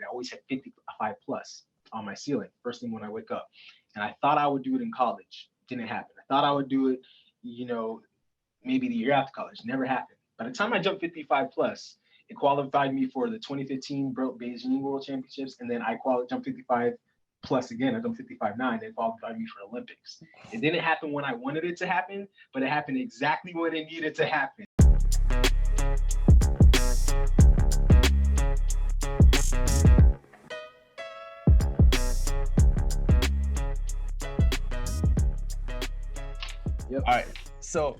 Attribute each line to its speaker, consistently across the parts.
Speaker 1: I always had 55 plus on my ceiling first thing when I wake up. And I thought I would do it in college. Didn't happen. I thought I would do it, you know, maybe the year after college. Never happened. By the time I jumped 55 plus, it qualified me for the 2015 Beijing World Championships, and then I jumped 55 plus again. I jumped 55.9. It qualified me for Olympics. It didn't happen when I wanted it to happen, but it happened exactly when it needed to happen. Yep.
Speaker 2: All right. So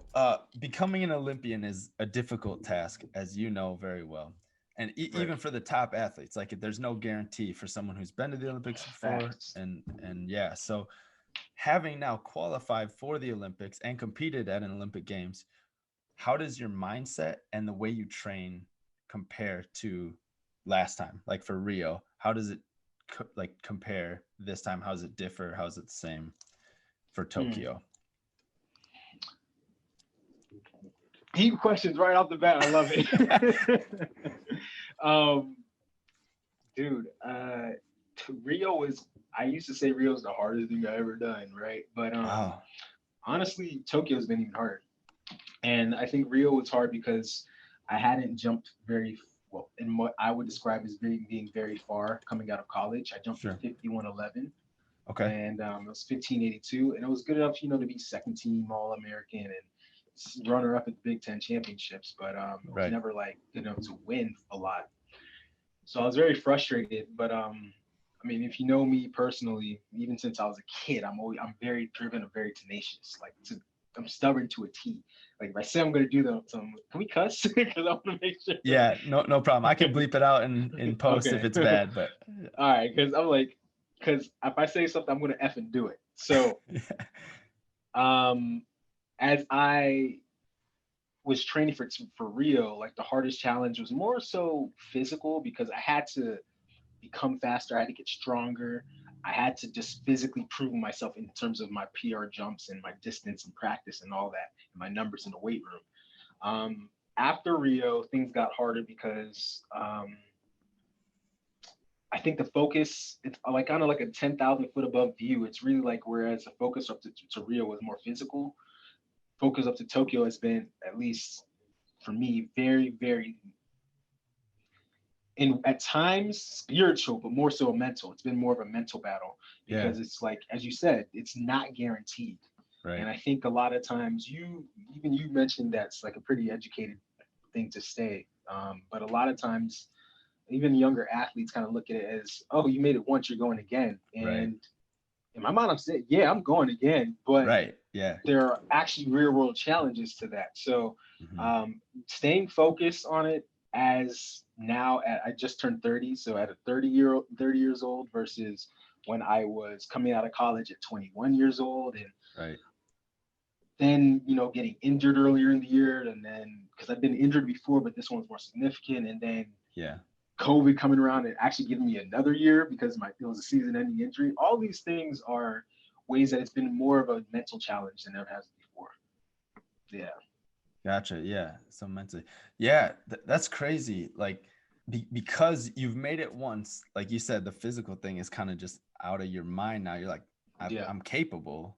Speaker 2: becoming an Olympian is a difficult task, as you know very well. And even for the top athletes, like there's no guarantee for someone who's been to the Olympics before.
Speaker 1: Facts.
Speaker 2: And yeah, so having now qualified for the Olympics and competed at an Olympic Games, how does your mindset and the way you train compare to last time? Like for Rio, how does it compare this time? How does it differ? How is it the same for Tokyo?
Speaker 1: Deep questions right off the bat. I love it. Dude, Rio is, I used to say Rio is the hardest thing I've ever done, right? But honestly, Tokyo's been even harder. And I think Rio was hard because I hadn't jumped very well in what I would describe as being very far coming out of college. I jumped to 51.11.
Speaker 2: Okay.
Speaker 1: And it was 15.82. And it was good enough, to be second team All-American and runner up at the Big Ten championships, but it was never like good enough to win a lot. So I was very frustrated. But I mean, if you know me personally, even since I was a kid, I'm very driven, I'm very tenacious. I'm stubborn to a T. Like if I say I'm gonna do something, can we cuss? Because I want to make sure.
Speaker 2: Yeah, no problem. I can bleep it out in post if it's bad. But
Speaker 1: all right, because because if I say something, I'm gonna effing do it. So, as I was training for Rio, like the hardest challenge was more so physical because I had to become faster. I had to get stronger. I had to just physically prove myself in terms of my PR jumps and my distance and practice and all that, and my numbers in the weight room. After Rio, things got harder because I think the focus, it's like kind of like a 10,000 foot above view. It's really like, whereas the focus up to Rio was more physical, focus up to Tokyo has been, at least for me, very, very, and at times spiritual, but more so mental. It's been more of a mental battle because it's like, as you said, it's not guaranteed. Right. And I think a lot of times you mentioned that's like a pretty educated thing to say. But a lot of times, even younger athletes kind of look at it as, oh, you made it once, you're going again. And in my mind, I'm saying, yeah, I'm going again, but there are actually real world challenges to that. So staying focused on it as now I just turned 30. So at a 30 years old versus when I was coming out of college at 21 years old. And then, getting injured earlier in the year. And then, because I've been injured before, but this one's more significant. And then COVID coming around and actually giving me another year because it was a season-ending injury. All these things are ways that it's been more of a mental challenge than it has before. Yeah.
Speaker 2: Gotcha. Yeah. So mentally, yeah, that's crazy. Like because you've made it once, like you said, the physical thing is kind of just out of your mind now. You're like, I'm capable.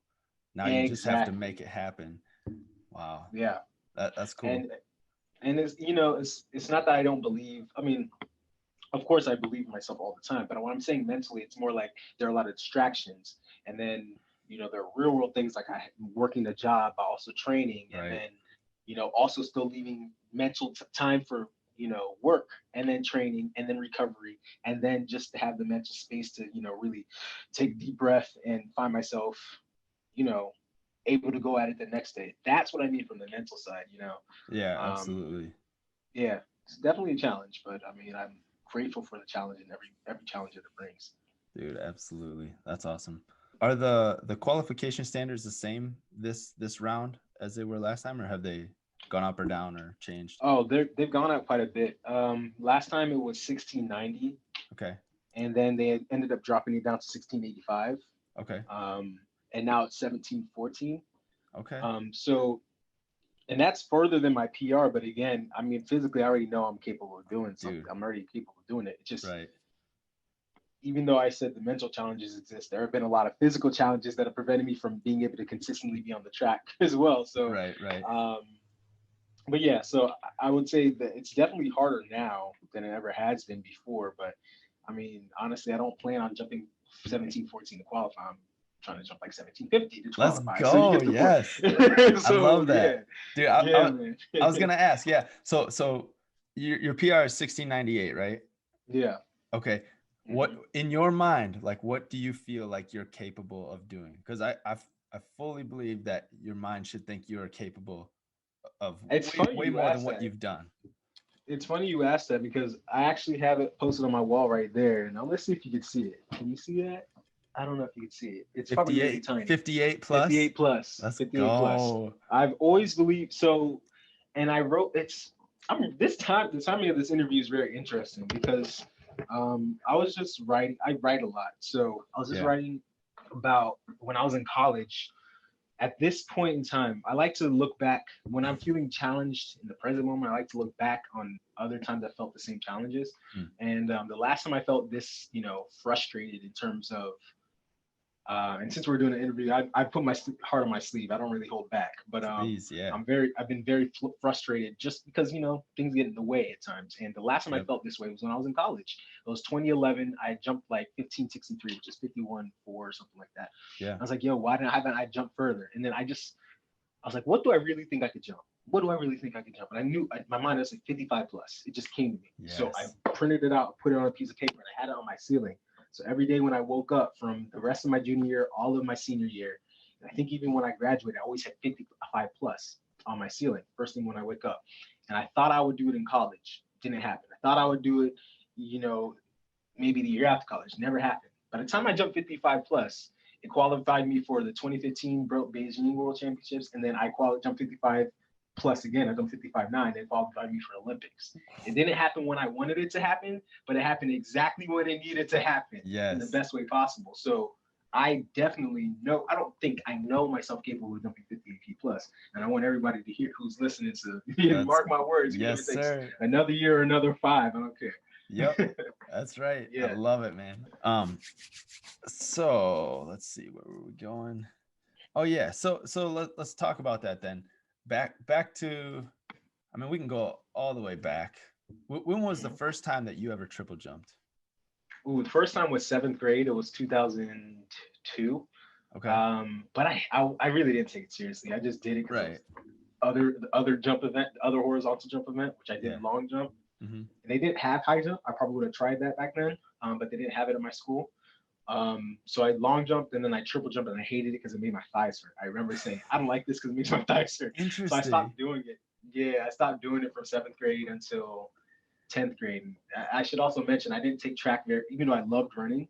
Speaker 2: Now you just have to make it happen. Wow.
Speaker 1: Yeah.
Speaker 2: That's cool.
Speaker 1: And it's, it's not that I don't believe. I mean, of course I believe in myself all the time, but when I'm saying mentally, it's more like there are a lot of distractions. And then, there are real world things like working a job, but also training. And then, also still leaving mental time for, work and then training and then recovery. And then just to have the mental space to, really take a deep breath and find myself, able to go at it the next day. That's what I mean from the mental side,
Speaker 2: Yeah, absolutely.
Speaker 1: Yeah, it's definitely a challenge, but I mean, I'm grateful for the challenge and every challenge that it brings.
Speaker 2: Dude, absolutely. That's awesome. Are the qualification standards the same this round as they were last time, or have they gone up or down or changed?
Speaker 1: Oh, they've gone up quite a bit. Last time it was 1690.
Speaker 2: Okay.
Speaker 1: And then they ended up dropping it down to 1685.
Speaker 2: Okay.
Speaker 1: And now it's 1714.
Speaker 2: Okay.
Speaker 1: So, and that's further than my PR. But again, I mean, physically, I already know I'm capable of doing something. I'm already capable of doing it. It's just even though I said the mental challenges exist, there have been a lot of physical challenges that have prevented me from being able to consistently be on the track as well. So,
Speaker 2: Right.
Speaker 1: but yeah, so I would say that it's definitely harder now than it ever has been before. But I mean, honestly, I don't plan on jumping 17:14 to qualify. I'm trying to jump like 17:50 to
Speaker 2: Let's
Speaker 1: qualify. So you
Speaker 2: go.
Speaker 1: get the
Speaker 2: Yes.
Speaker 1: point.
Speaker 2: I
Speaker 1: So
Speaker 2: love
Speaker 1: yeah,
Speaker 2: that. Dude,
Speaker 1: yeah, man.
Speaker 2: I was gonna ask, yeah. So your PR is 1698, right?
Speaker 1: Yeah.
Speaker 2: Okay. What in your mind, like what do you feel like you're capable of doing? Because I fully believe that your mind should think you are capable of
Speaker 1: It's funny
Speaker 2: way
Speaker 1: you
Speaker 2: more than
Speaker 1: asked
Speaker 2: what
Speaker 1: that.
Speaker 2: you've done.
Speaker 1: It's funny you asked that because I actually have it posted on my wall right there. Now let's see if you can see it. Can you see that? I don't know if you can see it. It's probably really
Speaker 2: 58,
Speaker 1: tiny.
Speaker 2: 58 plus.
Speaker 1: 58 plus.
Speaker 2: Let's
Speaker 1: 58 plus.
Speaker 2: go.
Speaker 1: I've always believed so, and I wrote it's. The timing of this interview is very interesting because I was just writing. I write a lot, so I was just writing about when I was in college. At this point in time, I like to look back when I'm feeling challenged in the present moment. I like to look back on other times I felt the same challenges. And the last time I felt this, frustrated in terms of and since we're doing an interview, I put my heart on my sleeve. I don't really hold back, but
Speaker 2: Please, yeah.
Speaker 1: I've been very frustrated just because things get in the way at times. And the last time I felt this way was when I was in college. It was 2011. I jumped like 1563, which is 51.4 or something like that.
Speaker 2: Yeah.
Speaker 1: I was like, yo, why haven't I jumped further? And then I was like, what do I really think I could jump? What do I really think I could jump? And I knew my mind was like 55 plus. It just came to me.
Speaker 2: Yes.
Speaker 1: So I printed it out, put it on a piece of paper, and I had it on my ceiling. So every day when I woke up from the rest of my junior year, all of my senior year, and I think even when I graduated, I always had 55 plus on my ceiling, first thing when I wake up. And I thought I would do it in college. Didn't happen. I thought I would do it, maybe the year after college. Never happened. By the time I jumped 55 plus, it qualified me for the 2015 Beijing World Championships, and then I jumped 55 plus again. I jumped 55.9. They qualified me for Olympics. It didn't happen when I wanted it to happen, but it happened exactly when it needed to happen in the best way possible. So I definitely know. I don't think I know myself capable of jumping 58 plus, and I want everybody to hear who's listening to mark my words.
Speaker 2: Yes, sir.
Speaker 1: Another year or another 5. I don't care.
Speaker 2: Yep, that's right. Yeah. I love it, man. So let's see, where were we going? Oh yeah, so let's talk about that then. Back to, I mean, we can go all the way back. When was the first time that you ever triple jumped?
Speaker 1: Ooh, the first time was 7th grade. It was 2002.
Speaker 2: Okay.
Speaker 1: But I really didn't take it seriously. I just did it because the other jump event, the other horizontal jump event, which I did long jump. And they didn't have high jump. I probably would have tried that back then, but they didn't have it in my school. So I long jumped and then I triple jumped and I hated it because it made my thighs hurt. I remember saying, I don't like this because it makes my thighs hurt.
Speaker 2: Interesting.
Speaker 1: So I stopped doing it. Yeah, I stopped doing it from 7th grade until 10th grade. And I should also mention I didn't take track even though I loved running.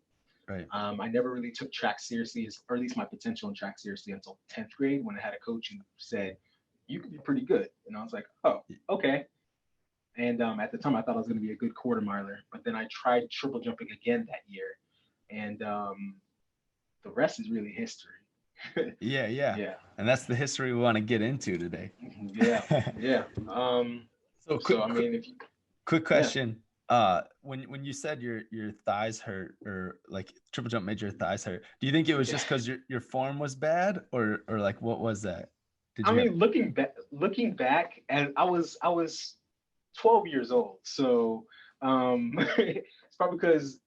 Speaker 2: Right.
Speaker 1: I never really took track seriously, or at least my potential in track seriously, until 10th grade when I had a coach who said, you could be pretty good. And I was like, oh, okay. And at the time, I thought I was going to be a good quarter miler. But then I tried triple jumping again that year. And the rest is really history.
Speaker 2: Yeah. And that's the history we want to get into today.
Speaker 1: Yeah. So I mean,
Speaker 2: quick question. When you said your thighs hurt, or like triple jump made your thighs hurt, do you think it was just because your form was bad, or like what was that?
Speaker 1: Looking back, and I was 12 years old, so it's probably because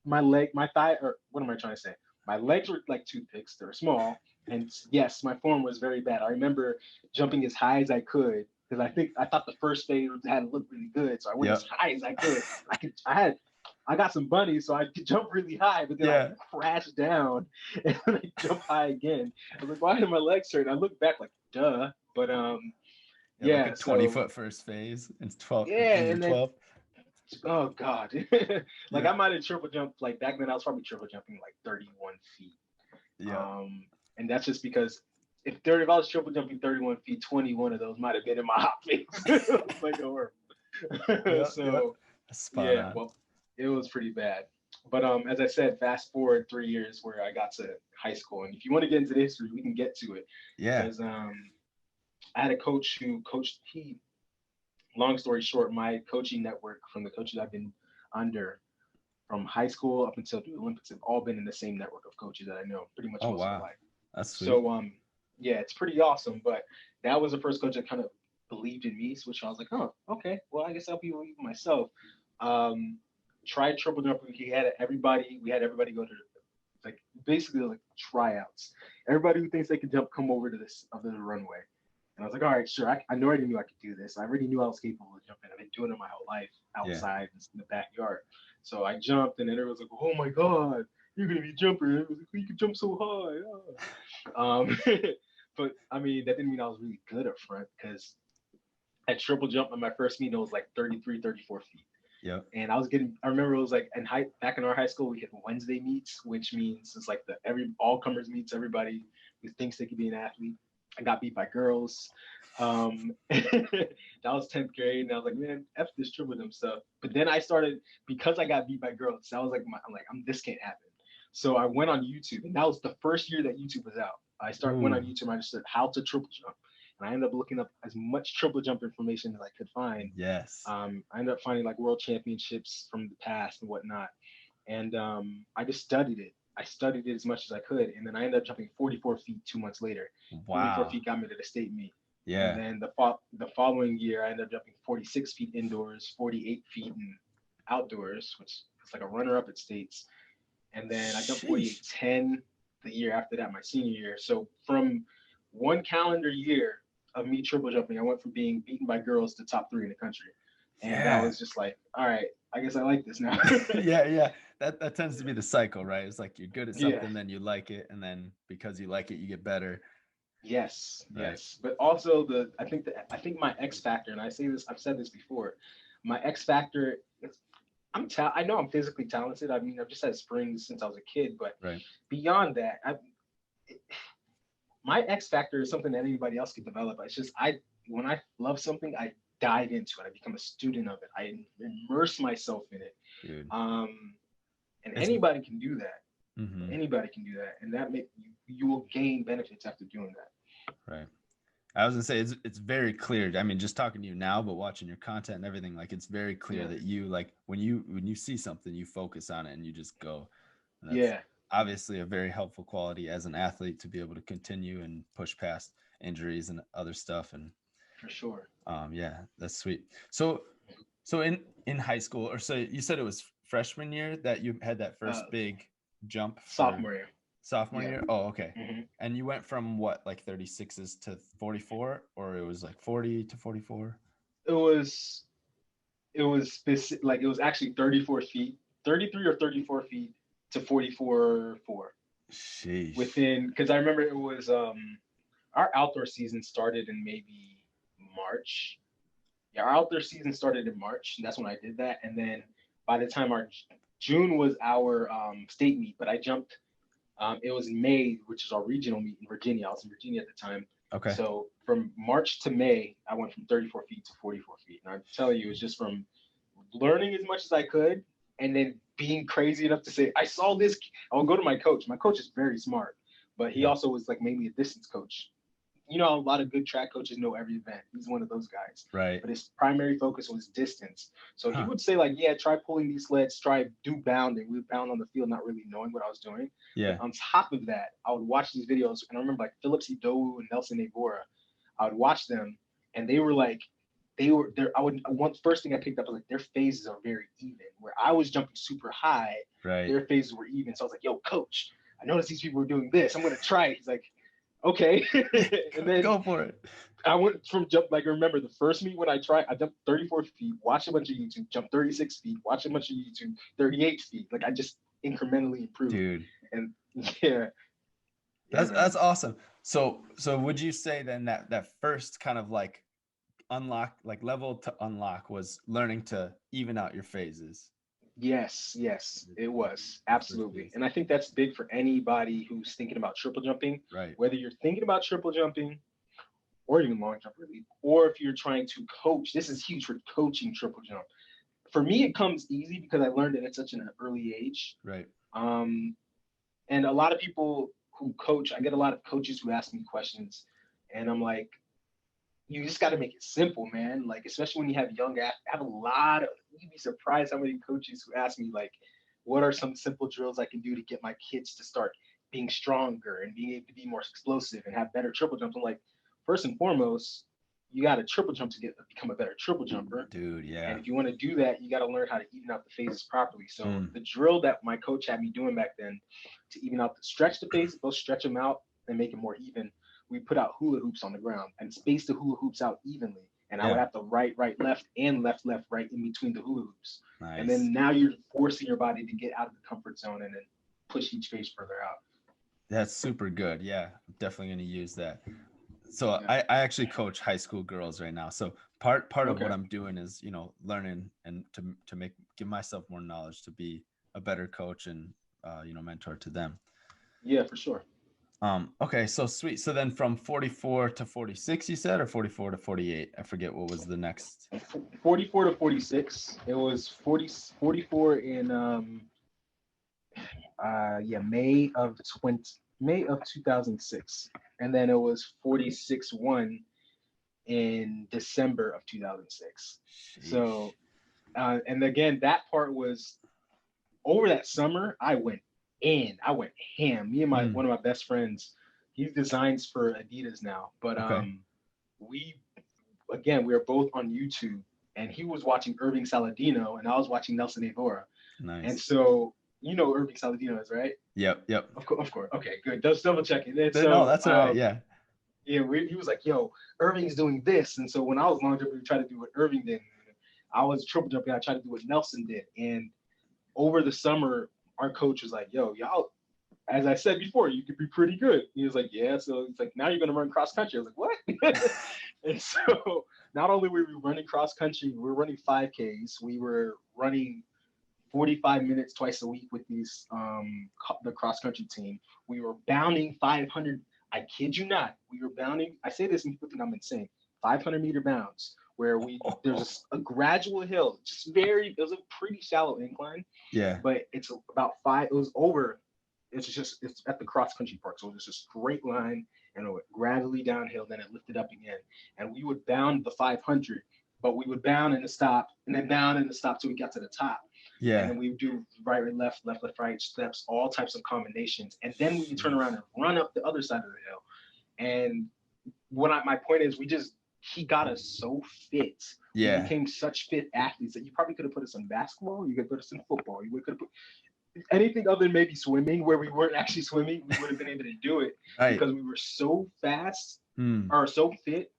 Speaker 1: my thigh, or what am I trying to say? My legs were like toothpicks. They were small, and yes, my form was very bad. I remember jumping as high as I could because I thought the first phase had to look really good, so I went as high as I could. I got some bunnies, so I could jump really high, but then I crashed down and I jumped high again. I was like, why did my legs hurt? And I look back like, duh. But
Speaker 2: like a 20-foot first phase. It's 12.
Speaker 1: Yeah, and then
Speaker 2: 12.
Speaker 1: Oh God. I might have triple jumped, like back then I was probably triple jumping like 31 feet. Yeah. And that's just because if I was triple jumping 31 feet, 21 of those might have been in my hop phase. Like a worm. Well, it was pretty bad. But as I said, fast forward 3 years where I got to high school. And if you want to get into the history, we can get to it.
Speaker 2: Yeah.
Speaker 1: Because I had a coach who coached, long story short, my coaching network from the coaches I've been under from high school up until the Olympics have all been in the same network of coaches that I know pretty much most of my life.
Speaker 2: That's sweet.
Speaker 1: So yeah, it's pretty awesome. But that was the first coach that kind of believed in me, which I was like, oh, okay, well, I guess I'll be myself. Tried triple jumping. We had everybody go to like basically like tryouts. Everybody who thinks they can jump, come over to the runway. And I was like, all right, sure. I already knew I could do this. I already knew I was capable of jumping. I've been doing it my whole life outside in the backyard. So I jumped, and then everyone was like, oh my God, you're going to be a jumper. It was like, you can jump so high. But I mean, that didn't mean I was really good up front, because at triple jump on my first meet, it was like 33, 34 feet.
Speaker 2: Yeah.
Speaker 1: And I remember it was like back in our high school, we had Wednesday meets, which means it's like all comers meets, everybody who thinks they could be an athlete. I got beat by girls. That was 10th grade, and I was like, man, F this triple jump stuff. But then I started, because I got beat by girls, that was like, this can't happen. So I went on YouTube, and that was the first year that YouTube was out. Went on YouTube, and I just said how to triple jump. And I ended up looking up as much triple jump information as I could find.
Speaker 2: Yes.
Speaker 1: I ended up finding like world championships from the past and whatnot. And I just studied it. I studied it as much as I could. And then I ended up jumping 44 feet 2 months later.
Speaker 2: Wow.
Speaker 1: 44 feet got me to the state meet.
Speaker 2: Yeah.
Speaker 1: And then the following year, I ended up jumping 46 feet indoors, 48 feet in outdoors, which is like a runner-up at states. And then I jumped 48.10 the year after that, my senior year. So from one calendar year of me triple jumping, I went from being beaten by girls to top 3 in the country. And that was just like, all right, I guess I like this now.
Speaker 2: Yeah. That tends to be the cycle, right? It's like you're good at something, then you like it, and then because you like it, you get better.
Speaker 1: Yes, right. Yes. But also I think my X factor, and I've said this before, my X factor is I know I'm physically talented. I mean, I've just had springs since I was a kid, but beyond that, my X factor is something that anybody else could develop. It's just when I love something, I dive into it. I become a student of it. I immerse myself in it.
Speaker 2: Dude.
Speaker 1: And anybody can do that.
Speaker 2: Mm-hmm.
Speaker 1: Anybody can do that, and that you will gain benefits after doing that.
Speaker 2: Right. I was gonna say it's very clear. I mean, just talking to you now, but watching your content and everything, like it's very clear that you like when you see something, you focus on it and you just go. And that's obviously a very helpful quality as an athlete to be able to continue and push past injuries and other stuff. And
Speaker 1: for sure.
Speaker 2: Yeah, that's sweet. So in high school, or so you said it was freshman year that you had that first big jump?
Speaker 1: Sophomore year.
Speaker 2: Sophomore year? Oh, okay. Mm-hmm. And you went from what, like 36s to 44, or it was like 40 to 44?
Speaker 1: It was specific, like it was actually 34 feet, 33 or 34 feet to 44.4.
Speaker 2: Sheesh.
Speaker 1: Because I remember it was our outdoor season started in maybe March. Yeah, our outdoor season started in March, and that's when I did that. And then by the time June was our state meet, but I jumped. It was May, which is our regional meet in Virginia. I was in Virginia at the time.
Speaker 2: Okay.
Speaker 1: So from March to May, I went from 34 feet to 44 feet. And I'm telling you, it's just from learning as much as I could and then being crazy enough to say, I saw this. I'll go to my coach. My coach is very smart, but he also was like mainly a distance coach. You know, a lot of good track coaches know every event. He's one of those guys.
Speaker 2: Right.
Speaker 1: But his primary focus was distance. So he would say like, yeah, try pulling these sleds, do bounding. We would bound on the field, not really knowing what I was doing.
Speaker 2: Yeah.
Speaker 1: But on top of that, I would watch these videos. And I remember like Phillips Idowu and Nelson Evora. I would watch them and they were like, first thing I picked up was like, their phases are very even. Where I was jumping super high, their phases were even. So I was like, yo, coach, I noticed these people were doing this. I'm going to try it. He's like, okay. And then
Speaker 2: go for it.
Speaker 1: I went from I remember the first meet when I jumped 34 feet, watched a bunch of YouTube, jumped 36 feet, watched a bunch of YouTube, 38 feet. Like I just incrementally improved.
Speaker 2: Dude.
Speaker 1: And
Speaker 2: that's awesome. So would you say then that first kind of like unlock, like level to unlock was learning to even out your phases?
Speaker 1: Yes, it was. Absolutely. And I think that's big for anybody who's thinking about triple jumping.
Speaker 2: Right.
Speaker 1: Whether you're thinking about triple jumping or even long jump really, or if you're trying to coach, this is huge for coaching triple jump. For me, it comes easy because I learned it at such an early age.
Speaker 2: Right.
Speaker 1: And a lot of people who coach, I get a lot of coaches who ask me questions and I'm like, you just got to make it simple, man. Like, especially when you have you'd be surprised how many coaches who ask me like, what are some simple drills I can do to get my kids to start being stronger and being able to be more explosive and have better triple jumps? I'm like, first and foremost, you got to triple jump to become a better triple jumper.
Speaker 2: Dude, yeah.
Speaker 1: And if you want to do that, you got to learn how to even out the phases properly. So the drill that my coach had me doing back then to even out stretch the phases, both stretch them out and make it more even. We put out hula hoops on the ground and space the hula hoops out evenly. And I would have to right, left, and left, right in between the hula hoops. Nice. And then now you're forcing your body to get out of the comfort zone and then push each phase further out.
Speaker 2: That's super good. Yeah, I'm definitely going to use that. So I actually coach high school girls right now. So part of what I'm doing is, learning and to give myself more knowledge to be a better coach and, mentor to them.
Speaker 1: Yeah, for sure.
Speaker 2: Okay, so sweet. So then from 44 to 46, you said, or 44 to 48? I forget what was the next.
Speaker 1: 44 to 46. It was 44 in May of 2006, and then it was 46-1 in December of 2006. Sheesh. So, and again, that part was over that summer. I went ham. Me and one of my best friends, he designs for Adidas now, but we were both on YouTube, and he was watching Irving Saladino, and I was watching Nelson Evora.
Speaker 2: Nice.
Speaker 1: And so, Irving Saladino is, right?
Speaker 2: Yep.
Speaker 1: Of course. Okay, good. Just double checking. So,
Speaker 2: no, that's all right. Yeah.
Speaker 1: Yeah, he was like, "Yo, Irving's doing this," and so when I was long jumping, we tried to do what Irving did. I was triple jumping. I tried to do what Nelson did, and over the summer, our coach was like, "Yo, y'all, as I said before, you could be pretty good." He was like, "Yeah." So it's like, "Now you're gonna run cross country." I was like, "What?" And so not only were we running cross country, we were running 5Ks. We were running 45 minutes twice a week with these the cross country team. We were bounding 500. I kid you not. We were bounding. I say this and people think I'm insane. 500-meter bounds where there's a gradual hill. It was a pretty shallow incline.
Speaker 2: Yeah.
Speaker 1: But it's about it's at the cross country park. So it was just a straight line and it went gradually downhill. Then it lifted up again. And we would bound the 500, but we would bound and stop and then bound and stop till we got to the top.
Speaker 2: Yeah.
Speaker 1: And then we would do right, left, right steps, all types of combinations. And then we would turn around and run up the other side of the hill. And my point is, he got us so fit.
Speaker 2: Yeah.
Speaker 1: We became such fit athletes that you probably could have put us in basketball. You could put us in football. You could have put anything other than maybe swimming, where we weren't actually swimming. We would have been able to do it because we were so fast or so fit,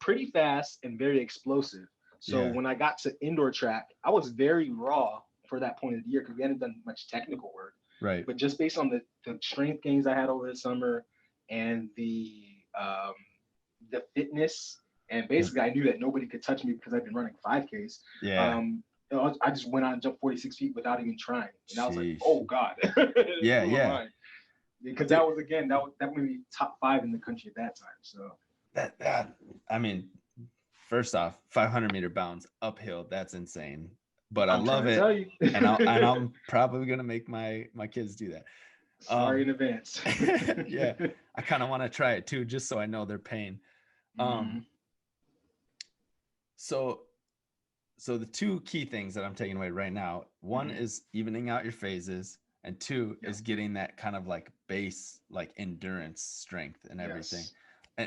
Speaker 1: pretty fast and very explosive. So when I got to indoor track, I was very raw for that point of the year because we hadn't done much technical work.
Speaker 2: Right.
Speaker 1: But just based on the strength gains I had over the summer and the fitness, and basically I knew that nobody could touch me because I've been running 5Ks.
Speaker 2: Yeah.
Speaker 1: I just went out and jumped 46 feet without even trying. And I was like, oh God.
Speaker 2: Yeah.
Speaker 1: Because that was that would be top 5 in the country at that time. So
Speaker 2: I mean, first off, 500-meter bounds uphill, that's insane. But I love it. and I'm probably gonna make my kids do that.
Speaker 1: Sorry in advance.
Speaker 2: Yeah. I kind of want to try it too, just so I know their pain. So the two key things that I'm taking away right now, one is evening out your phases, and two is getting that kind of like base, like endurance strength and everything. Yes.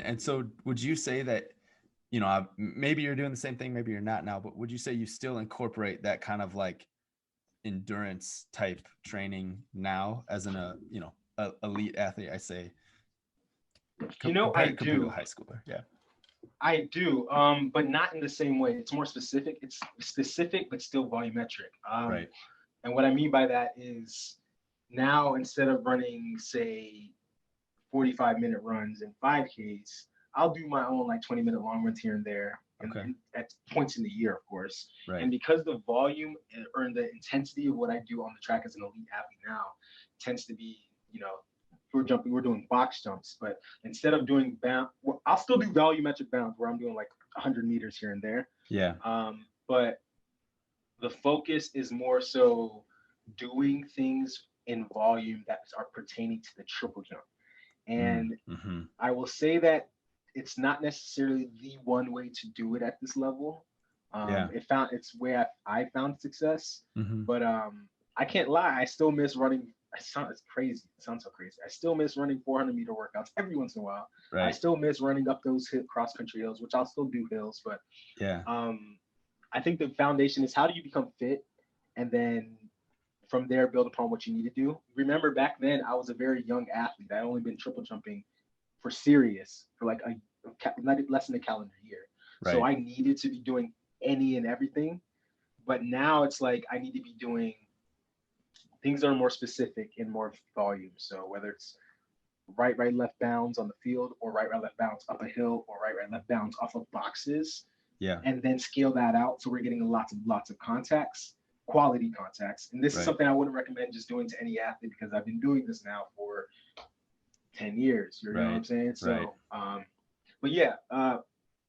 Speaker 2: And so would you say that, maybe you're doing the same thing, maybe you're not now, but would you say you still incorporate that kind of like endurance type training now as an elite athlete? I say,
Speaker 1: I do.
Speaker 2: To a high schooler. Yeah.
Speaker 1: I do, but not in the same way. It's more specific. It's specific, but still volumetric.
Speaker 2: Right.
Speaker 1: And what I mean by that is now instead of running, say, 45-minute runs and 5Ks, I'll do my own like 20-minute long runs here and there. And at points in the year, of course.
Speaker 2: Right.
Speaker 1: And because the volume or the intensity of what I do on the track as an elite athlete now tends to be, we're doing box jumps, but instead of doing I'll still do volumetric bounds where I'm doing like 100 meters here and there.
Speaker 2: Yeah.
Speaker 1: But the focus is more so doing things in volume that are pertaining to the triple jump. And I will say that it's not necessarily the one way to do it at this level. It's where I found success, but I can't lie. I still miss running. It's crazy. It sounds so crazy. I still miss running 400-meter workouts every once in a while. I
Speaker 2: Right.
Speaker 1: still miss running up those cross country hills, which I'll still do hills. But
Speaker 2: Yeah.
Speaker 1: I think the foundation is how do you become fit, and then from there build upon what you need to do. Remember back then, I was a very young athlete. I only been triple jumping for serious for like less than a calendar year. So
Speaker 2: Right.
Speaker 1: I needed to be doing any and everything. But now it's like I need to be doing things that are more specific and more volume. So whether it's right, left bounds on the field, or right, left bounds up a hill, or right, left bounds off of boxes,
Speaker 2: Yeah.
Speaker 1: and then scale that out so we're getting lots of contacts, quality contacts. And this is
Speaker 2: Right.
Speaker 1: something I wouldn't recommend just doing to any athlete because I've been doing this now for 10 years. You know what I'm saying?
Speaker 2: Right.
Speaker 1: So, but yeah,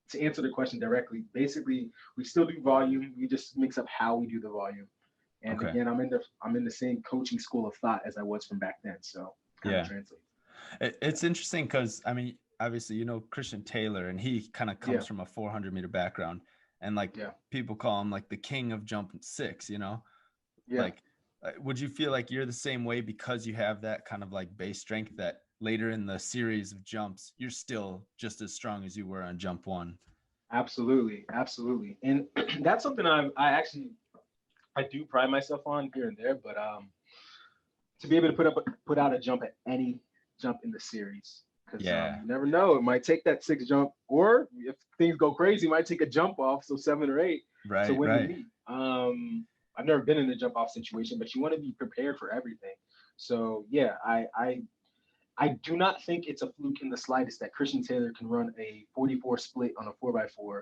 Speaker 1: to answer the question directly, basically we still do volume. We just mix up how we do the volume. And
Speaker 2: Okay.
Speaker 1: again, I'm in the same coaching school of thought as I was from back then. So kind of translates.
Speaker 2: It's interesting because I mean, obviously, you know, Christian Taylor, and he kind of comes from a 400-meter background, and like people call him like the king of jump 6, you know, like would you feel like you're the same way because you have that kind of like base strength that later in the series of jumps, you're still just as strong as you were on jump 1?
Speaker 1: Absolutely. And that's something I do pride myself on here and there, but to be able to put out a jump at any jump in the series, because you never know, it might take that 6 jump, or if things go crazy, it might take a jump off, so 7 or 8 to win the meet. I've never been in a jump off situation, but you want to be prepared for everything. So yeah, I do not think it's a fluke in the slightest that Christian Taylor can run a 44 split on a 4x4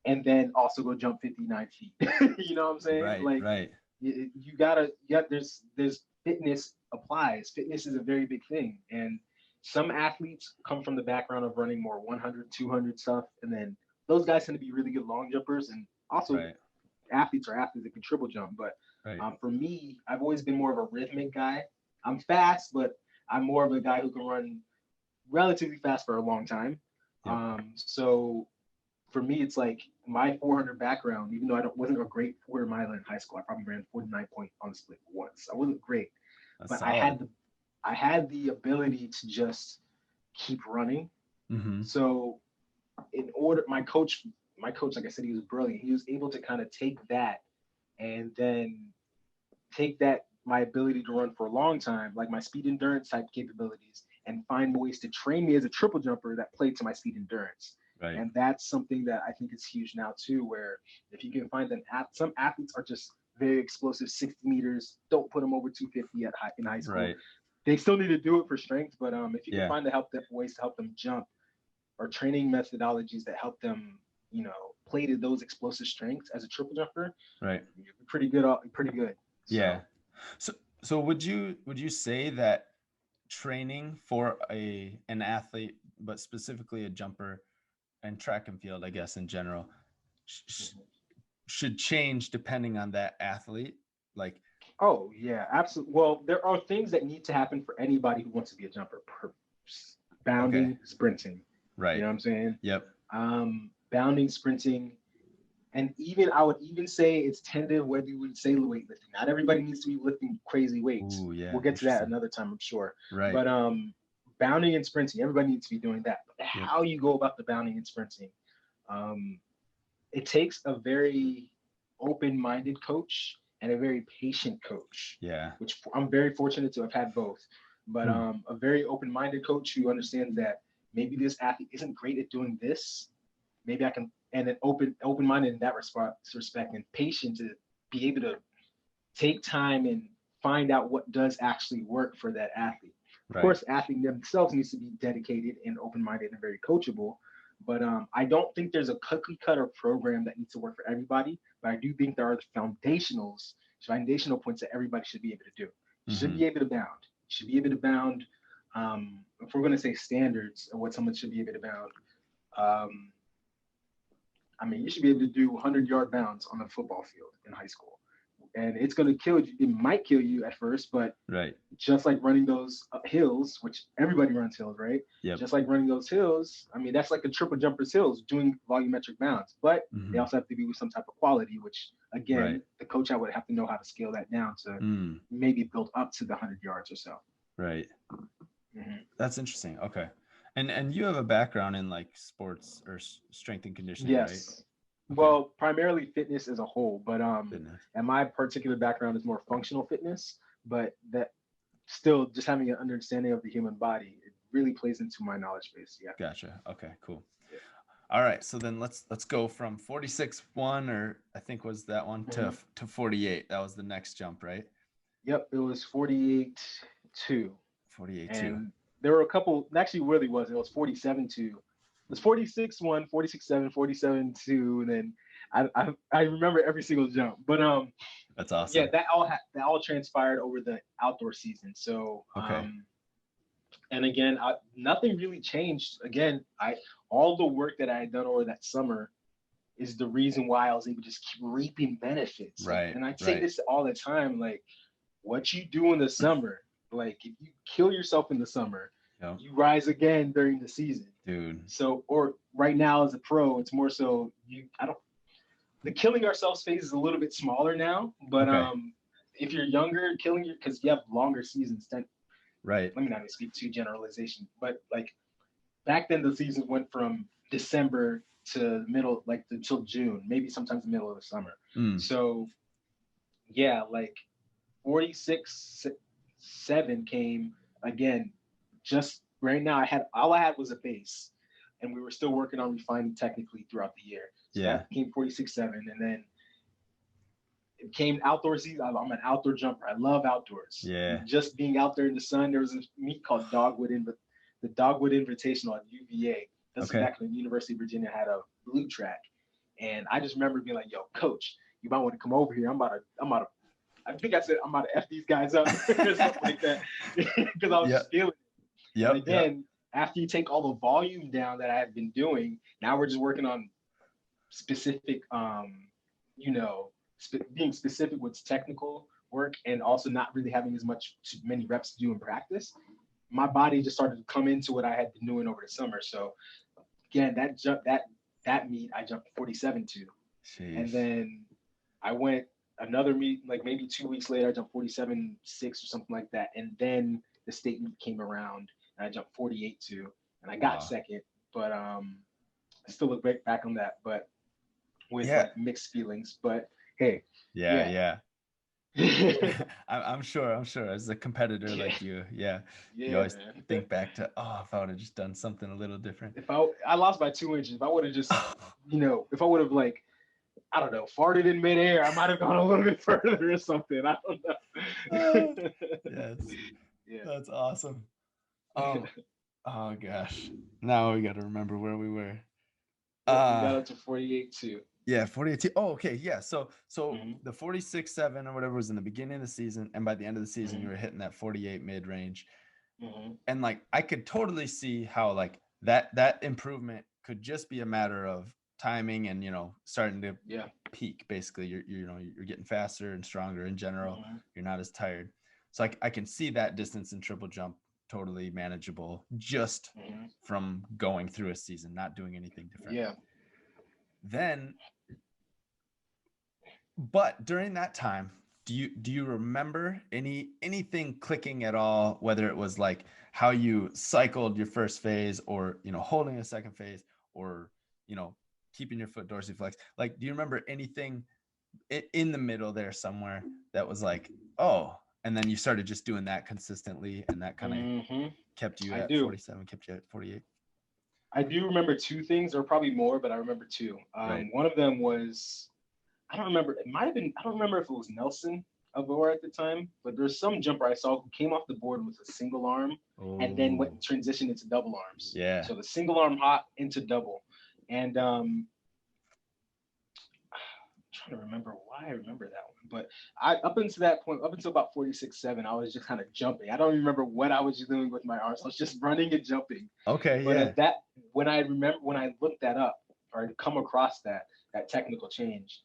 Speaker 1: and then also go jump 59 feet. You know what I'm saying? You gotta, there's fitness applies. Fitness is a very big thing. And some athletes come from the background of running more 100, 200 stuff. And then those guys tend to be really good long jumpers. And also athletes are athletes that can triple jump. But for me, I've always been more of a rhythmic guy. I'm fast, but I'm more of a guy who can run relatively fast for a long time. So for me, it's like my 400 background, even though wasn't a great 400 miler in high school, I probably ran 49 point on the split once. I wasn't great, but I had the ability to just keep running. So in order, my coach, like I said, he was brilliant. He was able to kind of take that and then take that, my ability to run for a long time, like my speed endurance type capabilities, and find ways to train me as a triple jumper that played to my speed endurance. And that's something that I think is huge now too, where if you can find some athletes are just very explosive, 60 meters, don't put them over 250 in high school. They still need to do it for strength, but if you can find ways to help them jump, or training methodologies that help them, you know, play to those explosive strengths as a triple jumper, you're pretty good.
Speaker 2: So would you say that training for an athlete, but specifically a jumper and track and field, I guess in general, should change depending on that athlete? Like,
Speaker 1: oh yeah, absolutely. Well, there are things that need to happen for anybody who wants to be a jumper. Bounding, sprinting. You know what I'm saying? Bounding, sprinting, and I would even say it's tentative whether you would say weightlifting. Not everybody needs to be lifting crazy weights. We'll get to that another time, I'm sure. But bounding and sprinting, everybody needs to be doing that. But how you go about the bounding and sprinting, it takes a very open-minded coach and a very patient coach. Which I'm very fortunate to have had both. But a very open-minded coach who understands that maybe this athlete isn't great at doing this. Maybe I can, and then open-minded in that respect, and patient to be able to take time and find out what does actually work for that athlete. Of course, athletes themselves needs to be dedicated and open-minded and very coachable. But I don't think there's a cookie cutter program that needs to work for everybody. But I do think there are foundational points that everybody should be able to do. You should be able to bound. You should be able to bound. If we're going to say standards of what someone should be able to bound, I mean, you should be able to do 100-yard bounds on the football field in high school. and it's going to kill you. It might kill you at first, but just like running those hills, which everybody runs hills, right? Just like running those hills, I mean, that's like a triple jumper's hills doing volumetric bounds, but they also have to be with some type of quality, which again, the coach I would have to know how to scale that down to maybe build up to the 100 yards or so.
Speaker 2: Right. That's interesting. Okay. And you have a background in like sports or strength and conditioning, right?
Speaker 1: Okay. Well, primarily fitness as a whole, but and my particular background is more functional fitness, but that still just having an understanding of the human body, it really plays into my knowledge base. Yeah.
Speaker 2: Gotcha. Okay, cool. Yeah. All right. So then let's go from 46.1, or I think was that one, to 48. That was the next jump, right?
Speaker 1: Yep. It was 48.2.
Speaker 2: 48.2.
Speaker 1: And there were a couple, actually really wasn't. It was 47.2. It was 46.1, 46.7, 47.2, and then I remember every single jump. But
Speaker 2: that's awesome.
Speaker 1: Yeah, that all transpired over the outdoor season. So and again, nothing really changed. Again, all the work that I had done over that summer is the reason why I was able to just keep reaping benefits.
Speaker 2: Right.
Speaker 1: And I say this all the time, like what you do in the summer, like if you kill yourself in the summer, you rise again during the season.
Speaker 2: Dude.
Speaker 1: So, or right now as a pro, it's more so the killing ourselves phase is a little bit smaller now, but if you're younger, because you have longer seasons, then let me not speak to generalization, but like back then the seasons went from December to middle, like until June, maybe sometimes the middle of the summer. So yeah, like 46.7 came again. Just right now, all I had was a base, and we were still working on refining technically throughout the year. So that came 46.7, and then it came outdoor season. I'm an outdoor jumper. I love outdoors.
Speaker 2: Yeah.
Speaker 1: Just being out there in the sun. There was a meet called the Dogwood Invitational at UVA. That's back when the University of Virginia had a blue track, and I just remember being like, "Yo, coach, you might want to come over here. I think I said I'm about to F these guys up," or something like that, because I was just feeling it. And again, after you take all the volume down that I had been doing, now we're just working on specific, being specific with technical work, and also not really having many reps to do in practice. My body just started to come into what I had been doing over the summer. So again, that meet, I jumped 47.2, and then I went another meet, like maybe 2 weeks later, I jumped 47.6 or something like that, and then the state meet came around. And I jumped 48.2, and I got second, but I still look back on that, but with like mixed feelings. But hey,
Speaker 2: I'm sure as a competitor like you, you always think back to, if I would have just done something a little different.
Speaker 1: If I lost by 2 inches, if I would have just, if I would have like, I don't know, farted in midair, I might have gone a little bit further or something. I don't know.
Speaker 2: That's awesome. Oh gosh. Now we got to remember where we were.
Speaker 1: We got up to 48.2.
Speaker 2: Yeah, 48.2. Oh, okay. Yeah. So the 46.7 or whatever was in the beginning of the season, and by the end of the season, you were hitting that 48 mid range. And like I could totally see how like that improvement could just be a matter of timing and starting to peak. Basically, you're getting faster and stronger in general. You're not as tired. So I can see that distance in triple jump totally manageable just from going through a season, not doing anything different. But during that time, do you remember anything clicking at all, whether it was like how you cycled your first phase, or holding a second phase, or keeping your foot dorsiflex? Like, do you remember anything in the middle there somewhere that was like, and then you started just doing that consistently, and that kind of kept you at 47, kept you at 48?
Speaker 1: I do remember two things, or probably more, but I remember two. One of them was, I don't remember. It might have been, I don't remember if it was Nelson Avora at the time, but there's some jumper I saw who came off the board with a single arm and then transitioned into double arms.
Speaker 2: Yeah.
Speaker 1: So the single arm hop into double. And trying to remember why I remember that one, but up until that point, up until about 46.7, I was just kind of jumping. I don't remember what I was doing with my arms. I was just running and jumping.
Speaker 2: Okay.
Speaker 1: But when I looked that up, or I'd come across that technical change,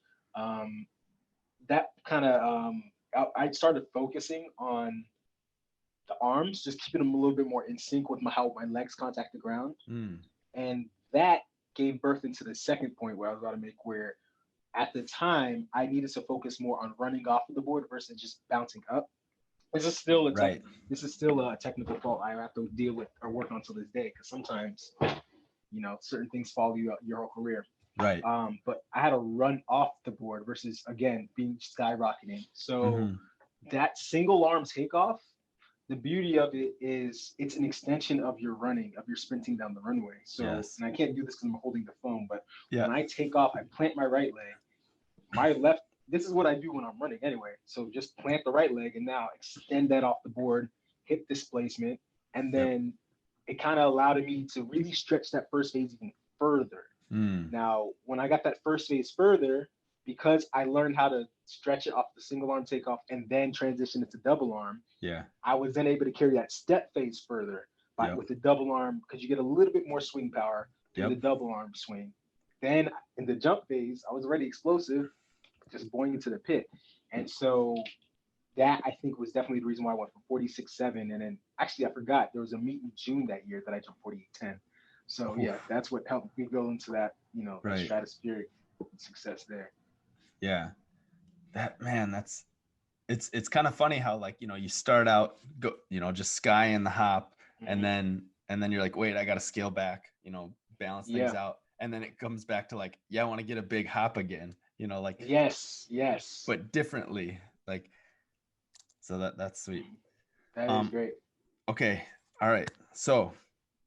Speaker 1: that kind of I started focusing on the arms, just keeping them a little bit more in sync with how my legs contact the ground. And that gave birth into the second point where I was about to make, where at the time I needed to focus more on running off of the board versus just bouncing up. This is still a technical fault I have to deal with or work on to this day, because sometimes, certain things follow you out your whole career.
Speaker 2: Right.
Speaker 1: But I had to run off the board versus, again, being skyrocketing. So that single arm takeoff, the beauty of it is it's an extension of your running, of your sprinting down the runway. So, and I can't do this because I'm holding the phone, but when I take off, I plant my right leg, my left. This is what I do when I'm running anyway. So just plant the right leg and now extend that off the board, hip displacement, and then it kind of allowed me to really stretch that first phase even further. Now, when I got that first phase further, because I learned how to stretch it off the single arm takeoff and then transition it to double arm, I was then able to carry that step phase further with the double arm, because you get a little bit more swing power to the double arm swing. Then in the jump phase, I was already explosive, just going into the pit. And so that, I think, was definitely the reason why I went from 46.7. And then actually, I forgot, there was a meet in June that year that I jumped 48.10. So that's what helped me go into that, stratospheric success there.
Speaker 2: Yeah. It's kind of funny how, like, you start out just sky in the hop, and then you're like, wait, I got to scale back, balance things out. And then it comes back to like, I want to get a big hop again, like,
Speaker 1: yes,
Speaker 2: but differently. Like, so that's sweet.
Speaker 1: That is great.
Speaker 2: Okay. All right. So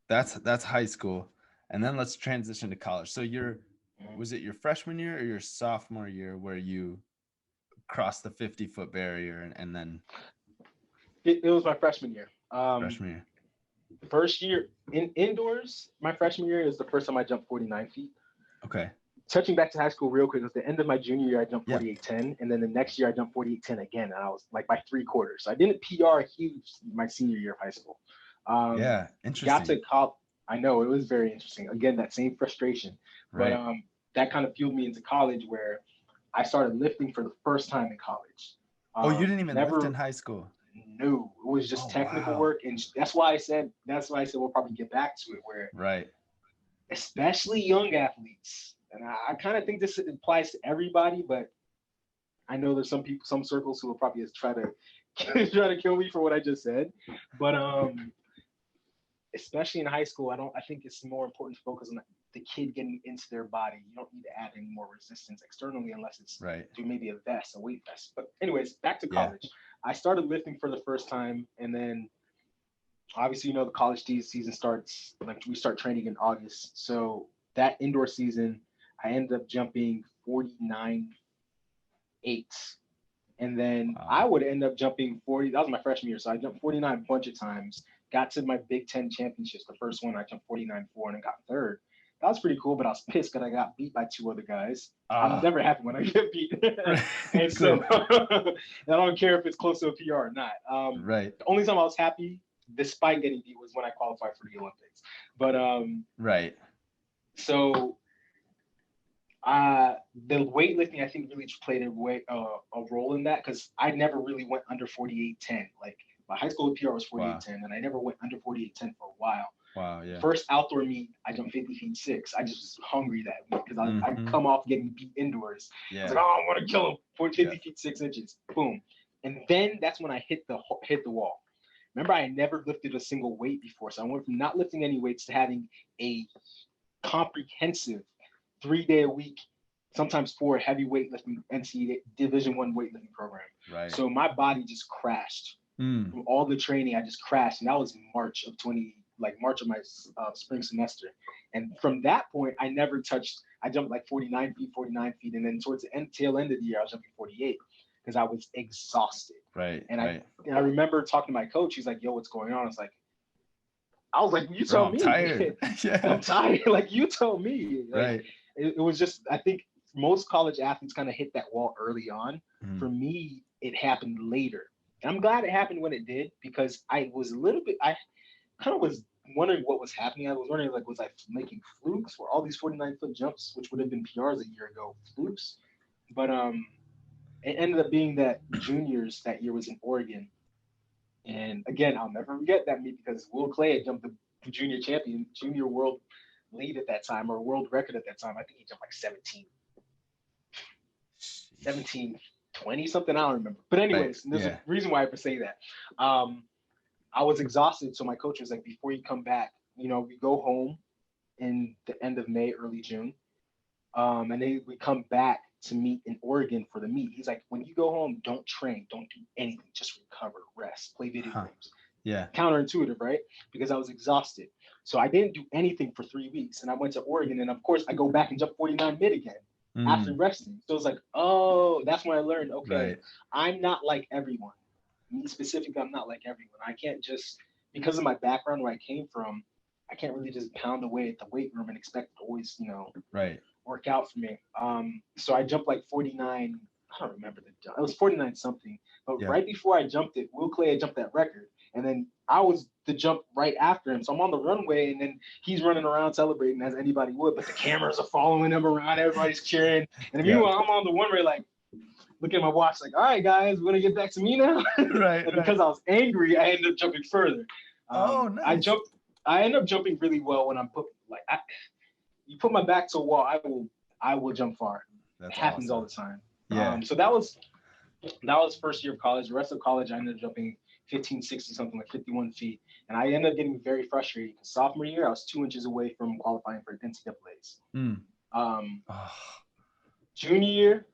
Speaker 2: that's high school. And then let's transition to college. So was it your freshman year or your sophomore year where you crossed the 50-foot barrier and then?
Speaker 1: It was my freshman year.
Speaker 2: Freshman year.
Speaker 1: First year in indoors, my freshman year is the first time I jumped 49 feet.
Speaker 2: Okay.
Speaker 1: Touching back to high school real quick, it was the end of my junior year, I jumped 48.10. And then the next year I jumped 48.10 again. And I was like by 3/4. So I didn't PR huge my senior year of high school.
Speaker 2: Interesting.
Speaker 1: Got to college. I know, it was very interesting. Again, that same frustration.
Speaker 2: Right.
Speaker 1: But that kind of fueled me into college, where I started lifting for the first time in college.
Speaker 2: You didn't even lift in high school?
Speaker 1: No, it was just technical work. And that's why I said we'll probably get back to it, where especially young athletes, and I kind of think this applies to everybody, but I know there's some circles who will probably just try to kill me for what I just said. But especially in high school, I think it's more important to focus on the kid getting into their body. You don't need to add any more resistance externally unless it's through maybe a weight vest. But anyways, back to college. I started lifting for the first time, and then obviously, the college season starts, like we start training in August. So that indoor season, I ended up jumping 49.8. And then I would end up jumping 40. That was my freshman year. So I jumped 49 a bunch of times. Got to my Big Ten championships. The first one, I jumped 49.4 and then got third. That was pretty cool, but I was pissed because I got beat by 2 other guys. I'm never happy when I get beat. And so I don't care if it's close to a PR or not. The only time I was happy, despite getting beat, was when I qualified for the Olympics. But so the weightlifting, I think, really played a role in that, because I never really went under 48.10. Like, my high school PR was 48.10, and I never went under 48.10 for a while.
Speaker 2: Wow, yeah.
Speaker 1: First outdoor meet, I jumped 50 feet 6. I just was hungry that week because I'd come off getting beat indoors. I was like, I want to kill him. 50 feet 6 inches. Boom. And then that's when I hit the wall. Remember, I never lifted a single weight before. So I went from not lifting any weights to having a comprehensive 3-day-a-week, sometimes 4 heavy weightlifting NCAA Division I weightlifting program.
Speaker 2: Right.
Speaker 1: So my body just crashed. From all the training, I just crashed. And that was March of my spring semester. And from that point, I never touched. I jumped like 49 feet. And then towards the tail end of the year, I was jumping 48 because I was exhausted.
Speaker 2: Right.
Speaker 1: And I remember talking to my coach. He's like, yo, what's going on? I was like, you tell me.
Speaker 2: I'm tired.
Speaker 1: I'm tired. Like, you tell me. Like, it was just, I think most college athletes kind of hit that wall early on. For me, it happened later. And I'm glad it happened when it did, because I kind of was wondering what was happening. I was wondering, like, was I making flukes? Were all these 49-foot jumps, which would have been PRs a year ago, flukes? But it ended up being that juniors that year was in Oregon. And again, I'll never forget that meet because Will Clay had jumped the junior world lead at that time, or world record at that time. I think he jumped like 17, 20 something. I don't remember. But anyways, there's a reason why I say that. I was exhausted. So my coach was like, before you come back, we go home in the end of May, early June. And then we come back to meet in Oregon for the meet. He's like, when you go home, don't train, don't do anything, just recover, rest, play video games.
Speaker 2: Yeah.
Speaker 1: Counterintuitive, right? Because I was exhausted. So I didn't do anything for 3 weeks. And I went to Oregon. And of course, I go back and jump 49 mid again after resting. So it's like, oh, that's when I learned, okay, I'm not like everyone. Me specifically, I'm not like everyone. I can't just, because of my background where I came from, I can't really just pound away at the weight room and expect it to always, work out for me. So I jumped like 49. I don't remember the jump. It was 49 something. But right before I jumped it, Will Clay had jumped that record. And then I was the jump right after him. So I'm on the runway, and then he's running around celebrating as anybody would. But the cameras are following him around. Everybody's cheering. And meanwhile, I'm on the runway like, looking at my watch like, all right, guys, we're going to get back to me now.
Speaker 2: Right.
Speaker 1: And because I was angry, I ended up jumping further.
Speaker 2: Nice.
Speaker 1: I end up jumping really well when I'm put, you put my back to a wall, I will jump far. It happens all the time.
Speaker 2: Yeah.
Speaker 1: So that was first year of college. The rest of college, I ended up jumping 1560, something like 51 feet. And I ended up getting very frustrated because sophomore year, I was 2 inches away from qualifying for NCAAs. Junior year,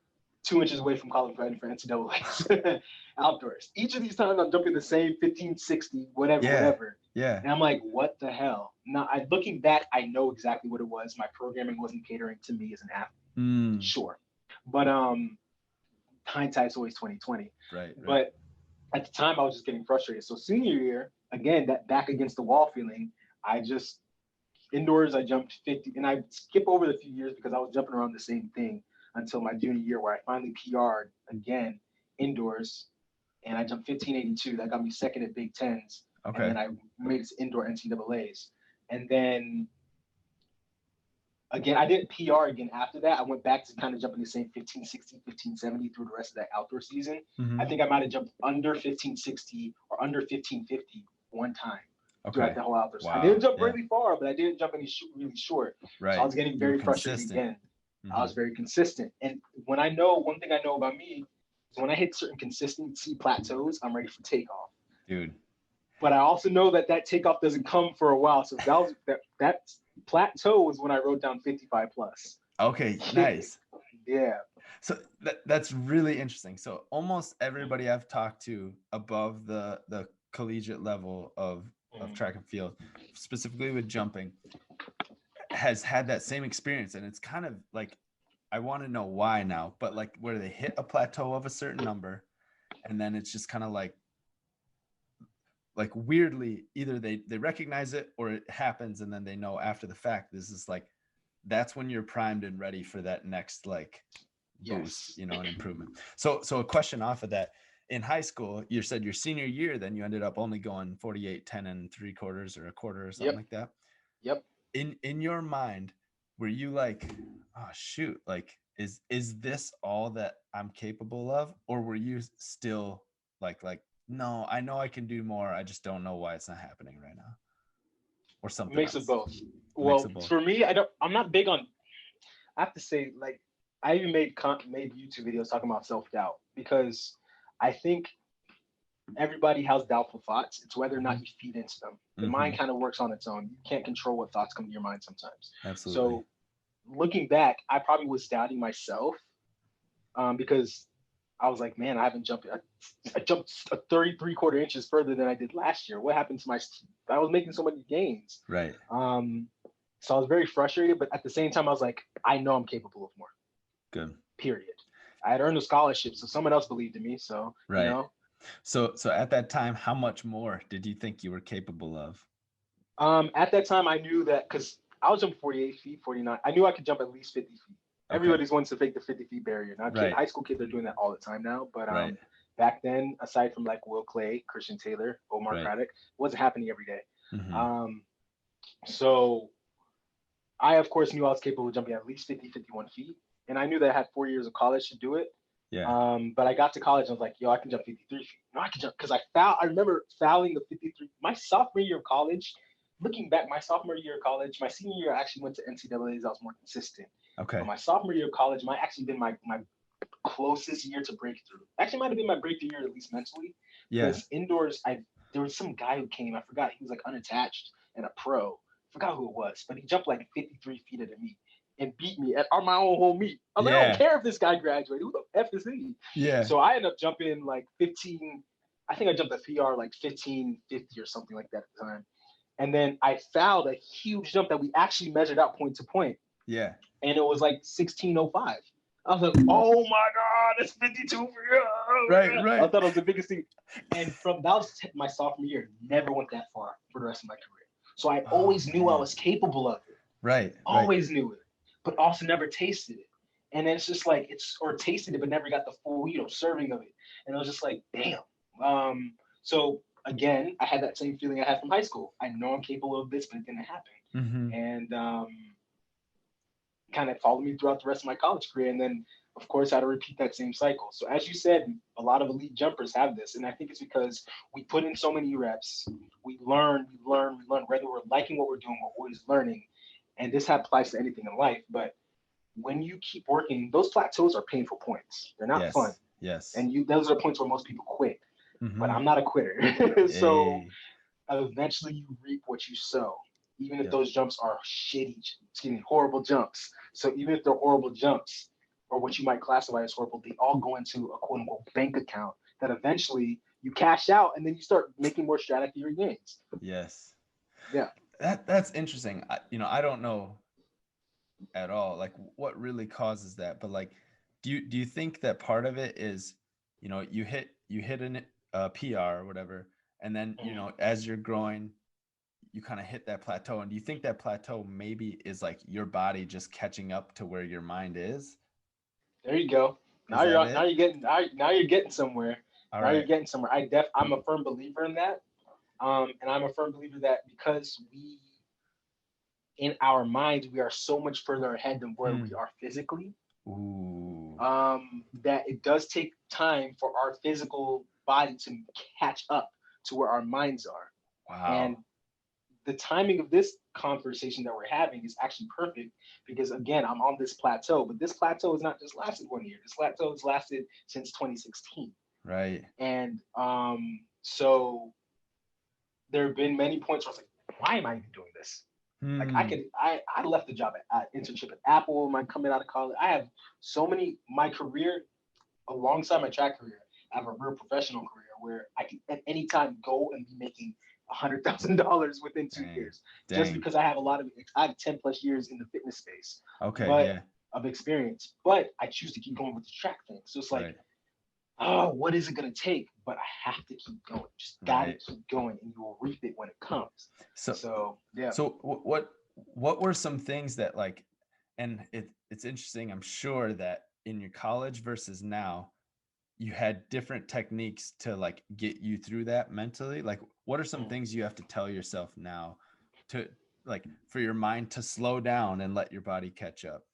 Speaker 1: 2 inches away from qualifying for NCAAs outdoors. Each of these times, I'm jumping the same 1560, whatever.
Speaker 2: Yeah.
Speaker 1: And I'm like, what the hell? Now, looking back, I know exactly what it was. My programming wasn't catering to me as an athlete. Sure. But hindsight's always 20/20.
Speaker 2: Right.
Speaker 1: But at the time, I was just getting frustrated. So senior year, again, that back against the wall feeling, indoors, I jumped 50. And I skip over the few years because I was jumping around the same thing until my junior year, where I finally PR'd again indoors. And I jumped 1582. That got me second at Big Tens.
Speaker 2: Okay.
Speaker 1: And then I made it to indoor NCAAs. And then again, I didn't PR again after that. I went back to kind of jumping the same 1560, 1570 through the rest of that outdoor season. I think I might have jumped under 1560 or under 1550 one time throughout the whole outdoor season. I didn't jump really far, but I didn't jump any really short.
Speaker 2: Right.
Speaker 1: So I was getting very frustrated again. I was very consistent. And one thing I know about me is when I hit certain consistency plateaus, I'm ready for takeoff.
Speaker 2: Dude.
Speaker 1: But I also know that takeoff doesn't come for a while. So that plateau was when I wrote down 55 plus.
Speaker 2: Okay, nice.
Speaker 1: Yeah.
Speaker 2: So that's really interesting. So almost everybody I've talked to above the collegiate level of track and field, specifically with jumping, has had that same experience. And it's kind of like, I want to know why now, but like where they hit a plateau of a certain number, and then it's just kind of like weirdly, either they recognize it or it happens, and then they know after the fact, this is like, that's when you're primed and ready for that next boost, an improvement. So a question off of that, in high school, you said your senior year, then you ended up only going 48, 10 and 3/4 or a quarter or something like that.
Speaker 1: Yep.
Speaker 2: In your mind, were you like, oh shoot, like, is this all that I'm capable of? Or were you still like, no, I know I can do more. I just don't know why it's not happening right now, or something.
Speaker 1: Mix of both. Well, for me, I'm not big on. I have to say, like, I even made YouTube videos talking about self-doubt, because I think everybody has doubtful thoughts. It's whether or not you feed into them. The mind kind of works on its own. You can't control what thoughts come to your mind sometimes.
Speaker 2: Absolutely.
Speaker 1: So looking back, I probably was doubting myself because I was like, man, I haven't jumped. I jumped 33/4 inches further than I did last year. What happened to I was making so many gains.
Speaker 2: Right.
Speaker 1: So I was very frustrated, but at the same time, I was like, I know I'm capable of more.
Speaker 2: Good.
Speaker 1: Period. I had earned a scholarship, so someone else believed in me. So,
Speaker 2: right. So at that time, how much more did you think you were capable of?
Speaker 1: At that time, I knew that, because I was jumping 48 feet, 49. I knew I could jump at least 50 feet. Okay. Everybody's wants to fake the 50 feet barrier. Now, high school kids are doing that all the time now. But back then, aside from like Will Clay, Christian Taylor, Omar Craddock, it wasn't happening every day. So I, of course, knew I was capable of jumping at least 50, 51 feet. And I knew that I had 4 years of college to do it. But I got to college, I was like, yo, I can jump 53 feet. No, I can jump, because I remember fouling the 53. My sophomore year of college, looking back, my sophomore year of college, my senior year, I actually went to NCAAs. I was more consistent.
Speaker 2: Okay.
Speaker 1: But my sophomore year of college might actually been my closest year to breakthrough. Actually, might have been my breakthrough year, at least mentally.
Speaker 2: Yeah.
Speaker 1: Because indoors, there was some guy who came. I forgot. He was like unattached and a pro. I forgot who it was, but he jumped like 53 feet at me and beat me on my own home meet. I was like, I don't care if this guy graduated. Who the F is he?
Speaker 2: Yeah.
Speaker 1: So I ended up jumping like 15. I think I jumped a PR like 1550 or something like that at the time. And then I fouled a huge jump that we actually measured out point to point.
Speaker 2: Yeah.
Speaker 1: And it was like 1605. I was like, oh my God, that's 52 for you.
Speaker 2: Right.
Speaker 1: I thought it was the biggest thing. And that was my sophomore year. Never went that far for the rest of my career. So I always knew I was capable of it.
Speaker 2: Right.
Speaker 1: Always knew it, but also never tasted it. And then it's just like, or tasted it, but never got the full, serving of it. And I was just like, damn. So again, I had that same feeling I had from high school. I know I'm capable of this, but it didn't happen.
Speaker 2: Mm-hmm.
Speaker 1: And kind of followed me throughout the rest of my college career. And then, of course, I had to repeat that same cycle. So as you said, a lot of elite jumpers have this. And I think it's because we put in so many reps. We learn, whether we're liking what we're doing, we're always learning. And this applies to anything in life. But when you keep working, those plateaus are painful points. They're not fun.
Speaker 2: Yes.
Speaker 1: And those are points where most people quit.
Speaker 2: Mm-hmm.
Speaker 1: But I'm not a quitter. So eventually you reap what you sow. Even if those jumps are horrible jumps. So even if they're horrible jumps, or what you might classify as horrible, they all go into a quote unquote bank account that eventually you cash out, and then you start making more stratosphere gains.
Speaker 2: Yes.
Speaker 1: Yeah.
Speaker 2: That's interesting. I don't know at all like what really causes that, but like, do you think that part of it is, you hit a PR or whatever, and then as you're growing, you kind of hit that plateau, and do you think that plateau maybe is like your body just catching up to where your mind is?
Speaker 1: There you go. Now you're getting somewhere. You're getting somewhere. I'm a firm believer in that. And I'm a firm believer that because in our minds, we are so much further ahead than where we are physically.
Speaker 2: Ooh.
Speaker 1: That it does take time for our physical body to catch up to where our minds are.
Speaker 2: Wow.
Speaker 1: And the timing of this conversation that we're having is actually perfect because, again, I'm on this plateau, but this plateau has not just lasted 1 year. This plateau has lasted since 2016.
Speaker 2: Right.
Speaker 1: And so there have been many points where I was like, why am I even doing this? Like I left the job at internship at Apple, coming out of college. I have so many, my career alongside my track career, I have a real professional career where I can at any time go and be making $100,000 within 2 years, just because I have I have 10 plus years in the fitness space. Of experience, but I choose to keep going with the track thing. So it's like, what is it going to take? But I have to keep going. Just gotta keep going, and you will reap it when it comes. So yeah.
Speaker 2: So what were some things that like, and it's interesting. I'm sure that in your college versus now, you had different techniques to like get you through that mentally. Like, what are some things you have to tell yourself now to like for your mind to slow down and let your body catch up?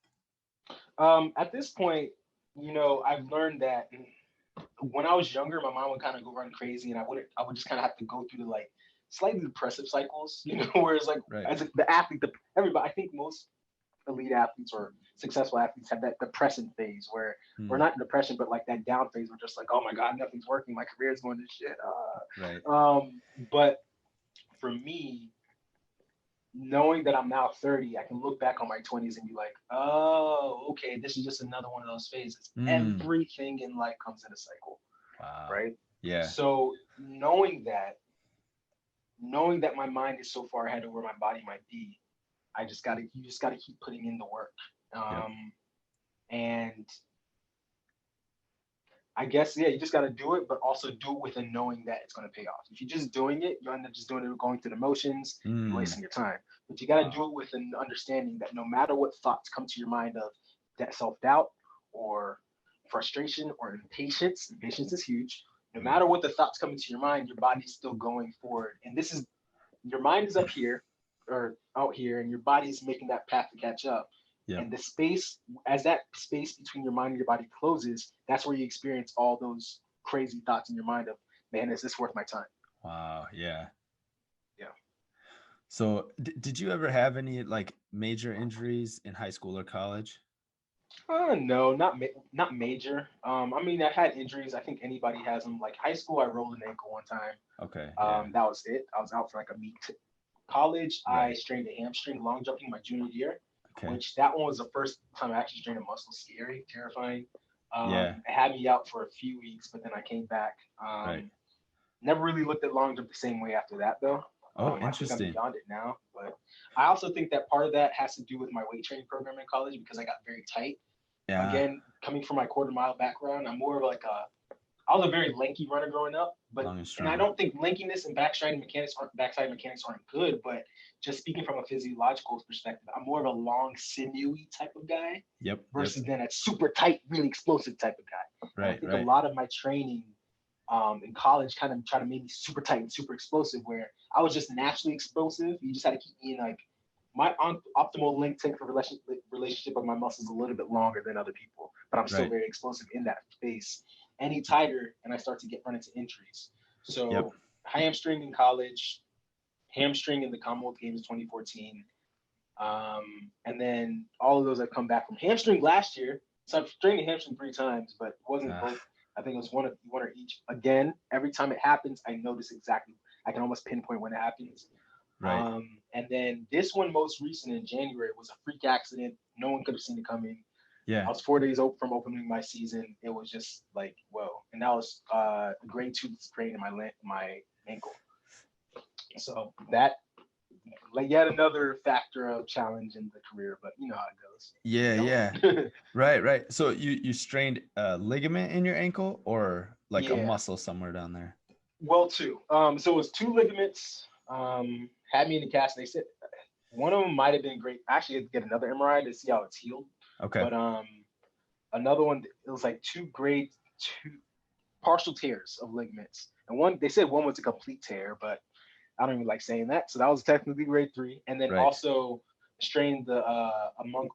Speaker 1: At this point, I've learned that when I was younger, my mom would kind of go run crazy, and I would just kind of have to go through the like slightly depressive cycles, whereas like as the athlete, everybody, I think most elite athletes or successful athletes have that depressing phase where, or not depression, but like that down phase where just like, oh my God, nothing's working. My career is going to shit. But for me, knowing that I'm now 30, I can look back on my 20s and be like, oh, okay, this is just another one of those phases. Everything in life comes in a cycle.
Speaker 2: Wow.
Speaker 1: Right?
Speaker 2: Yeah.
Speaker 1: So knowing that my mind is so far ahead of where my body might be, you just gotta keep putting in the work. And I guess, you just got to do it, but also do it with a knowing that it's going to pay off. If you're just doing it, you end up just doing it, going through the motions, you're wasting your time. But you got to do it with an understanding that no matter what thoughts come to your mind of that self-doubt or frustration or impatience is huge. No matter what the thoughts come into your mind, your body's still going forward. And your mind is up here or out here, and your body's making that path to catch up.
Speaker 2: Yeah.
Speaker 1: And the space, as that space between your mind and your body closes, that's where you experience all those crazy thoughts in your mind of, man, is this worth my time?
Speaker 2: Wow. Yeah.
Speaker 1: Yeah.
Speaker 2: So did you ever have any like major injuries in high school or college?
Speaker 1: No, not major. I mean, I've had injuries. I think anybody has them. Like high school, I rolled an ankle one time.
Speaker 2: Okay. Yeah.
Speaker 1: That was it. I was out for like a meet. College, I
Speaker 2: Right.
Speaker 1: strained a hamstring long jumping my junior year,
Speaker 2: Okay.
Speaker 1: which that one was the first time I actually strained a muscle. Scary, terrifying.
Speaker 2: Yeah.
Speaker 1: It had me out for a few weeks, but then I came back.
Speaker 2: Right.
Speaker 1: Never really looked at long jump the same way after that, though.
Speaker 2: Oh,
Speaker 1: I think I'm
Speaker 2: interesting.
Speaker 1: beyond it now. But I also think that part of that has to do with my weight training program in college because I got very tight.
Speaker 2: Yeah.
Speaker 1: Again, coming from my quarter mile background, I'm more of like I was a very lanky runner growing up, but
Speaker 2: Long and
Speaker 1: and I
Speaker 2: strong.
Speaker 1: don't think lankiness and backside mechanics aren't good, but just speaking from a physiological perspective, I'm more of a long, sinewy type of guy
Speaker 2: Yep.
Speaker 1: versus then a super tight, really explosive type of guy. And I
Speaker 2: Right.
Speaker 1: think a
Speaker 2: Right.
Speaker 1: lot of my training in college kind of try to make me super tight and super explosive, where I was just naturally explosive. You just had to keep me in like my optimal length tank relationship of my muscles a little bit longer than other people, but I'm still
Speaker 2: Right.
Speaker 1: very explosive in that space. Any tighter, and I start to run into injuries.
Speaker 2: Yep.
Speaker 1: So hamstring in college, hamstring in the Commonwealth Games 2014, and then all of those have come back from hamstring last year. So I've strained a hamstring 3 times, but it wasn't
Speaker 2: Ah,
Speaker 1: both. I think it was one or each. Again, every time it happens, I notice exactly. I can almost pinpoint when it happens.
Speaker 2: right.
Speaker 1: And then this one, most recent in January, was a freak accident. No one could have seen it coming. I
Speaker 2: Yeah.
Speaker 1: was 4 days from opening my season. It was just like, whoa. And that was a grade 2 sprain in my ankle. So that, like, yet another factor of challenge in the career, but you know how it goes.
Speaker 2: Yeah. Yeah.
Speaker 1: You know?
Speaker 2: Right. Right. So you strained a ligament in your ankle or like a
Speaker 1: Yeah.
Speaker 2: muscle somewhere down there?
Speaker 1: Well, two. So it was two ligaments. Had me in the cast. And they said one of them might have been great. I actually had to get another MRI to see how it's healed.
Speaker 2: Okay.
Speaker 1: But another one, it was like two partial tears of ligaments. And one, they said one was a complete tear, but I don't even like saying that. So that was technically grade 3. And then
Speaker 2: Right.
Speaker 1: also strained the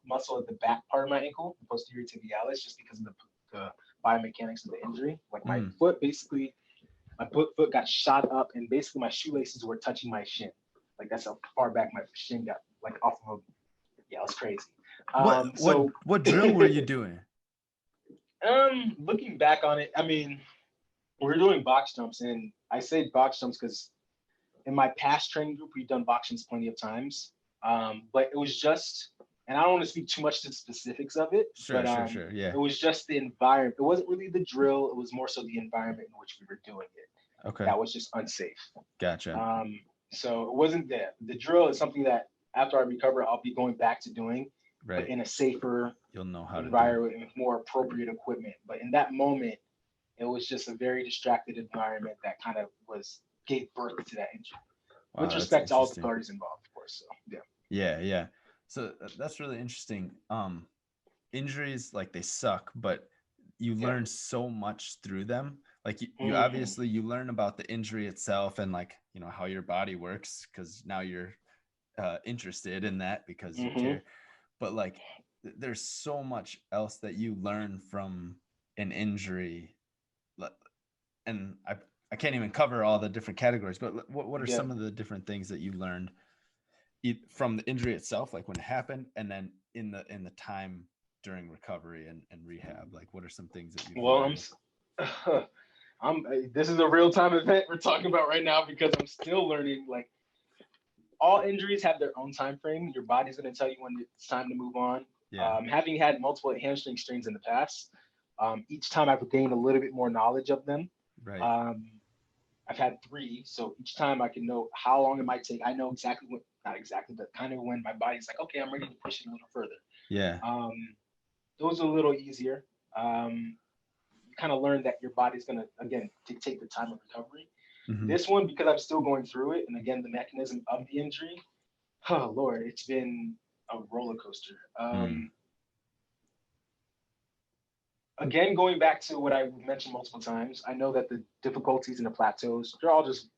Speaker 1: muscle at the back part of my ankle, the posterior tibialis, just because of the biomechanics of the injury. Like my
Speaker 2: Mm.
Speaker 1: foot, basically, my foot got shot up, and basically my shoelaces were touching my shin. Like that's how far back my shin got, like off of a, yeah, it was crazy. So
Speaker 2: What drill were you doing?
Speaker 1: looking back on it, I mean, we're doing box jumps, and I say box jumps because in my past training group, we've done box jumps plenty of times. But it was just, and I don't want to speak too much to the specifics of it,
Speaker 2: Sure.
Speaker 1: but
Speaker 2: Sure. Sure. Yeah.
Speaker 1: it was just the environment. It wasn't really the drill. It was more so the environment in which we were doing it.
Speaker 2: Okay.
Speaker 1: That was just unsafe.
Speaker 2: Gotcha.
Speaker 1: So it wasn't that. The drill is something that after I recover, I'll be going back to doing, but
Speaker 2: Right.
Speaker 1: in a safer
Speaker 2: You'll know how to do it.
Speaker 1: environment with more appropriate equipment. But in that moment, it was just a very distracted environment that kind of gave birth to that injury. With
Speaker 2: Wow, that's
Speaker 1: respect to all the
Speaker 2: interesting.
Speaker 1: parties involved, of course. So yeah.
Speaker 2: Yeah, yeah. So that's really interesting. Injuries like they suck, but you
Speaker 1: Yeah.
Speaker 2: learn so much through them. Like you
Speaker 1: Mm-hmm.
Speaker 2: obviously you learn about the injury itself and like, you know, how your body works because now you're interested in that because you
Speaker 1: Mm-hmm.
Speaker 2: care. But like there's so much else that you learn from an injury. And I can't even cover all the different categories, but what are
Speaker 1: Yeah.
Speaker 2: some of the different things that you learned from the injury itself, like when it happened, and then in the time during recovery and rehab? Like, what are some things that you've
Speaker 1: Well,
Speaker 2: learned?
Speaker 1: I'm. This is a real time event we're talking about right now because I'm still learning. Like all injuries have their own time frame. Your body's going to tell you when it's time to move on.
Speaker 2: Yeah.
Speaker 1: Having had multiple hamstring strains in the past, each time I've gained a little bit more knowledge of them.
Speaker 2: Right.
Speaker 1: I've had 3, so each time I can know how long it might take. I know exactly when, not exactly, but kind of when my body's like, okay, I'm ready to push it a little further.
Speaker 2: Yeah.
Speaker 1: Those are a little easier. You kind of learn that your body's going to, again, take the time of recovery.
Speaker 2: Mm-hmm.
Speaker 1: This one, because I'm still going through it, and again, the mechanism of the injury, oh, Lord, it's been a roller coaster. Again, going back to what I mentioned multiple times, I know that the difficulties and the plateaus, they're all just,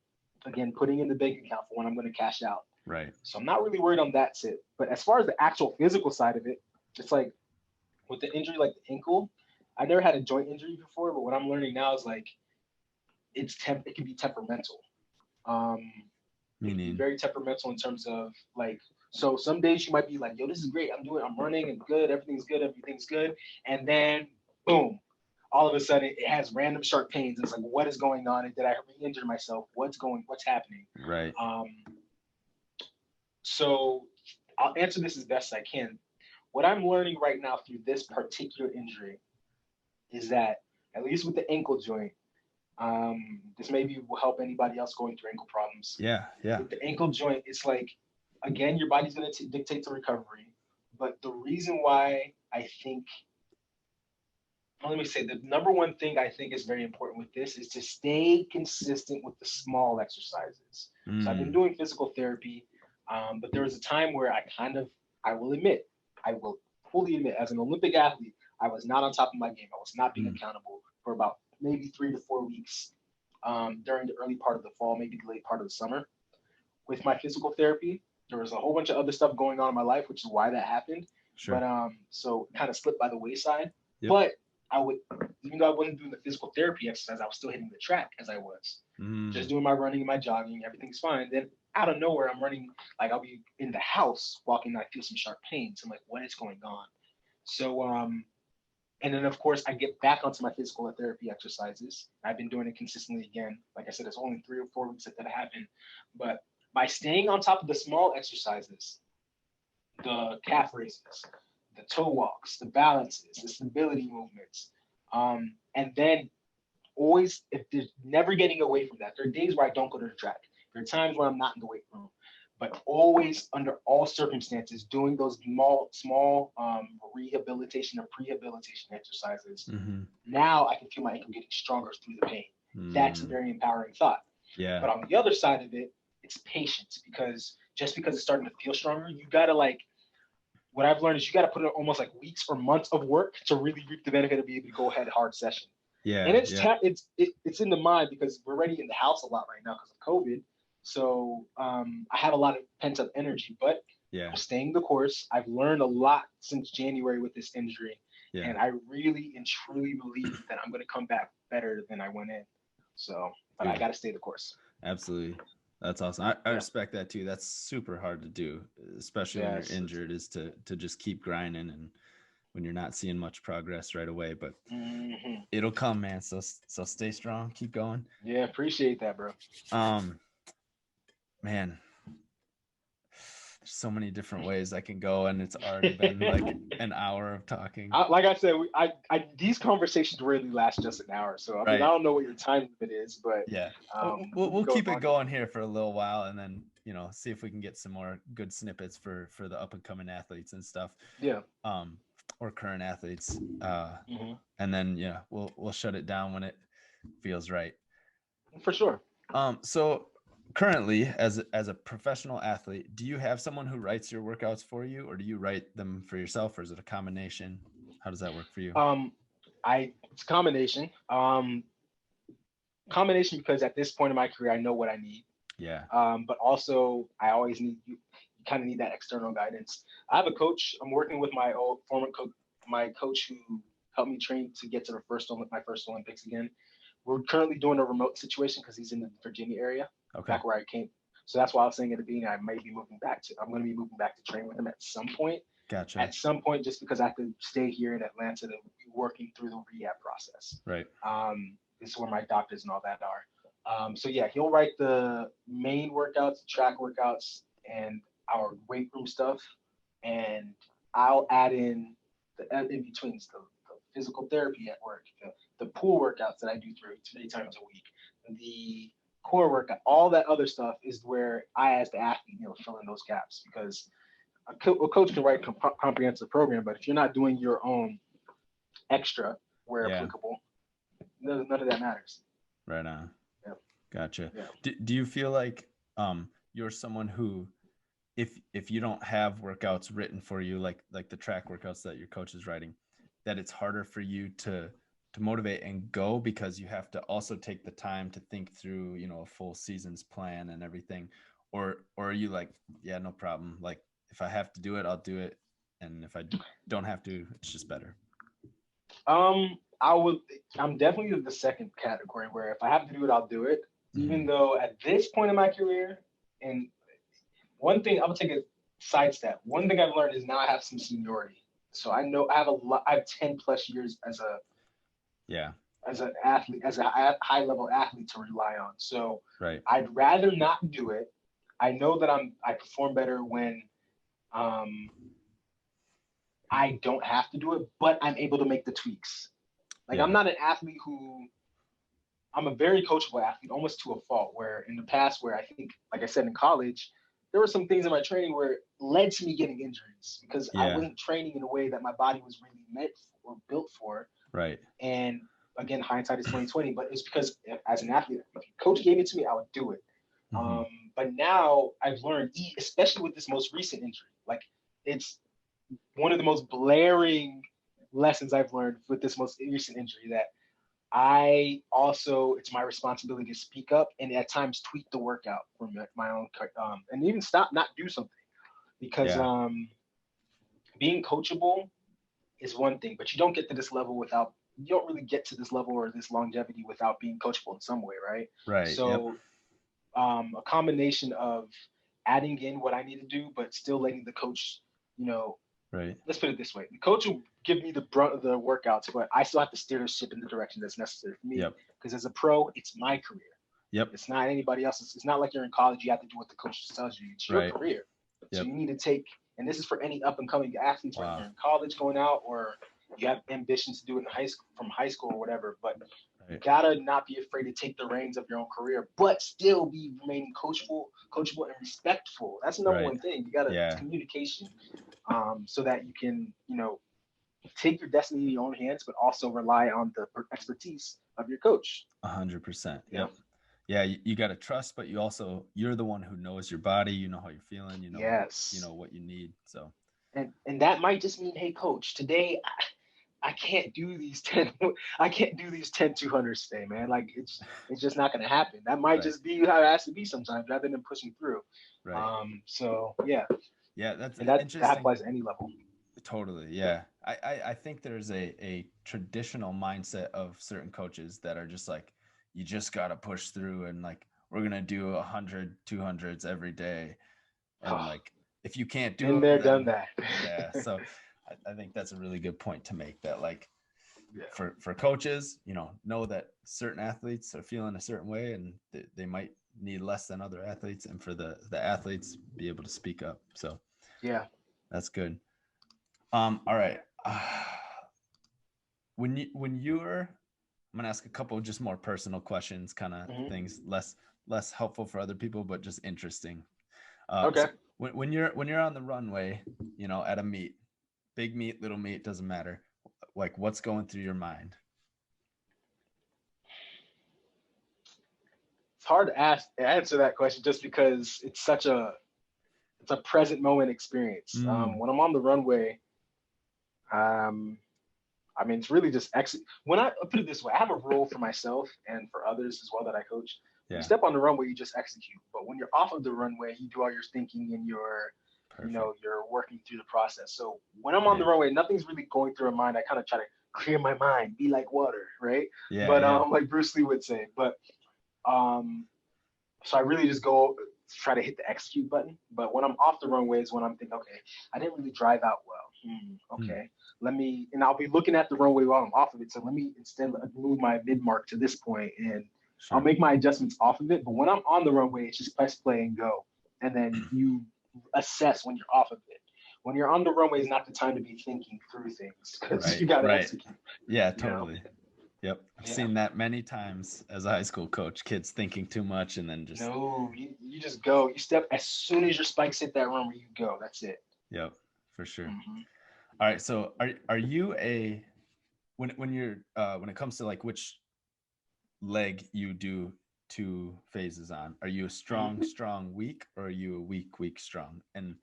Speaker 1: again, putting in the bank account for when I'm going to cash out.
Speaker 2: Right.
Speaker 1: So I'm not really worried on that tip. But as far as the actual physical side of it, it's like with the injury, like the ankle, I never had a joint injury before, but what I'm learning now is like it can be temperamental. Um, it can be
Speaker 2: Meaning,
Speaker 1: very temperamental in terms of like, so some days you might be like, yo, this is great. I'm running and good. Everything's good. And then boom, all of a sudden it has random sharp pains. It's like, what is going on? And did I re-injure myself? What's happening?
Speaker 2: right.
Speaker 1: Um, so I'll answer this as best I can. What I'm learning right now through this particular injury is that, at least with the ankle joint, this maybe will help anybody else going through ankle problems.
Speaker 2: Yeah, yeah.
Speaker 1: With the ankle joint, it's like, again, your body's going to dictate the recovery. But the reason why I think, well, let me say, the number one thing I think is very important with this is to stay consistent with the small exercises. So I've been doing physical therapy, but there was a time where I will admit, I will fully admit, as an Olympic athlete, I was not on top of my game. I was not being accountable for about maybe 3 to 4 weeks during the early part of the fall, maybe the late part of the summer. With my physical therapy, there was a whole bunch of other stuff going on in my life, which is why that happened.
Speaker 2: Sure.
Speaker 1: But so it kind of slipped by the wayside.
Speaker 2: Yep.
Speaker 1: But I would, even though I wasn't doing the physical therapy exercise, I was still hitting the track as I was. Just doing my running and my jogging, everything's fine. Then out of nowhere, I'm running, like I'll be in the house walking, and I feel some sharp pains. I'm like, what is going on? So and then of course I get back onto my physical therapy exercises. I've been doing it consistently again. Like I said, it's only 3 or 4 weeks that happened. But by staying on top of the small exercises, the calf raises, the toe walks, the balances, the stability movements, and then always, if there's never getting away from that. There are days where I don't go to the track. There are times where I'm not in the weight room, but always under all circumstances doing those small rehabilitation or prehabilitation exercises. Now I can feel my ankle getting stronger through the pain. That's a very empowering thought.
Speaker 2: Yeah.
Speaker 1: But on the other side of it, it's patience, because just because it's starting to feel stronger, you gotta like, what I've learned is you got to put in almost like weeks or months of work to really reap the benefit of being able to go ahead hard session.
Speaker 2: Yeah.
Speaker 1: And it's
Speaker 2: yeah.
Speaker 1: it's in the mind, because we're already in the house a lot right now because of COVID. So I have a lot of pent up energy, but I'm staying the course. I've learned a lot since January with this injury, and I really and truly believe that I'm going to come back better than I went in. So, but I got to stay the course.
Speaker 2: Absolutely. That's awesome. I respect that too. That's super hard to do, especially when you're injured, is to just keep grinding, and when you're not seeing much progress right away, but it'll come, man. So stay strong, keep going.
Speaker 1: Yeah. Appreciate that, bro.
Speaker 2: Man, so many different ways I can go, and it's already been like an hour of talking.
Speaker 1: Like I said, these conversations rarely last just an hour. So I mean, I don't know what your time limit is, but
Speaker 2: we'll keep it going here for a little while, and then see if we can get some more good snippets for the up and coming athletes and stuff.
Speaker 1: Yeah.
Speaker 2: Or current athletes. And then we'll shut it down when it feels right.
Speaker 1: For sure.
Speaker 2: So currently, as a professional athlete, do you have someone who writes your workouts for you, or do you write them for yourself, or is it a combination? How does that work for you?
Speaker 1: It's a combination. Combination, because at this point in my career, I know what I need.
Speaker 2: Yeah.
Speaker 1: But also, I always need you kind of need that external guidance. I have a coach. I'm working with my former coach, my coach who helped me train to get to my first Olympics again. We're currently doing a remote situation because he's in the Virginia area, back where I came. So that's why I was saying at the beginning, I'm going to be moving back to train with him at some point.
Speaker 2: Gotcha.
Speaker 1: At some point, just because I have to stay here in Atlanta to be working through the rehab process.
Speaker 2: Right.
Speaker 1: This is where my doctors and all that are. So yeah, he'll write the main workouts, track workouts, and our weight room stuff, and I'll add in the in betweens, the physical therapy at work, the pool workouts that I do 3 times a week, the core workout, all that other stuff is where I, as the athlete, fill in those gaps, because a coach can write a comprehensive program, but if you're not doing your own extra where applicable, none of that matters.
Speaker 2: Right on.
Speaker 1: Yeah.
Speaker 2: Gotcha. Yeah. Do you feel like you're someone who, if you don't have workouts written for you, like the track workouts that your coach is writing, that it's harder for you to motivate and go, because you have to also take the time to think through, a full season's plan and everything? Or are you like, yeah, no problem, like if I have to do it, I'll do it, And if I don't have to, it's just better.
Speaker 1: I'm definitely the second category where if I have to do it, I'll do it. Even though at this point in my career, and one thing I'm gonna take a sidestep. One thing I've learned is now I have some seniority. So I know I have 10 plus years as an athlete, as a high level athlete to rely on. So I'd rather not do it. I know that I perform better when I don't have to do it, but I'm able to make the tweaks. Like I'm not an athlete I'm a very coachable athlete, almost to a fault, where in the past, where I think, like I said, in college, there were some things in my training where it led to me getting injuries because I wasn't training in a way that my body was really meant or built for.
Speaker 2: Right.
Speaker 1: And again, hindsight is 2020, but it's because as an athlete, if a coach gave it to me, I would do it. But now I've learned, especially with this most recent injury, like it's one of the most blaring lessons I've learned with this most recent injury, that it's my responsibility to speak up and at times tweak the workout for my own, and even not do something, because being coachable is one thing, but you don't get to this level you don't really get to this level or this longevity without being coachable in some way, right?
Speaker 2: Right.
Speaker 1: So a combination of adding in what I need to do, but still letting the coach, let's put it this way. The coach will give me the brunt of the workouts, but I still have to steer the ship in the direction that's necessary for me. Because as a pro, it's my career. It's not anybody else's. It's not like you're in college, you have to do what the coach tells you. It's your career. So you need to take, and this is for any up and coming athletes, whether you're in college going out or you have ambitions to do it in high school or whatever, but you gotta not be afraid to take the reins of your own career, but still be remaining coachable and respectful. That's the number one thing. You gotta communication, so that you can, take your destiny in your own hands, but also rely on the expertise of your coach.
Speaker 2: 100%. Yep. Yeah, you got to trust, but you're the one who knows your body. You know how you're feeling. You know what you need. So,
Speaker 1: and that might just mean, hey, coach, today I can't do these 10 200s today, man. Like it's just not going to happen. That might just be how it has to be sometimes, rather than pushing through. So yeah, that applies to any level.
Speaker 2: Totally. Yeah. I think there's a traditional mindset of certain coaches that are just like, you just got to push through, and like, we're going to do 100 200s every day. And like, if you can't do it,
Speaker 1: done that.
Speaker 2: So I think that's a really good point to make, that like, for coaches, know that certain athletes are feeling a certain way and they might need less than other athletes, and for the athletes be able to speak up. So that's good. All right. When you're, I'm gonna ask a couple of just more personal questions, kind of things less helpful for other people, but just interesting. So when you're on the runway, at a meet, big meet, little meet, doesn't matter. Like, what's going through your mind?
Speaker 1: It's hard to answer that question, just because it's a present moment experience. When I'm on the runway, it's really just when I put it this way, I have a role for myself and for others as well that I coach. You step on the runway, you just execute. But when you're off of the runway, you do all your thinking and you're working through the process. So when I'm on the runway, nothing's really going through my mind. I kind of try to clear my mind, be like water, right? Like Bruce Lee would say. But so I really just go try to hit the execute button. But when I'm off the runway is when I'm thinking, okay, I didn't really drive out well. And I'll be looking at the runway while I'm off of it. So let me instead move my mid mark to this point, and I'll make my adjustments off of it. But when I'm on the runway, it's just press play and go. And then you assess when you're off of it. When you're on the runway is not the time to be thinking through things, because you got to execute.
Speaker 2: Yeah, totally. Yep. I've seen that many times as a high school coach, kids thinking too much and then just.
Speaker 1: No, you just go. You step, as soon as your spikes hit that runway, you go. That's it.
Speaker 2: Yep, for sure. All right. So are you when it comes to like which leg you do 2 phases on, are you a strong, weak, or are you a weak, strong? And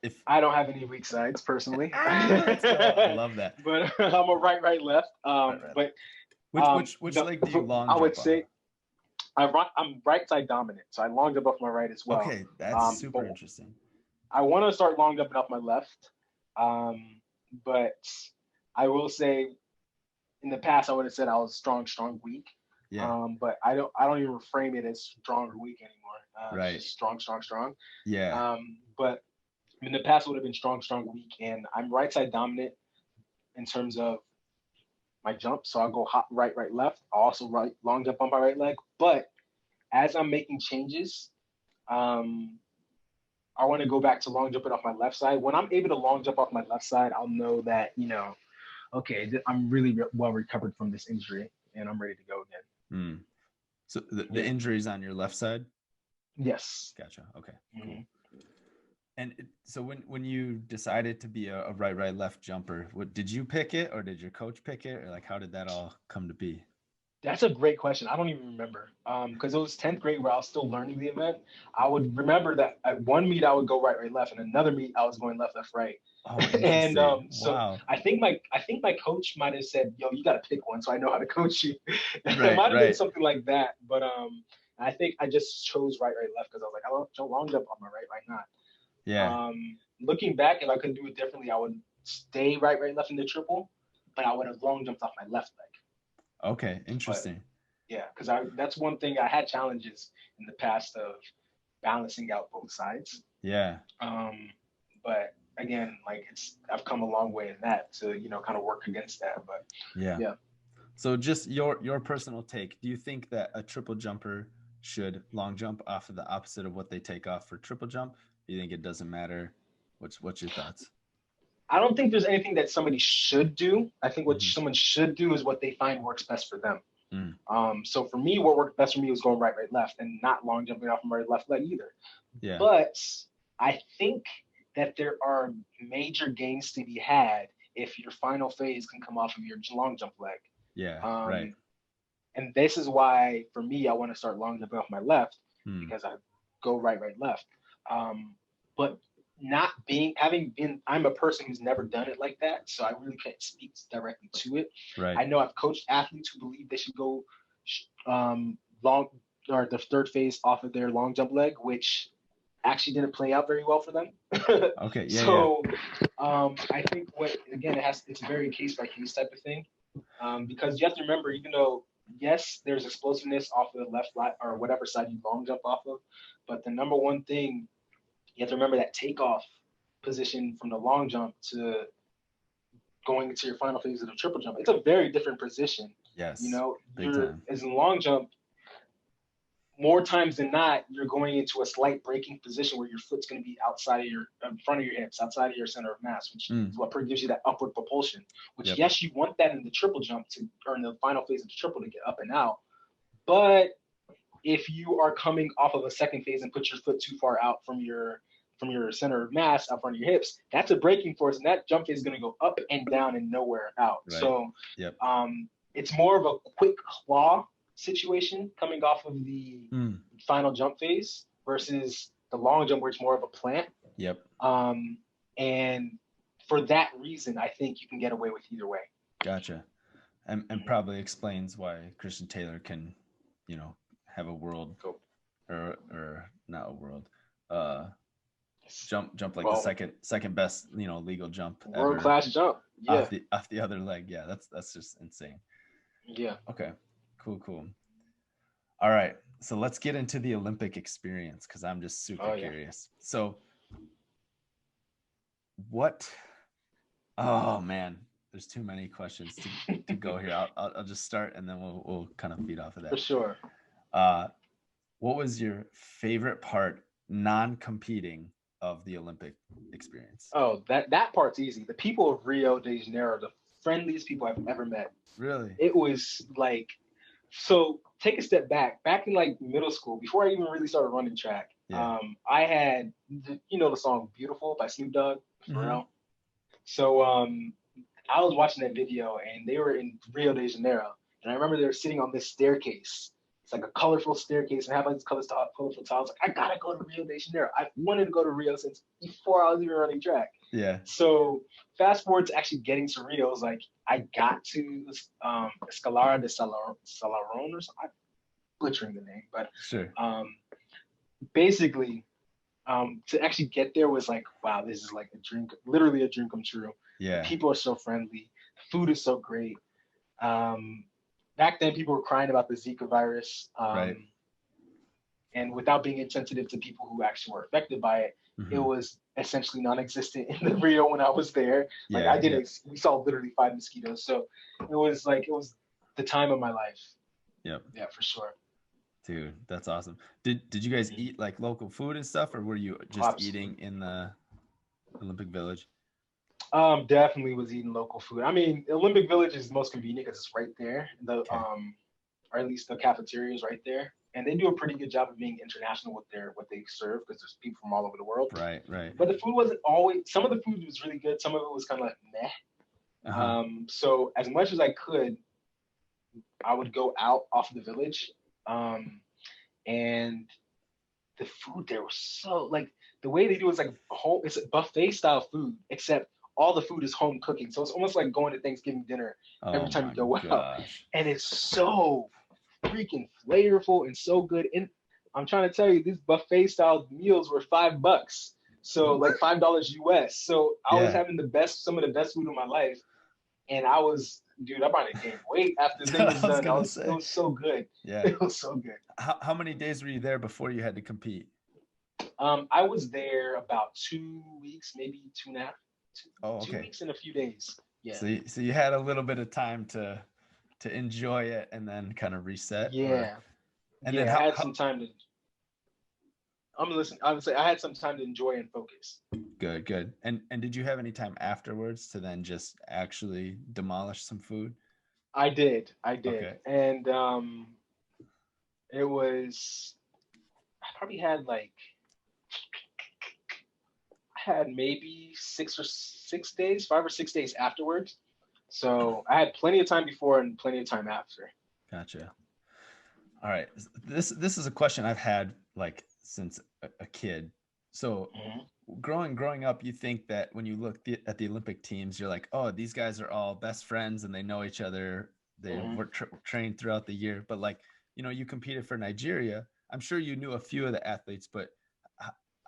Speaker 2: if
Speaker 1: I don't have any weak sides personally.
Speaker 2: I love that.
Speaker 1: But I'm a right, left. But
Speaker 2: which leg do you long?
Speaker 1: I would say I'm right side dominant, so I long jump off my right as well.
Speaker 2: Okay, that's super interesting.
Speaker 1: I want to start long jumping off my left, But I will say, in the past, I would have said I was strong, weak.
Speaker 2: Yeah.
Speaker 1: But I don't even frame it as strong or weak anymore. It's
Speaker 2: Right.
Speaker 1: just strong, strong.
Speaker 2: Yeah.
Speaker 1: But in the past, would have been strong, weak, and I'm right side dominant in terms of my jump. So I'll go hop, right, left. I'll also long jump on my right leg. But as I'm making changes, I want to go back to long jumping off my left side. When I'm able to long jump off my left side, I'll know that, okay, I'm really well recovered from this injury and I'm ready to go again.
Speaker 2: So the injury's on your left side?
Speaker 1: Yes.
Speaker 2: Gotcha. Okay, cool. And so when you decided to be a right, left jumper, did you pick it or did your coach pick it? Or like, how did that all come to be?
Speaker 1: That's a great question. I don't even remember because it was 10th grade where I was still learning the event. I would remember that at one meet I would go right, left, and another meet I was going left, right.
Speaker 2: Oh,
Speaker 1: and so
Speaker 2: wow.
Speaker 1: I think my coach might have said, "Yo, you got to pick one," so I know how to coach you.
Speaker 2: Right,
Speaker 1: it might have been something like that, but I think I just chose right, left because I was like, I don't long jump on my right, why not?
Speaker 2: Yeah.
Speaker 1: Looking back, if I could do it differently, I would stay right, left in the triple, but I would have long jumped off my left leg.
Speaker 2: Okay, interesting.
Speaker 1: But, yeah, because that's one thing I had challenges in the past of balancing out both sides.
Speaker 2: Yeah.
Speaker 1: But again, like I've come a long way in that to kind of work against that. But yeah.
Speaker 2: So just your personal take. Do you think that a triple jumper should long jump off of the opposite of what they take off for triple jump? Do you think it doesn't matter? What's your thoughts?
Speaker 1: I don't think there's anything that somebody should do. I think what someone should do is what they find works best for them. So for me, what worked best for me was going right, left, and not long jumping off my left leg either.
Speaker 2: Yeah.
Speaker 1: But I think that there are major gains to be had if your final phase can come off of your long jump leg.
Speaker 2: Yeah. Right.
Speaker 1: And this is why, for me, I want to start long jumping off my left because I go right, left. But I'm a person who's never done it like that, so I really can't speak directly to it.
Speaker 2: Right.
Speaker 1: I know I've coached athletes who believe they should go long or the third phase off of their long jump leg, which actually didn't play out very well for them.
Speaker 2: Okay. Yeah.
Speaker 1: So I think it's a very case by case type of thing because you have to remember, even though yes, there's explosiveness off of the left or whatever side you long jump off of, but the number one thing you have to remember that takeoff position from the long jump to going into your final phase of the triple jump. It's a very different position.
Speaker 2: Yes.
Speaker 1: As in long jump, more times than not, you're going into a slight braking position where your foot's going to be in front of your hips, outside of your center of mass, which is what gives you that upward propulsion. Which yes, you want that in the triple jump or in the final phase of the triple to get up and out, but if you are coming off of a second phase and put your foot too far out from your center of mass out front of your hips, that's a braking force, and that jump phase is going to go up and down and nowhere out. Right. So it's more of a quick claw situation coming off of the final jump phase versus the long jump where it's more of a plant.
Speaker 2: Yep.
Speaker 1: And for that reason, I think you can get away with either way.
Speaker 2: Gotcha. And probably explains why Christian Taylor can, have a world or not a world jump like the second best legal jump
Speaker 1: world class jump
Speaker 2: off the other leg. Yeah, that's just insane.
Speaker 1: Yeah.
Speaker 2: Okay, cool. All right, so let's get into the Olympic experience because I'm just super curious. So oh man, there's too many questions to go here. I'll just start and then we'll kind of feed off of that.
Speaker 1: For sure.
Speaker 2: What was your favorite part non-competing of the Olympic experience?
Speaker 1: Oh, that part's easy. The people of Rio de Janeiro, the friendliest people I've ever met.
Speaker 2: Really?
Speaker 1: It was like, so take a step back. Back in like middle school, before I even really started running track, I had, the song Beautiful by Snoop Dogg, Pharrell. So I was watching that video and they were in Rio de Janeiro. And I remember they were sitting on this staircase. It's like a colorful staircase and I have like this colorful tiles. Like, I gotta go to Rio de Janeiro. I wanted to go to Rio since before I was even running track.
Speaker 2: Yeah.
Speaker 1: So fast forward to actually getting to Rio, it was like I got to Escalara de Salaron or something. I'm butchering the name, but
Speaker 2: sure.
Speaker 1: Basically, to actually get there was like, wow, this is like a dream, literally a dream come true.
Speaker 2: Yeah.
Speaker 1: The people are so friendly. The food is so great. Back then, people were crying about the Zika virus.
Speaker 2: Right.
Speaker 1: And without being insensitive to people who actually were affected by it, it was essentially non-existent in the Rio when I was there. Like we saw literally 5 mosquitoes. So it was the time of my life.
Speaker 2: Yep.
Speaker 1: Yeah, for sure.
Speaker 2: Dude, that's awesome. Did you guys eat like local food and stuff, or were you just eating in the Olympic Village?
Speaker 1: Definitely was eating local food. I mean, Olympic Village is most convenient because it's right there. Or at least the cafeteria is right there, and they do a pretty good job of being international with what they serve because there's people from all over the world.
Speaker 2: Right.
Speaker 1: But the food wasn't always. Some of the food was really good. Some of it was kind of like meh. So as much as I could, I would go out off the village, and the food there was so like the way they do it is like it's a buffet style food, except all the food is home cooking. So it's almost like going to Thanksgiving dinner every time you go out. And it's so freaking flavorful and so good. And I'm trying to tell you, these buffet style meals were $5. So like $5 US. So I was having some of the best food of my life. And I probably gained weight after the thing was done. It was so good.
Speaker 2: Yeah.
Speaker 1: It was so good.
Speaker 2: How many days were you there before you had to compete?
Speaker 1: I was there about 2 weeks, maybe 2.5. 2 weeks and a few days. Yeah.
Speaker 2: So you had a little bit of time to enjoy it and then kind of reset.
Speaker 1: Yeah.
Speaker 2: Then
Speaker 1: I had some time to. I'm listening. I would say I had some time to enjoy and focus.
Speaker 2: Good. And did you have any time afterwards to then just actually demolish some food?
Speaker 1: I did.
Speaker 2: Okay.
Speaker 1: And it was. I probably had maybe 5 or 6 days afterwards. So I had plenty of time before and plenty of time after.
Speaker 2: Gotcha. All right. This is a question I've had like since a kid. So growing up, you think that when you look at the Olympic teams, you're like, oh, these guys are all best friends and they know each other. They were trained throughout the year. But like, you competed for Nigeria. I'm sure you knew a few of the athletes, but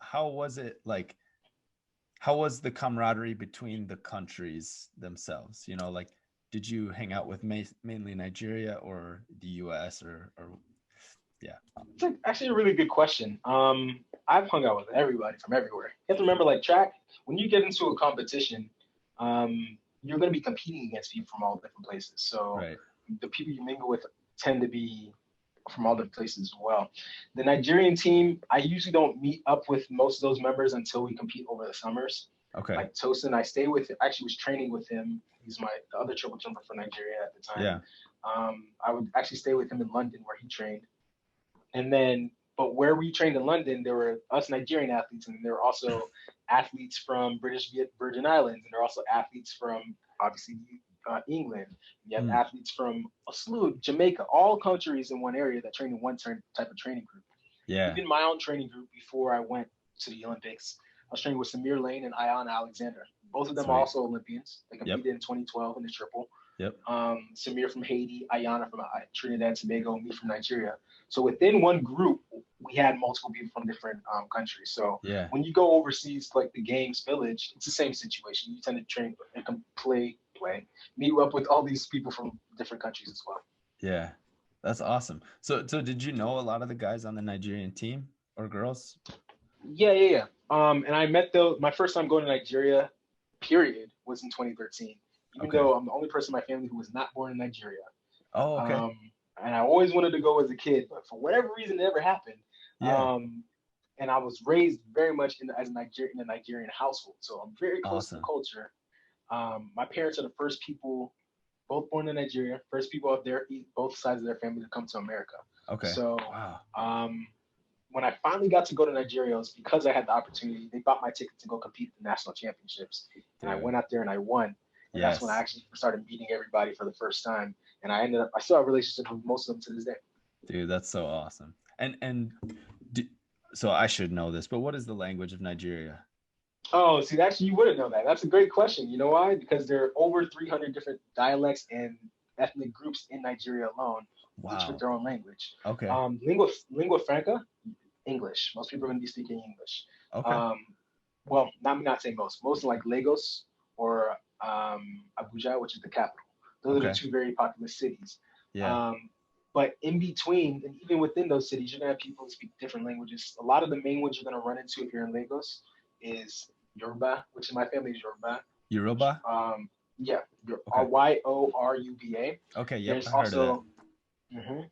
Speaker 2: how was it like? How was the camaraderie between the countries themselves? Like, did you hang out with mainly Nigeria or the US or yeah?
Speaker 1: It's actually a really good question. I've hung out with everybody from everywhere. You have to remember, like track, when you get into a competition, you're going to be competing against people from all different places. So the people you mingle with tend to be from all different places as well. The Nigerian team, I usually don't meet up with most of those members until we compete over the summers.
Speaker 2: Okay.
Speaker 1: Like Tosin, I stay with. Actually, was training with him. He's the other triple jumper for Nigeria at the time.
Speaker 2: Yeah.
Speaker 1: I would actually stay with him in London where he trained, but where we trained in London, there were us Nigerian athletes, and there were also athletes from British Virgin Islands, and there are also athletes from obviously England. You have athletes from a slew of Jamaica, all countries in one area that train in one type of training group.
Speaker 2: Yeah.
Speaker 1: Even my own training group before I went to the Olympics, I was training with Samir Lane and Ayanna Alexander. Both of them are also Olympians. They competed in 2012 in the triple.
Speaker 2: Yep.
Speaker 1: Samir from Haiti, Ayanna from Trinidad and Tobago, me from Nigeria. So within one group, we had multiple people from different countries. So when you go overseas, like the Games Village, it's the same situation. You tend to train and meet up with all these people from different countries as well.
Speaker 2: Yeah, that's awesome. So did you know a lot of the guys on the Nigerian team or girls?
Speaker 1: Yeah. And I met my first time going to Nigeria, period, was in 2013. Even though I'm the only person in my family who was not born in Nigeria.
Speaker 2: Oh, okay.
Speaker 1: And I always wanted to go as a kid, but for whatever reason, it never happened.
Speaker 2: Yeah.
Speaker 1: And I was raised very much in a Nigerian household, so I'm very close to the culture. My parents are the first people, both born in Nigeria, first people of both sides of their family to come to America.
Speaker 2: Okay.
Speaker 1: So, when I finally got to go to Nigeria, it was because I had the opportunity. They bought my ticket to go compete at the national championships, and I went out there and I won. And that's when I actually started meeting everybody for the first time, and I still have relationships with most of them to this day.
Speaker 2: Dude, that's so awesome. So I should know this, but what is the language of Nigeria?
Speaker 1: Oh, see, actually, you wouldn't know that. That's a great question. You know why? Because there are over 300 different dialects and ethnic groups in Nigeria alone, each with their own language.
Speaker 2: Okay.
Speaker 1: Lingua franca, English. Most people are going to be speaking English.
Speaker 2: Okay.
Speaker 1: Well, not saying most like Lagos or Abuja, which is the capital. Those are the two very populous cities.
Speaker 2: Yeah.
Speaker 1: But in between, and even within those cities, you're gonna have people who speak different languages. A lot of the main ones you're gonna run into if you're in Lagos is Yoruba, which in my family is Yoruba.
Speaker 2: Yoruba?
Speaker 1: Yeah,
Speaker 2: Okay.
Speaker 1: Yoruba.
Speaker 2: Okay, yep,
Speaker 1: There's
Speaker 2: I heard of that.
Speaker 1: also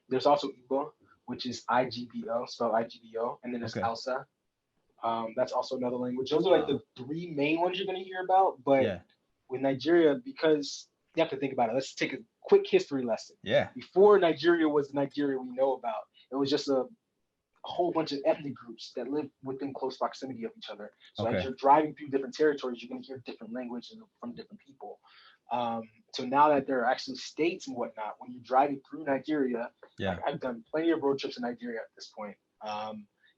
Speaker 1: there's also Igbo, which is IGBO, spelled IGBO, and then there's Hausa. That's also another language. Those are like the three main ones you're gonna hear about. But with Nigeria, because you have to think about it. Let's take a quick history lesson.
Speaker 2: Yeah.
Speaker 1: Before Nigeria was the Nigeria we know about, it was just a whole bunch of ethnic groups that live within close proximity of each other. So as you're driving through different territories, you're going to hear different languages from different people. So now that there are actually states and whatnot, when you're driving through Nigeria, like I've done plenty of road trips in Nigeria at this point.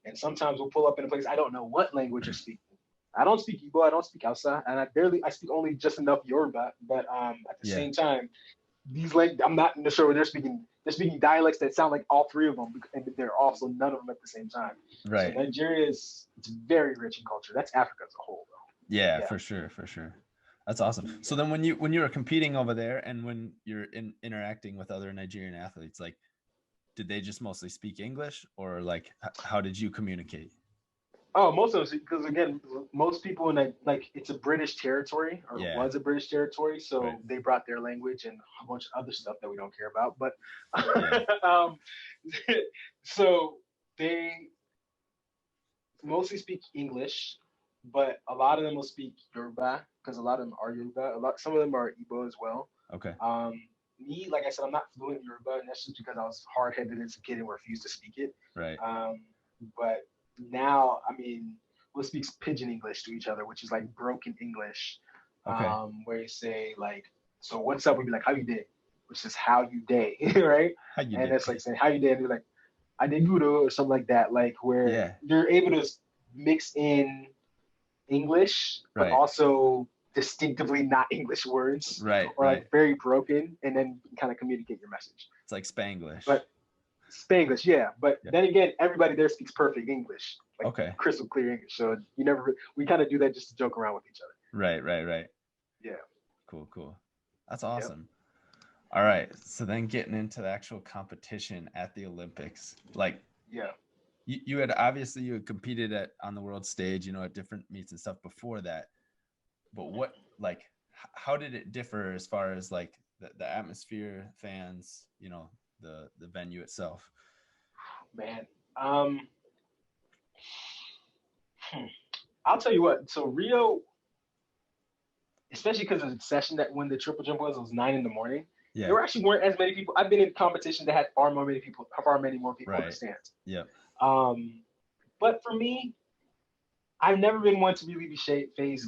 Speaker 1: And sometimes we'll pull up in a place I don't know what language you're speaking. I don't speak Igbo, I don't speak Hausa, and I speak only just enough Yoruba. But at the same time, I'm not sure they're speaking dialects that sound like all three of them, and they're also none of them at the same time.
Speaker 2: Right.
Speaker 1: So Nigeria it's very rich in culture. That's Africa as a whole, though.
Speaker 2: Yeah, for sure. That's awesome. So then when you were competing over there and when you're interacting with other Nigerian athletes, like, did they just mostly speak English, or like how did you communicate?
Speaker 1: Oh, most of us, because again, most people in it's a British territory, or was a British territory, so they brought their language and a bunch of other stuff that we don't care about. But so they mostly speak English, but a lot of them will speak Yoruba, because a lot of them are Yoruba. Some of them are Igbo as well.
Speaker 2: Okay.
Speaker 1: Me, like I said, I'm not fluent in Yoruba, and that's just because I was hard-headed as a kid and refused to speak it.
Speaker 2: Right.
Speaker 1: But now, I mean, we'll speak pidgin English to each other, which is like broken English. Where you say like, so what's up? We'd be like, how you day? Which is how you day, right? And it's like saying how you day, and you're like, I did good, or something like that. Like where you're able to mix in English, but also distinctively not English words, or like very broken, and then kind of communicate your message.
Speaker 2: It's like Spanglish.
Speaker 1: But Spanglish, but then again, everybody there speaks perfect English, like crystal clear English. So we kind of do that just to joke around with each other.
Speaker 2: Right.
Speaker 1: Yeah.
Speaker 2: Cool. That's awesome. All right. So then getting into the actual competition at the Olympics, like, you had competed on the world stage, at different meets and stuff before that. But how did it differ as far as like the atmosphere, fans, the venue itself?
Speaker 1: Man, I'll tell you what. So Rio, especially because of the session that when the triple jump was 9 a.m. There actually weren't as many people. I've been in competitions that had far many more people in the stands.
Speaker 2: Yeah.
Speaker 1: But for me, I've never been one to really be fazed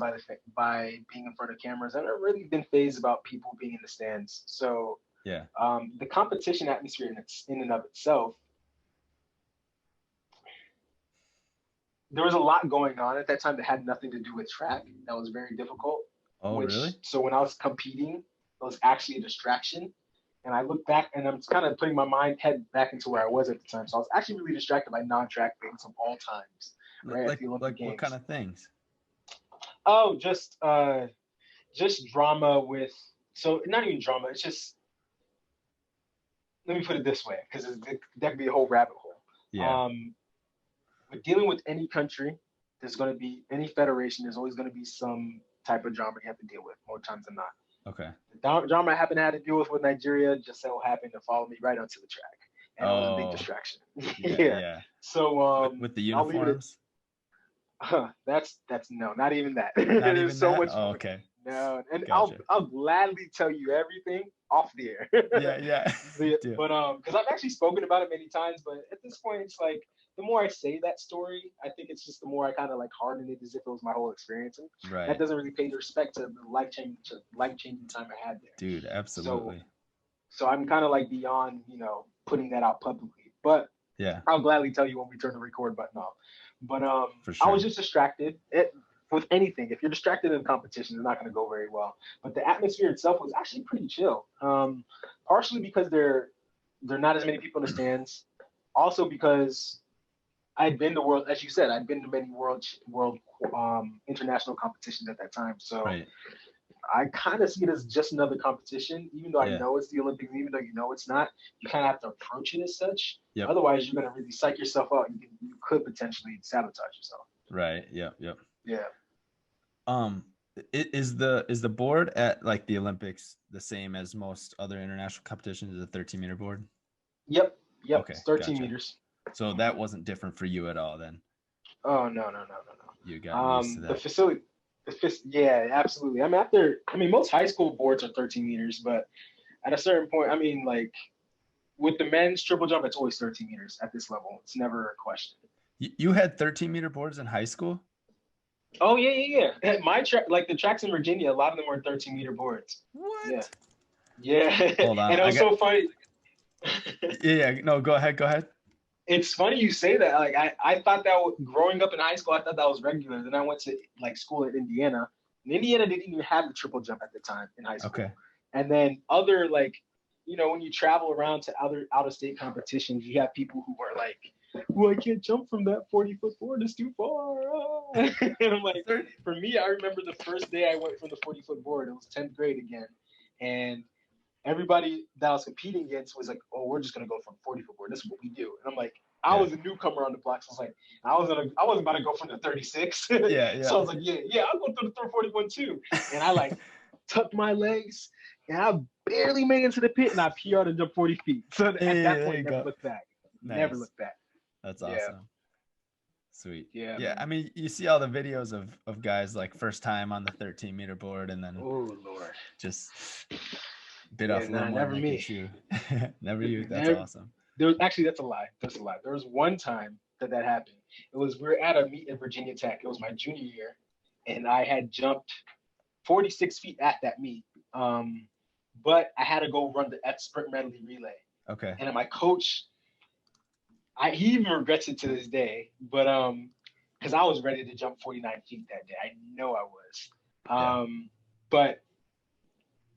Speaker 1: by being in front of cameras. I've never really been fazed about people being in the stands. So the competition atmosphere in and of itself, there was a lot going on at that time that had nothing to do with track. That was very difficult.
Speaker 2: Oh, really?
Speaker 1: So when I was competing, it was actually a distraction. And I look back, and I'm kind of putting my head back into where I was at the time. So I was actually really distracted by non-track things of all times. Right?
Speaker 2: Like what kind of things?
Speaker 1: Oh, just drama with. So not even drama. It's just. Let me put it this way, because that could be a whole rabbit hole.
Speaker 2: Yeah.
Speaker 1: But dealing with any country, there's going to be any federation. There's always going to be some type of drama you have to deal with, more times than not.
Speaker 2: Okay.
Speaker 1: The drama I happen to have to deal with Nigeria just so happened to follow me right onto the track, and it was a big distraction.
Speaker 2: Yeah.
Speaker 1: So
Speaker 2: with the uniforms.
Speaker 1: That's no, not even that.
Speaker 2: Not even
Speaker 1: so
Speaker 2: that?
Speaker 1: much.
Speaker 2: Oh, okay.
Speaker 1: No, and
Speaker 2: Gotcha.
Speaker 1: I'll gladly tell you everything off the air.
Speaker 2: Yeah.
Speaker 1: But because I've actually spoken about it many times, but at this point, it's like the more I say that story, I think it's just the more I kind of like harden it as if it was my whole experience, and that doesn't really pay the respect to the life changing time I had there.
Speaker 2: Dude, absolutely.
Speaker 1: So I'm kind of like beyond putting that out publicly, but I'll gladly tell you when we turn the record button off. But
Speaker 2: For sure.
Speaker 1: I was just distracted. With anything, if you're distracted in a competition, it's not going to go very well. But the atmosphere itself was actually pretty chill. Partially because there are not as many people in the stands. Also because I'd been to world, as you said, I'd been to many world international competitions at that time. So
Speaker 2: Right.
Speaker 1: I kind of see it as just another competition, even though I know it's the Olympics, even though you know it's not. You kind of have to approach it as such. Yep. Otherwise, you're going to really psych yourself out. You could potentially sabotage yourself.
Speaker 2: Right. Yep. Yep.
Speaker 1: Yeah.
Speaker 2: Is the board at like the Olympics the same as most other international competitions? Is a 13-meter board?
Speaker 1: Yep.
Speaker 2: Okay.
Speaker 1: It's 13 meters.
Speaker 2: So that wasn't different for you at all then?
Speaker 1: Oh no.
Speaker 2: You got used to that.
Speaker 1: The facility. Yeah, absolutely. I mean, most high school boards are 13 meters, but at a certain point, I mean, like with the men's triple jump, it's always 13 meters at this level. It's never a question.
Speaker 2: You had 13-meter boards in high school?
Speaker 1: Oh yeah. My track, like the tracks in Virginia, a lot of them were 13-meter boards.
Speaker 2: What?
Speaker 1: Yeah.
Speaker 2: Hold on.
Speaker 1: And it was so funny.
Speaker 2: Yeah. No, go ahead.
Speaker 1: It's funny you say that. Like I thought that growing up in high school, I thought that was regular. Then I went to like school in Indiana. And Indiana didn't even have the triple jump at the time in high school.
Speaker 2: Okay.
Speaker 1: And then other like, you know, when you travel around to other out-of-state competitions, you have people who are like, well, I can't jump from that 40-foot board. It's too far. And I'm like, for me, I remember the first day I went from the 40-foot board. It was 10th grade again. And everybody that I was competing against was like, oh, we're just going to go from 40-foot board. This is what we do. And I'm like, I was a newcomer on the block. So I was like, I wasn't about to go from the 36.
Speaker 2: Yeah.
Speaker 1: So I was like, yeah, I'll go through the 41 too. And I like tucked my legs and I barely made it into the pit and I PR'd and jumped 40 feet. So at that point, never looked back.
Speaker 2: Nice.
Speaker 1: Never looked back.
Speaker 2: That's awesome.
Speaker 1: Yeah.
Speaker 2: Sweet.
Speaker 1: Yeah.
Speaker 2: Man. I mean, you see all the videos of guys like first time on the 13-meter board and then just bit off a little more than they could chew. Never you. That's awesome.
Speaker 1: That's a lie. There was one time that happened. We were at a meet in Virginia Tech. It was my junior year, and I had jumped 46 feet at that meet. But I had to go run the sprint medley relay.
Speaker 2: Okay.
Speaker 1: And my coach, he even regrets it to this day, but because I was ready to jump 49 feet that day. I know I was. But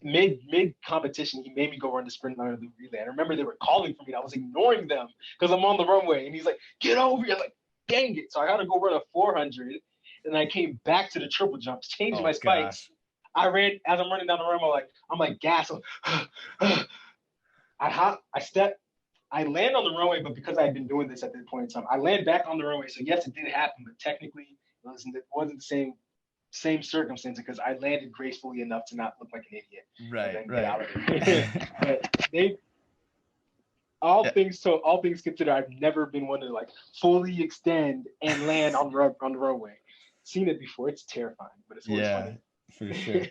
Speaker 1: mid competition, he made me go run the sprint medley relay. I remember they were calling for me. I was ignoring them because I'm on the runway, and he's like, "Get over here!" Like, dang it! So I had to go run a 400, and I came back to the triple jumps, changed my spikes. Gosh. I ran as I'm running down the runway. I'm like gas. I step. I land on the runway, but because I had been doing this at this point in time, I land back on the runway. So yes, it did happen, but technically it wasn't the same circumstance because I landed gracefully enough to not look like an idiot.
Speaker 2: Right.
Speaker 1: But all things considered, I've never been one to like fully extend and land on the runway. Seen it before. It's terrifying, but it's always funny.
Speaker 2: For sure.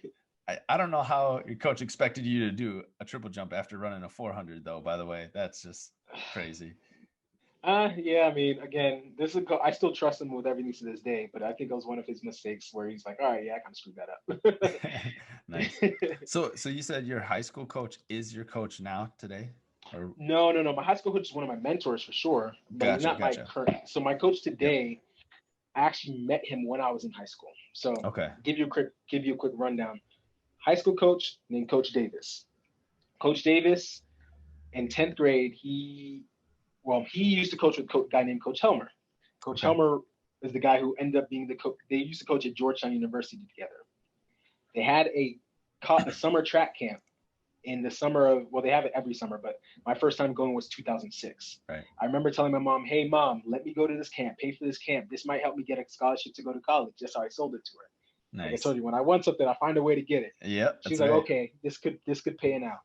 Speaker 2: I don't know how your coach expected you to do a triple jump after running a 400 though, by the way. That's just crazy.
Speaker 1: Yeah, I mean, again, I still trust him with everything to this day, but I think it was one of his mistakes where he's like, all right, yeah, I kind of screwed that up.
Speaker 2: Nice. So you said your high school coach is your coach now today? Or...
Speaker 1: No. My high school coach is one of my mentors for sure, but not my current. So my coach today, I actually met him when I was in high school. So give you a quick rundown. High school coach named Coach Davis. Coach Davis in 10th grade, he used to coach with a guy named Coach Helmer. Coach Helmer is the guy who ended up being the coach. They used to coach at Georgetown University together. They had a summer track camp in the summer of, they have it every summer, but my first time going was 2006.
Speaker 2: Right.
Speaker 1: I remember telling my mom, hey, Mom, let me go to this camp, pay for this camp. This might help me get a scholarship to go to college. That's how I sold it to her.
Speaker 2: Nice.
Speaker 1: Like I told you, when I want something, I find a way to get it.
Speaker 2: Yep.
Speaker 1: She's like, okay, this could pay out.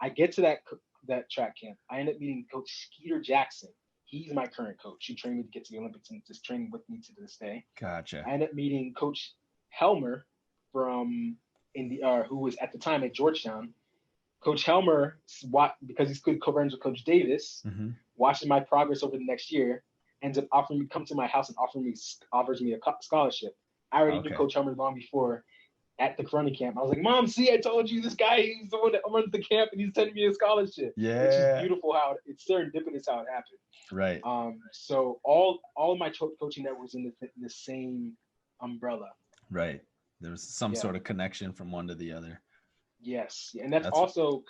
Speaker 1: I get to that track camp. I end up meeting Coach Skeeter Jackson. He's my current coach. He trained me to get to the Olympics and is training with me to this day.
Speaker 2: Gotcha.
Speaker 1: I end up meeting Coach Helmer from who was at the time at Georgetown. Coach Helmer, because he's good co-friends with Coach Davis, watching my progress over the next year, ends up come to my house and offers me a scholarship. I already knew Coach Helmer long before at the running camp. I was like, Mom, see, I told you this guy, he's the one that runs the camp and he's sending me a scholarship.
Speaker 2: Yeah.
Speaker 1: It's just beautiful it's serendipitous how it happened.
Speaker 2: Right.
Speaker 1: So all of my coaching networks in the same umbrella.
Speaker 2: Right. There was some sort of connection from one to the other.
Speaker 1: Yes. And that's also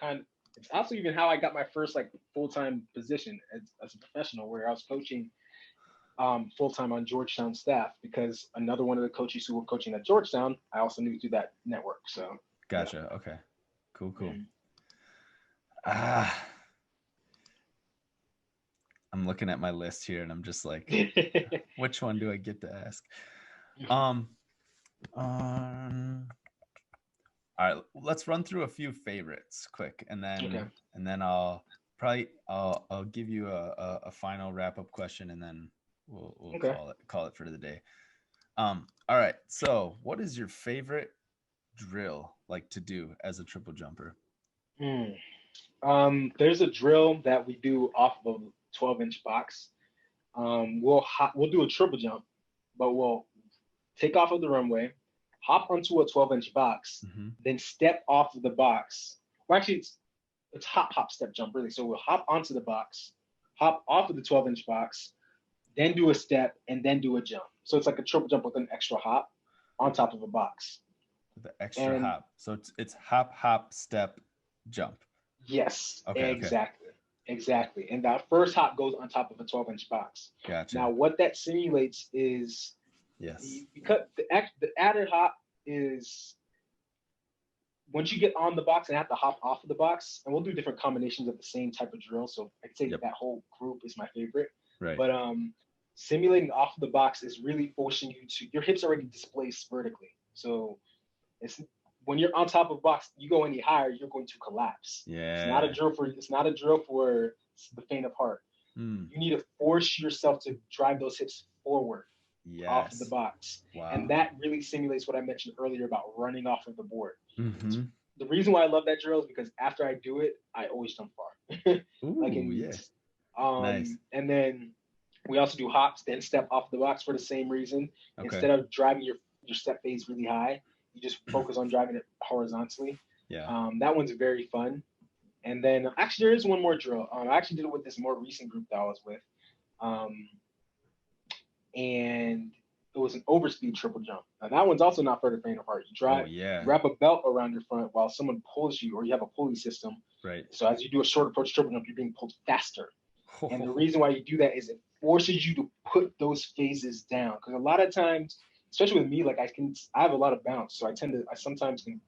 Speaker 1: it's also even how I got my first like full-time position as a professional, where I was coaching full-time on Georgetown staff, because another one of the coaches who were coaching at Georgetown, I also knew through that network. So
Speaker 2: gotcha. Yeah. Okay. Cool.
Speaker 1: Mm-hmm.
Speaker 2: I'm looking at my list here and I'm just like, which one do I get to ask? All right, let's run through a few favorites quick, and then I'll give you a final wrap-up question, and then we'll call it for the day. All right. So, what is your favorite drill like to do as a triple jumper?
Speaker 1: There's a drill that we do off of a 12-inch box. We'll do a triple jump, but we'll take off of the runway, hop onto a 12-inch box, then step off of the box. Well, actually, it's hop, step, jump, really. So we'll hop onto the box, hop off of the 12-inch box, then do a step, and then do a jump. So it's like a triple jump with an extra hop on top of a box.
Speaker 2: With the extra hop. So it's hop, step, jump.
Speaker 1: Yes, okay, exactly. And that first hop goes on top of a 12-inch box.
Speaker 2: Gotcha.
Speaker 1: Now, what that simulates is, because the added hop is once you get on the box and have to hop off of the box, and we'll do different combinations of the same type of drill. So I'd say that whole group is my favorite.
Speaker 2: Right.
Speaker 1: But simulating off of the box is really forcing you to, your hips already displaced vertically. So it's, when you're on top of a box, you go any higher, you're going to collapse.
Speaker 2: Yeah.
Speaker 1: It's not a drill for the faint of heart. You need to force yourself to drive those hips forward off of the box. Wow. And that really simulates what I mentioned earlier about running off of the board. The reason why I love that drill is because after I do it, I always jump far. Nice. And then we also do hops, then step off the box for the same reason. Okay. Instead of driving your step phase really high, you just focus on driving it horizontally. Yeah. That one's very fun. And then actually there is one more drill. I actually did it with this more recent group that I was with. And it was an overspeed triple jump. Now that one's also not for the faint of heart. You wrap a belt around your front while someone pulls you, or you have a pulley system. Right. So as you do a short approach triple jump, you're being pulled faster. And the reason why you do that is it forces you to put those phases down. Because a lot of times, especially with me, like I have a lot of bounce, so I sometimes can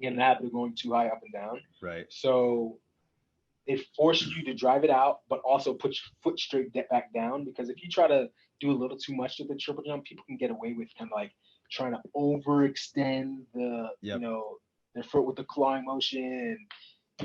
Speaker 1: get in the habit of going too high up and down. Right. So it forces you to drive it out, but also put your foot straight back down. Because if you try to do a little too much with the triple jump, people can get away with kind of like trying to overextend their foot with the clawing motion,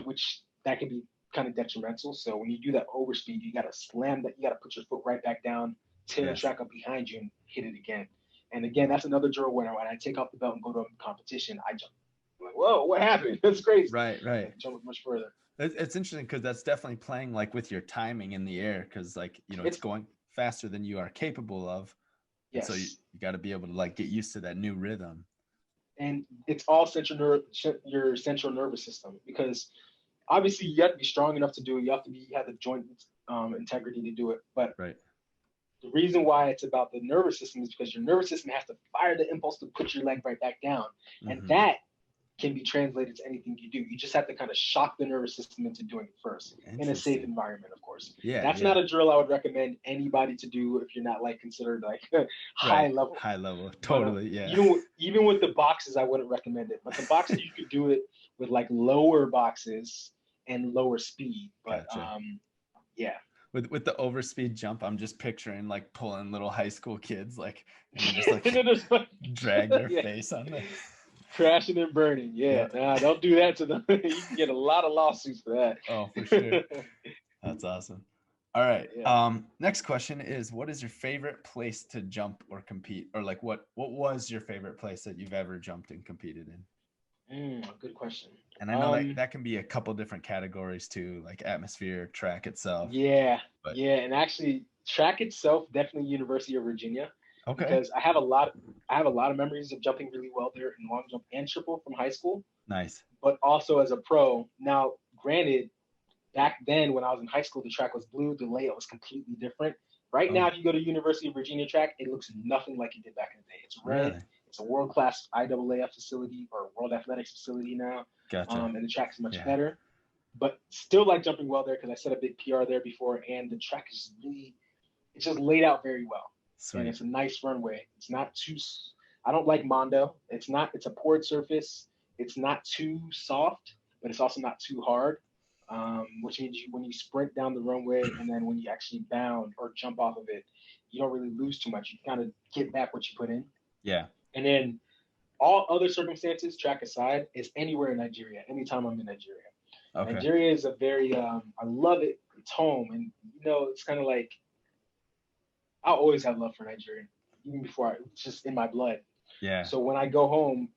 Speaker 1: which that can be kind of detrimental. So when you do that overspeed, you got to slam that. You got to put your foot right back down, tear the track up behind you, and hit it again. And again, that's another drill where when I take off the belt and go to a competition, I jump. I'm like, whoa, what happened? That's crazy. Right. I jump much further.
Speaker 2: It's interesting because that's definitely playing like with your timing in the air, because like, it's going faster than you are capable of. Yes. So you got to be able to like get used to that new rhythm.
Speaker 1: And it's all your central nervous system, because obviously you have to be strong enough to do it. You have the joint integrity to do it. But the reason why it's about the nervous system is because your nervous system has to fire the impulse to put your leg right back down. And that can be translated to anything you do. You just have to kind of shock the nervous system into doing it first in a safe environment, of course. That's not a drill I would recommend anybody to do if you're not like considered like high level.
Speaker 2: High level, totally,
Speaker 1: Even with the boxes, I wouldn't recommend it. But the boxes, you could do it with like lower boxes and lower speed. But
Speaker 2: With the overspeed jump, I'm just picturing like pulling little high school kids, like, and just like drag their face on them.
Speaker 1: Crashing and burning. Nah, don't do that to them. You can get a lot of lawsuits for that.
Speaker 2: Oh, for sure. That's awesome. All right. Next question is, what is your favorite place to jump or compete? Or like what was your favorite place that you've ever jumped and competed in?
Speaker 1: Good question.
Speaker 2: And I know that can be a couple different categories too, like atmosphere, track itself.
Speaker 1: And actually track itself, definitely University of Virginia. Okay. Because I have a lot of memories of jumping really well there in long jump and triple from high school. Nice. But also as a pro. Now, granted, back then when I was in high school, the track was blue. The layout was completely different. Right now, if you go to University of Virginia track, it looks nothing like it did back in the day. It's red. Really? It's a world-class IAAF facility or World Athletics facility now. Gotcha. And the track is much better. But still like jumping well there because I set a big PR there before, and the track is really it's just laid out very well.
Speaker 2: Sweet.
Speaker 1: And it's a nice runway. It's not too. I don't like Mondo. It's not. It's a poured surface. It's not too soft, but it's also not too hard. Which means when you sprint down the runway and then when you actually bound or jump off of it, you don't really lose too much. You kind of get back what you put in.
Speaker 2: Yeah.
Speaker 1: And then all other circumstances, track aside, is anywhere in Nigeria. Anytime I'm in Nigeria. Okay. Nigeria is a very. I love it. It's home, and it's kind of like I always have love for Nigeria, even before it's just in my blood.
Speaker 2: Yeah.
Speaker 1: So when I go home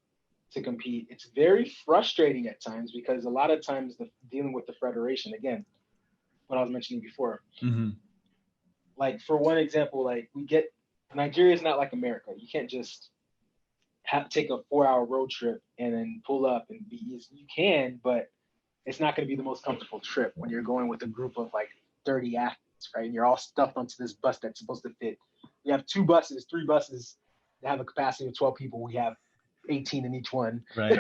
Speaker 1: to compete, it's very frustrating at times because a lot of times dealing with the federation, again, what I was mentioning before, like for one example, like Nigeria is not like America. You can't just take a 4-hour road trip and then pull up and be easy. You can, but it's not going to be the most comfortable trip when you're going with a group of like 30 athletes, right? And you're all stuffed onto this bus that's supposed to fit. You have 3 buses that have a capacity of 12 people. We have 18 in each one.
Speaker 2: Right.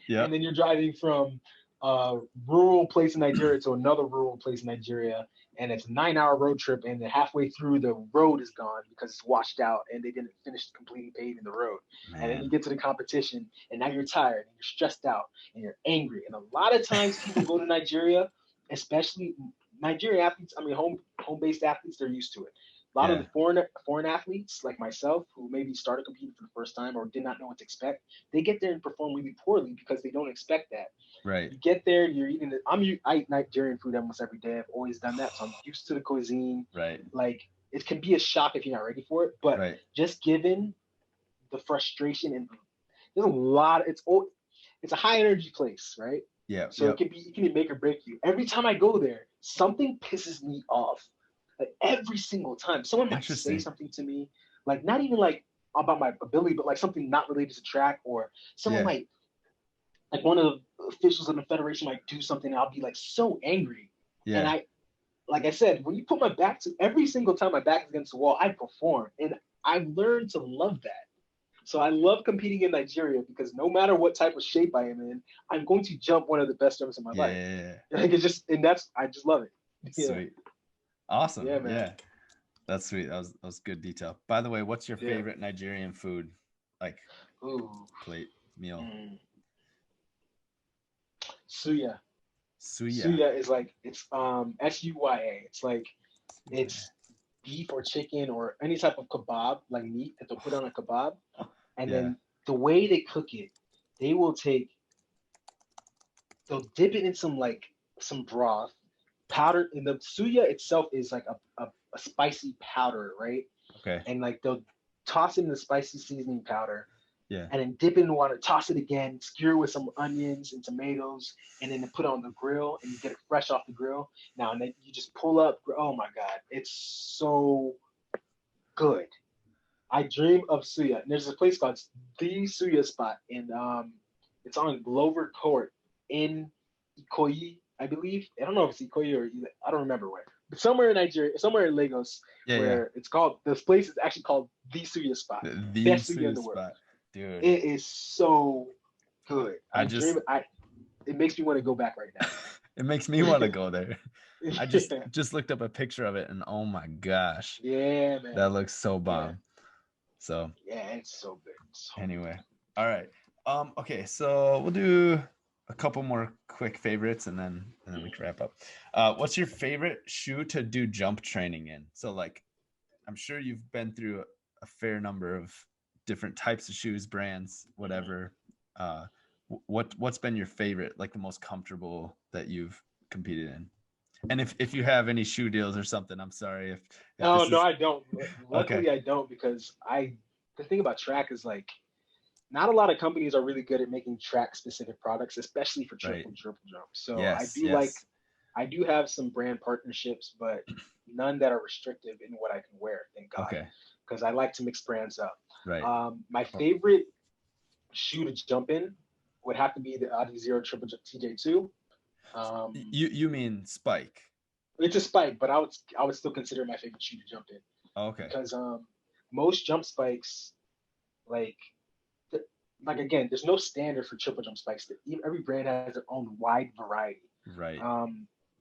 Speaker 2: Yeah.
Speaker 1: And then you're driving from a rural place in Nigeria to another rural place in Nigeria. And it's a 9-hour road trip. And then halfway through, the road is gone because it's washed out and they didn't finish completely paving the road. Man. And then you get to the competition and now you're tired and you're stressed out and you're angry. And a lot of times people go to Nigeria, especially Nigerian athletes, home-based athletes, they're used to it. A lot of the foreign athletes, like myself, who maybe started competing for the first time or did not know what to expect, they get there and perform really poorly because they don't expect that.
Speaker 2: Right.
Speaker 1: You get there, you're eating I eat Nigerian food almost every day. I've always done that, so I'm used to the cuisine.
Speaker 2: Right.
Speaker 1: Like it can be a shock if you're not ready for it, but just given the frustration and there's a lot. It's a high energy place, right?
Speaker 2: Yeah.
Speaker 1: So it can make or break you. Every time I go there, something pisses me off. Like every single time, someone might say something to me, like not even like about my ability, but like something not related to track, or someone might, like one of the officials in the federation might do something, and I'll be like so angry. Yeah. And like I said, when you put my back to every single time my back is against the wall, I perform, and I've learned to love that. So I love competing in Nigeria because no matter what type of shape I am in, I'm going to jump one of the best jumps in my life. Yeah. Like I just love it. Yeah.
Speaker 2: Sweet. Awesome. Yeah, man. Yeah. That's sweet. That was good detail. By the way, what's your favorite Nigerian food? Like plate meal?
Speaker 1: Suya.
Speaker 2: Suya.
Speaker 1: Suya is like it's SUYA. It's like it's beef or chicken or any type of kebab, like meat that they'll put on a kebab. And then the way they cook it, they'll dip it in some broth. Powder, and the suya itself is like a spicy powder, right?
Speaker 2: Okay.
Speaker 1: And like they'll toss it in the spicy seasoning powder.
Speaker 2: Yeah.
Speaker 1: And then dip it in water, toss it again, skewer with some onions and tomatoes, and then put it on the grill and you get it fresh off the grill. Now, and then you just pull up. Oh my God, it's so good. I dream of suya. And there's a place called the Suya Spot in it's on Glover Court in Ikoyi, I believe. I don't know if it's Ikoyi or I don't remember where. But somewhere in Nigeria, somewhere in Lagos, it's called, this place is actually called the Suya Spot.
Speaker 2: The
Speaker 1: best
Speaker 2: Suya
Speaker 1: suya in the
Speaker 2: Spot.
Speaker 1: world.
Speaker 2: Dude.
Speaker 1: It is so good. It makes me want to go back right now.
Speaker 2: It makes me want to go there. I just looked up a picture of it and oh my gosh.
Speaker 1: Yeah, man.
Speaker 2: That looks so bomb. Yeah. So
Speaker 1: it's so good.
Speaker 2: Anyway. All right. Okay, so we'll do a couple more quick favorites and then we can wrap up. What's your favorite shoe to do jump training in? So like I'm sure you've been through a fair number of different types of shoes, brands, whatever. What's been your favorite, like the most comfortable that you've competed in? And if you have any shoe deals or something, I'm sorry if
Speaker 1: I don't. Luckily, I don't, because the thing about track is like not a lot of companies are really good at making track specific products, especially for triple jump. So I do have some brand partnerships, but none that are restrictive in what I can wear, thank God. Okay. Because I like to mix brands up.
Speaker 2: Right.
Speaker 1: My favorite shoe to jump in would have to be the Adi Zero Triple Jump TJ2.
Speaker 2: You mean Spike?
Speaker 1: It's a Spike, but I would still consider my favorite shoe to jump in.
Speaker 2: Okay.
Speaker 1: Because most jump spikes, like again, there's no standard for triple jump spikes. Every brand has their own wide variety.
Speaker 2: Right.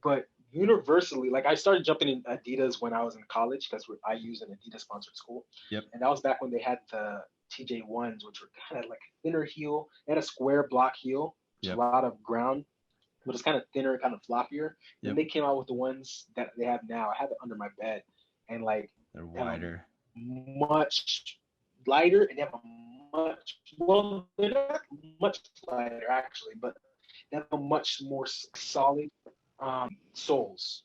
Speaker 1: But universally, like I started jumping in Adidas when I was in college because I use an Adidas sponsored school.
Speaker 2: Yep.
Speaker 1: And that was back when they had the TJ1s, which were kind of like a thinner heel. They had a square block heel,
Speaker 2: Yep.
Speaker 1: a lot of ground, but it's kind of thinner, kind of floppier.
Speaker 2: Yep.
Speaker 1: And they came out with the ones that they have now. I have it under my bed, and like
Speaker 2: they're wider,
Speaker 1: much lighter, and they have a much, well, they're not much lighter actually, but they have a much more solid soles.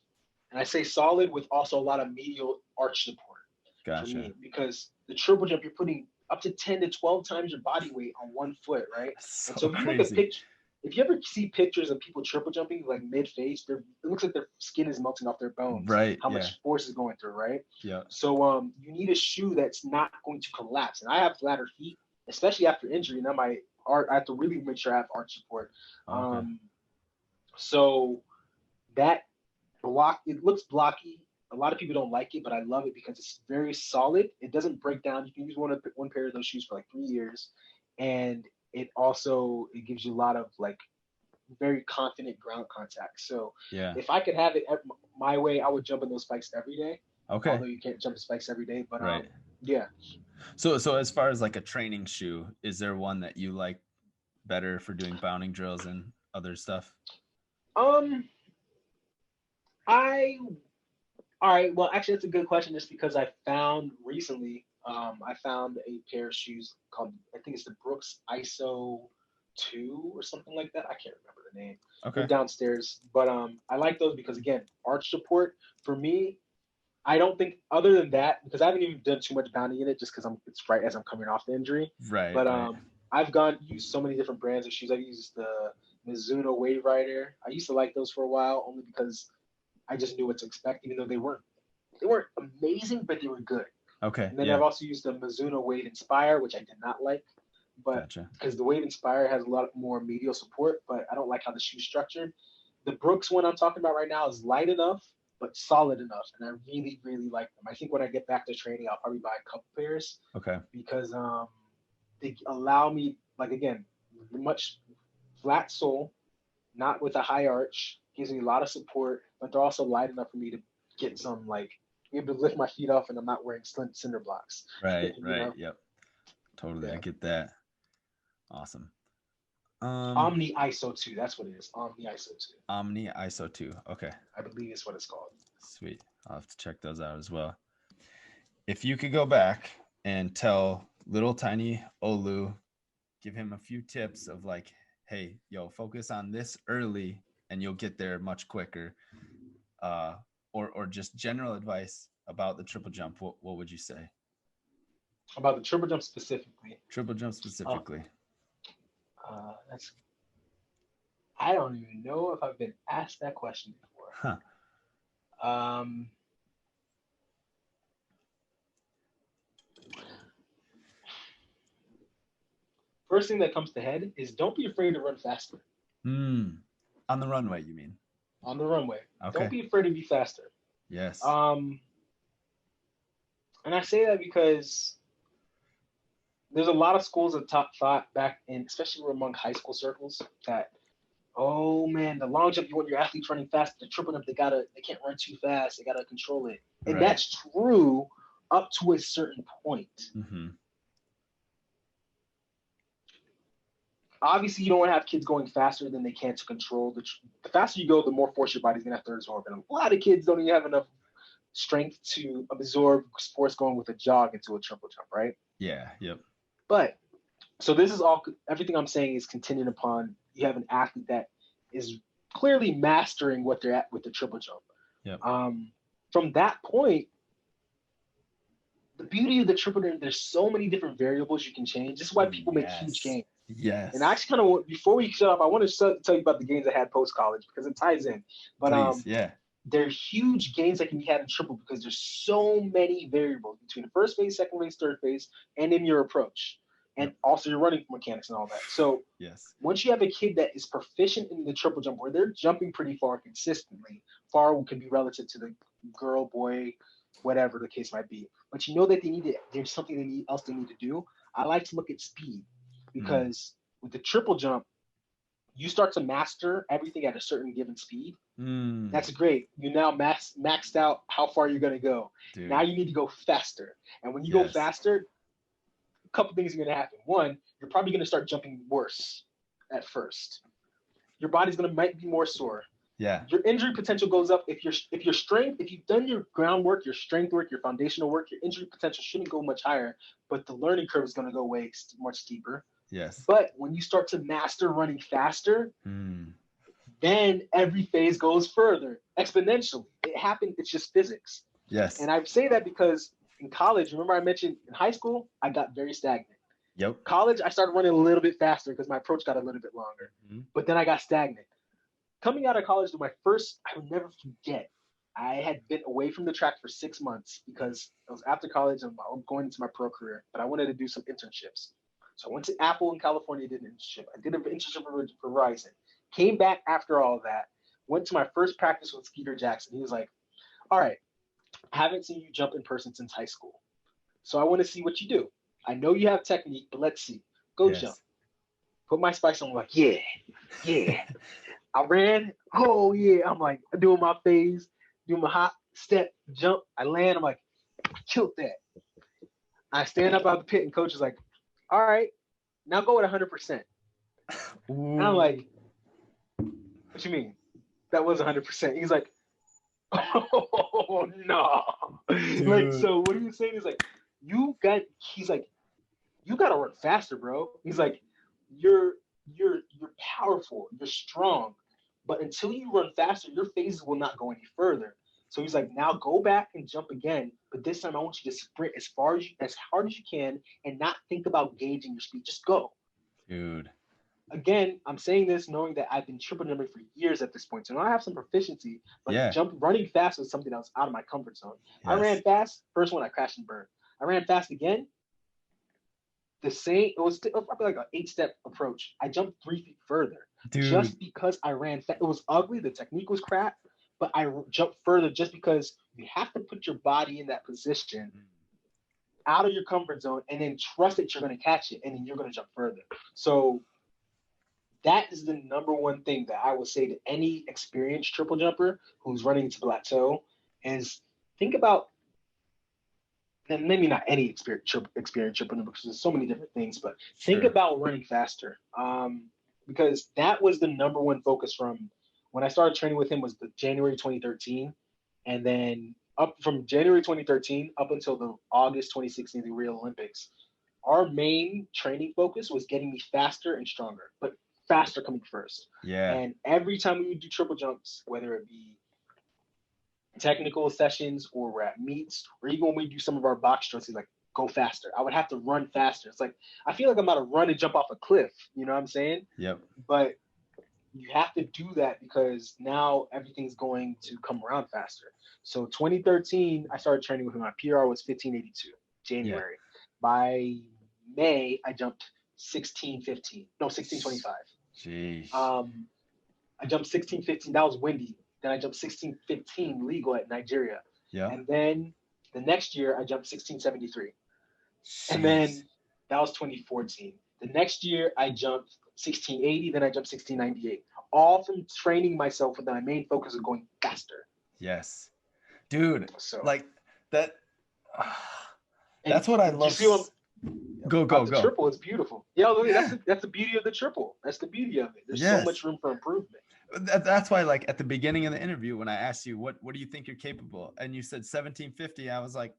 Speaker 1: And I say solid with also a lot of medial arch support.
Speaker 2: Gotcha.
Speaker 1: For me, because the triple jump, you're putting up to 10 to 12 times your body weight on one foot, right?
Speaker 2: So
Speaker 1: and so if you
Speaker 2: crazy.
Speaker 1: look at pictures, if you ever see pictures of people triple jumping like mid-face, it looks like their skin is melting off their bones.
Speaker 2: Right.
Speaker 1: How much force is going through, right?
Speaker 2: Yeah.
Speaker 1: So you need a shoe that's not going to collapse. And I have flatter feet, especially after injury. Now I have to really make sure I have arch support.
Speaker 2: Okay.
Speaker 1: So that it looks blocky. A lot of people don't like it, but I love it because it's very solid. It doesn't break down. You can use one pair of those shoes for like 3 years, and it gives you a lot of like very confident ground contact. So if I could have it my way, I would jump in those spikes every day.
Speaker 2: Okay.
Speaker 1: Although you can't jump in spikes every day, but
Speaker 2: right.
Speaker 1: Yeah.
Speaker 2: So as far as like a training shoe, is there one that you like better for doing bounding drills and other stuff?
Speaker 1: All right. Well, actually, that's a good question. Just because I found recently, I found a pair of shoes called, I think it's the Brooks ISO 2 or something like that. I can't remember the name.
Speaker 2: Okay.
Speaker 1: They're downstairs, but I like those because again, arch support for me. I don't think other than that, because I haven't even done too much bounding in it, just because it's right as I'm coming off the injury.
Speaker 2: Right.
Speaker 1: But I've used so many different brands of shoes. I've used the Mizuno Wave Rider. I used to like those for a while, only because I just knew what to expect, even though they weren't amazing, but they were good.
Speaker 2: Okay.
Speaker 1: And then I've also used the Mizuno Wave Inspire, which I did not like, but because the Wave Inspire has a lot more medial support, but I don't like how the shoe's structured. The Brooks one I'm talking about right now is light enough, but solid enough, and I really, really like them. I think when I get back to training, I'll probably buy a couple pairs.
Speaker 2: Okay.
Speaker 1: Because they allow me, like again, much flat sole, not with a high arch, gives me a lot of support, but they're also light enough for me to get some be able to lift my feet off, and I'm not wearing cinder blocks.
Speaker 2: Right. Right. Yep. Totally. Yeah. I get that. Awesome.
Speaker 1: Omni ISO 2. That's what it is. Omni ISO 2.
Speaker 2: Omni ISO 2. Okay.
Speaker 1: I believe it's what it's called.
Speaker 2: Sweet. I'll have to check those out as well. If you could go back and tell little tiny Olu, give him a few tips of like, hey, focus on this early and you'll get there much quicker. Or just general advice about the triple jump, what would you say?
Speaker 1: About the triple jump specifically? I don't even know if I've been asked that question before. Huh. First thing that comes to head is don't be afraid to run faster.
Speaker 2: On the runway, you mean?
Speaker 1: On the runway.
Speaker 2: Okay.
Speaker 1: Don't be afraid to be faster.
Speaker 2: Yes.
Speaker 1: And I say that because there's a lot of schools of thought back in, especially among high school circles, that, oh man, the long jump, you want your athletes running fast. The triple jump, they can't run too fast. They gotta control it. And that's true up to a certain point.
Speaker 2: Mm-hmm.
Speaker 1: Obviously, you don't want to have kids going faster than they can to control. The faster you go, the more force your body's going to have to absorb. And a lot of kids don't even have enough strength to absorb force going with a jog into a triple jump, right?
Speaker 2: Yeah, yep.
Speaker 1: But, so this is everything I'm saying is contingent upon you have an athlete that is clearly mastering what they're at with the triple jump.
Speaker 2: Yep.
Speaker 1: From that point, the beauty of the triple jump, there's so many different variables you can change. This is why people make huge gains.
Speaker 2: Yes.
Speaker 1: And I actually kind of, before we shut up, I want to tell you about the gains I had post-college because it ties in. But
Speaker 2: Please,
Speaker 1: they're huge gains that can be had in triple because there's so many variables between the first phase, second phase, third phase, and in your approach. And also your running mechanics and all that. So once you have a kid that is proficient in the triple jump where they're jumping pretty far consistently, far can be relative to the girl, boy, whatever the case might be. But you know that there's something else they need to do. I like to look at speed. Because with the triple jump, you start to master everything at a certain given speed.
Speaker 2: Mm.
Speaker 1: That's great. You now maxed out how far you're going to go.
Speaker 2: Dude.
Speaker 1: Now you need to go faster. And when you go faster, a couple things are going to happen. One, you're probably going to start jumping worse at first. Your body's might be more sore.
Speaker 2: Yeah.
Speaker 1: Your injury potential goes up if you've done your groundwork, your strength work, your foundational work, your injury potential shouldn't go much higher, but the learning curve is going to go way much steeper.
Speaker 2: Yes.
Speaker 1: But when you start to master running faster, then every phase goes further exponentially. It happened. It's just physics.
Speaker 2: Yes.
Speaker 1: And I say that because in college, remember I mentioned in high school, I got very stagnant.
Speaker 2: Yep.
Speaker 1: College, I started running a little bit faster because my approach got a little bit longer. But then I got stagnant. Coming out of college, I will never forget. I had been away from the track for 6 months because it was after college and I'm going into my pro career, but I wanted to do some internships. So I went to Apple in California, did an internship. I did an internship for Verizon. Came back after all of that, went to my first practice with Skeeter Jackson. He was like, all right, I haven't seen you jump in person since high school. So I want to see what you do. I know you have technique, but let's see. Go jump. Put my spikes on. I'm like, yeah. I ran. Oh, yeah. I'm like, doing my phase, doing my hop, step, jump. I land. I'm like, I killed that. I stand up out the pit and coach is like, all right, now go at 100%. And I'm like, what you mean? That was 100%. He's like, oh, no. Like, so what he was saying is like, you got to run faster, bro. He's like, you're powerful, you're strong, but until you run faster, your phases will not go any further. So he's like, now go back and jump again, but this time I want you to sprint as hard as you can and not think about gauging your speed. Just go.
Speaker 2: Dude.
Speaker 1: Again, I'm saying this knowing that I've been triple jumping for years at this point. So now I have some proficiency, but running fast was something that was out of my comfort zone. Yes. I ran fast. First one, I crashed and burned. I ran fast again. It was probably like an 8-step approach. I jumped 3 feet further. Dude. Just because I ran fast. It was ugly. The technique was crap, but I jumped further just because you have to put your body in that position out of your comfort zone and then trust that you're going to catch it and then you're going to jump further. So that is the number one thing that I would say to any experienced triple jumper who's running to plateau is think about, and maybe not any experienced triple jumper because there's so many different things, but think about running faster because that was the number one focus from when I started training with him was the January 2013. And then up from January 2013 up until the August 2016, the Rio Olympics, our main training focus was getting me faster and stronger, but faster coming first.
Speaker 2: Yeah.
Speaker 1: And every time we would do triple jumps, whether it be technical sessions or we're at meets, or even when we do some of our box strokes, he's like, go faster. I would have to run faster. It's like, I feel like I'm about to run and jump off a cliff. You know what I'm saying?
Speaker 2: Yep.
Speaker 1: But you have to do that because now everything's going to come around faster. So 2013, I started training with him. My PR was 1582, January. Yeah. By May, I jumped 1625.
Speaker 2: Jeez.
Speaker 1: I jumped 1615. That was windy. Then I jumped 1615 legal at Nigeria.
Speaker 2: Yeah.
Speaker 1: And then the next year I jumped 1673.
Speaker 2: Jeez.
Speaker 1: And then that was 2014. The next year I jumped 1680. Then I jumped 1698. All from training myself with my main focus of going faster.
Speaker 2: Yes. Dude,
Speaker 1: so,
Speaker 2: like that. That's what I love. Go.
Speaker 1: The triple is beautiful. Yeah, that's the beauty of the triple. That's the beauty of it. There's so much room for improvement.
Speaker 2: That's why, like at the beginning of the interview, when I asked you what do you think you're capable, and you said 1750, I was like,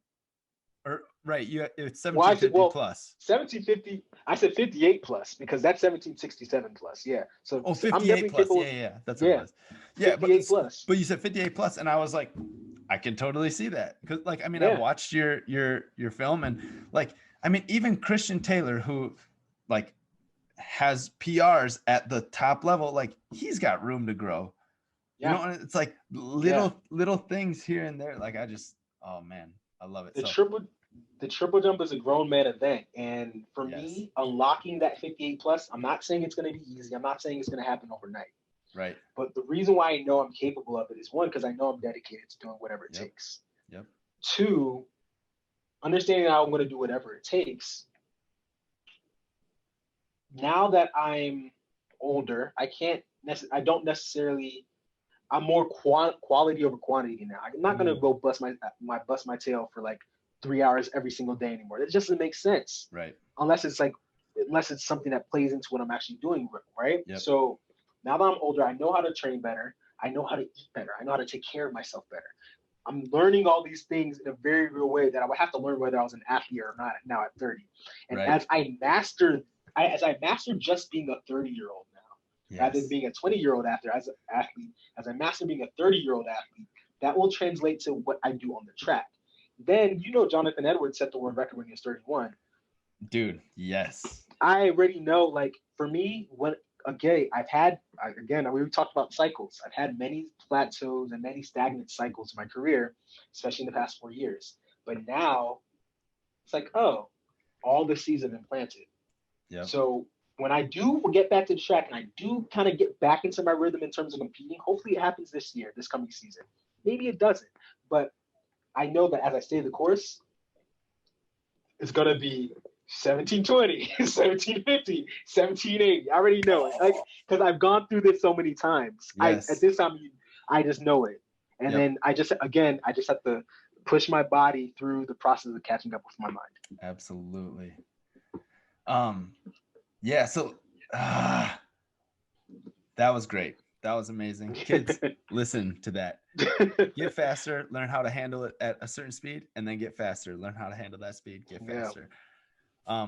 Speaker 2: right, it's 1750 plus.
Speaker 1: 1750. I said 58 plus because that's 1767 plus. Yeah. So
Speaker 2: 58 plus. Yeah. That's what it was. Yeah,
Speaker 1: 58 plus.
Speaker 2: But you said 58 plus, and I was like, I can totally see that because, like, I mean, I watched your film, and like, I mean, even Christian Taylor, who like has PRs at the top level, like he's got room to grow. Yeah. You know, and it's like little things here and there. Like oh man, I love it.
Speaker 1: The triple jump is a grown man event. And for me, unlocking that 58 plus, I'm not saying it's going to be easy. I'm not saying it's going to happen overnight.
Speaker 2: Right.
Speaker 1: But the reason why I know I'm capable of it is one, because I know I'm dedicated to doing whatever it takes.
Speaker 2: Yep.
Speaker 1: Two, understanding how I'm going to do whatever it takes. Now that I'm older, I don't necessarily, I'm more quality over quantity now. I'm not gonna go bust my tail for like 3 hours every single day anymore. It just doesn't make sense.
Speaker 2: Right.
Speaker 1: Unless it's something that plays into what I'm actually doing, right?
Speaker 2: Yep.
Speaker 1: So now that I'm older, I know how to train better. I know how to eat better. I know how to take care of myself better. I'm learning all these things in a very real way that I would have to learn whether I was an athlete or not now at 30. And as I master just being a 30-year-old now, rather than being a 20-year-old athlete, as I master being a 30-year-old athlete, that will translate to what I do on the track. Then, Jonathan Edwards set the world record when he was 31.
Speaker 2: Dude, yes.
Speaker 1: I already know, like, for me, we talked about cycles. I've had many plateaus and many stagnant cycles in my career, especially in the past 4 years. But now it's like, oh, all the seeds have been planted.
Speaker 2: Yep.
Speaker 1: So when I do get back to the track and I do kind of get back into my rhythm in terms of competing, hopefully it happens this coming season. Maybe it doesn't, but I know that as I stay the course, it's going to be 1720, 1750, 1780. I already know it, because I've gone through this so many times.
Speaker 2: Yes.
Speaker 1: At this time, I just know it, and then I just have to push my body through the process of catching up with my mind.
Speaker 2: Absolutely. Yeah. So that was great. That was amazing. Kids, listen to that. Get faster, learn how to handle it at a certain speed, and then get faster. Learn how to handle that speed, get faster. Yeah.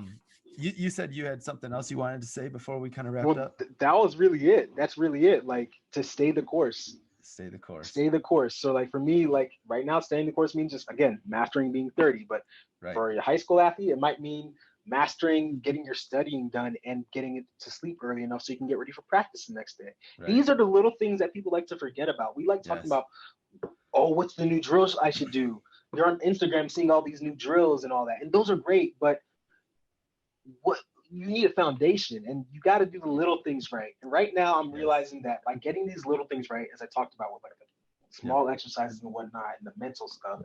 Speaker 2: You said you had something else you wanted to say before we kind of wrapped up?
Speaker 1: That was really it. That's really it. Like, to stay the course.
Speaker 2: Stay the course.
Speaker 1: Stay the course. So, like, for me, like, right now, staying the course means just, again, mastering being 30. But for a high school athlete, it might mean mastering getting your studying done and getting it to sleep early enough so you can get ready for practice the next day. Right. These are the little things that people like to forget about. We like talking about, what's the new drills I should do? You're on Instagram seeing all these new drills and all that. And those are great, but what you need a foundation, and you got to do the little things right. And right now I'm realizing that by getting these little things right, as I talked about with like the small exercises and whatnot and the mental stuff,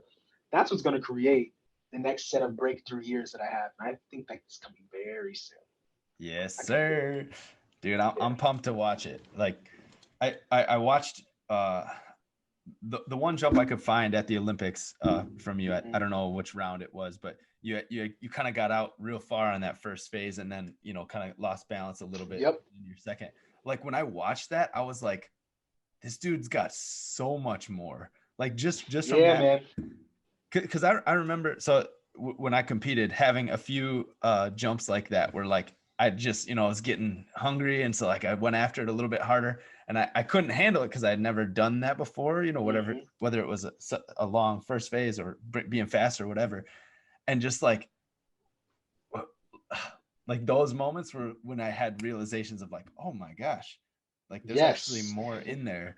Speaker 1: that's what's going to create the next set of breakthrough years that I have. And I think that's coming very soon.
Speaker 2: Yes, sir. Dude, I'm pumped to watch it. Like, I watched the one jump I could find at the Olympics from you. I don't know which round it was, but you kind of got out real far on that first phase, and then kind of lost balance a little bit in your second. Like, when I watched that, I was like, this dude's got so much more. Like, just from that, man. Because I remember, so when I competed, having a few jumps like that where, like, I just, was getting hungry. And so, like, I went after it a little bit harder, and I couldn't handle it because I had never done that before, whether it was a long first phase or being fast or whatever. And just like those moments were when I had realizations of like, oh my gosh, like there's actually more in there.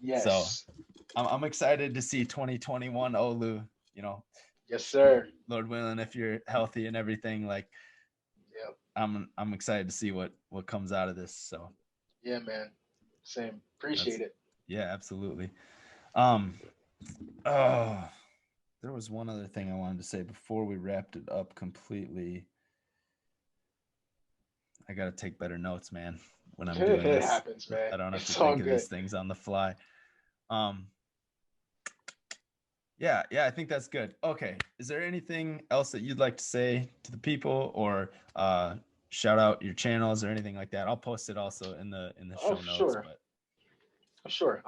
Speaker 1: Yes.
Speaker 2: So I'm excited to see 2021 Olu,
Speaker 1: Yes, sir.
Speaker 2: Lord willing, if you're healthy and everything, like, I'm excited to see what comes out of this. So
Speaker 1: yeah, man. Same. Appreciate it.
Speaker 2: Yeah, absolutely. There was one other thing I wanted to say before we wrapped it up completely. I got to take better notes, man, when I'm doing this.
Speaker 1: It happens, man.
Speaker 2: I don't have to think of these things on the fly. Yeah, I think that's good. Okay. Is there anything else that you'd like to say to the people, or shout out your channels or anything like that? I'll post it also in the show notes.
Speaker 1: Sure. Sure.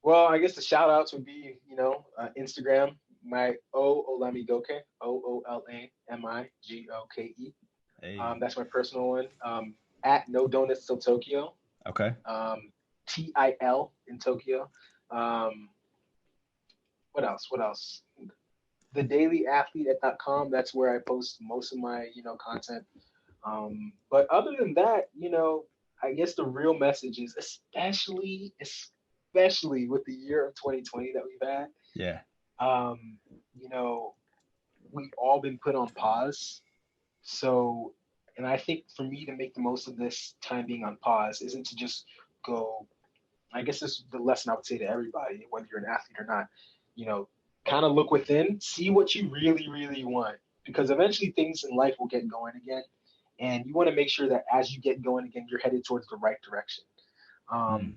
Speaker 1: Well, I guess the shout outs would be, Instagram, my Olu Olamigoke, OOLAMIGOKE. Hey. That's my personal one. At No Donuts Till Tokyo.
Speaker 2: Okay.
Speaker 1: TIL in Tokyo. What else? TheDailyAthlete.com. That's where I post most of my, content. But other than that, I guess the real message is, especially with the year of 2020 that we've had.
Speaker 2: Yeah.
Speaker 1: We've all been put on pause. So, and I think for me to make the most of this time being on pause isn't to just go, I guess this is the lesson I would say to everybody, whether you're an athlete or not, kind of look within, see what you really, really want, because eventually things in life will get going again. And you want to make sure that as you get going again, you're headed towards the right direction.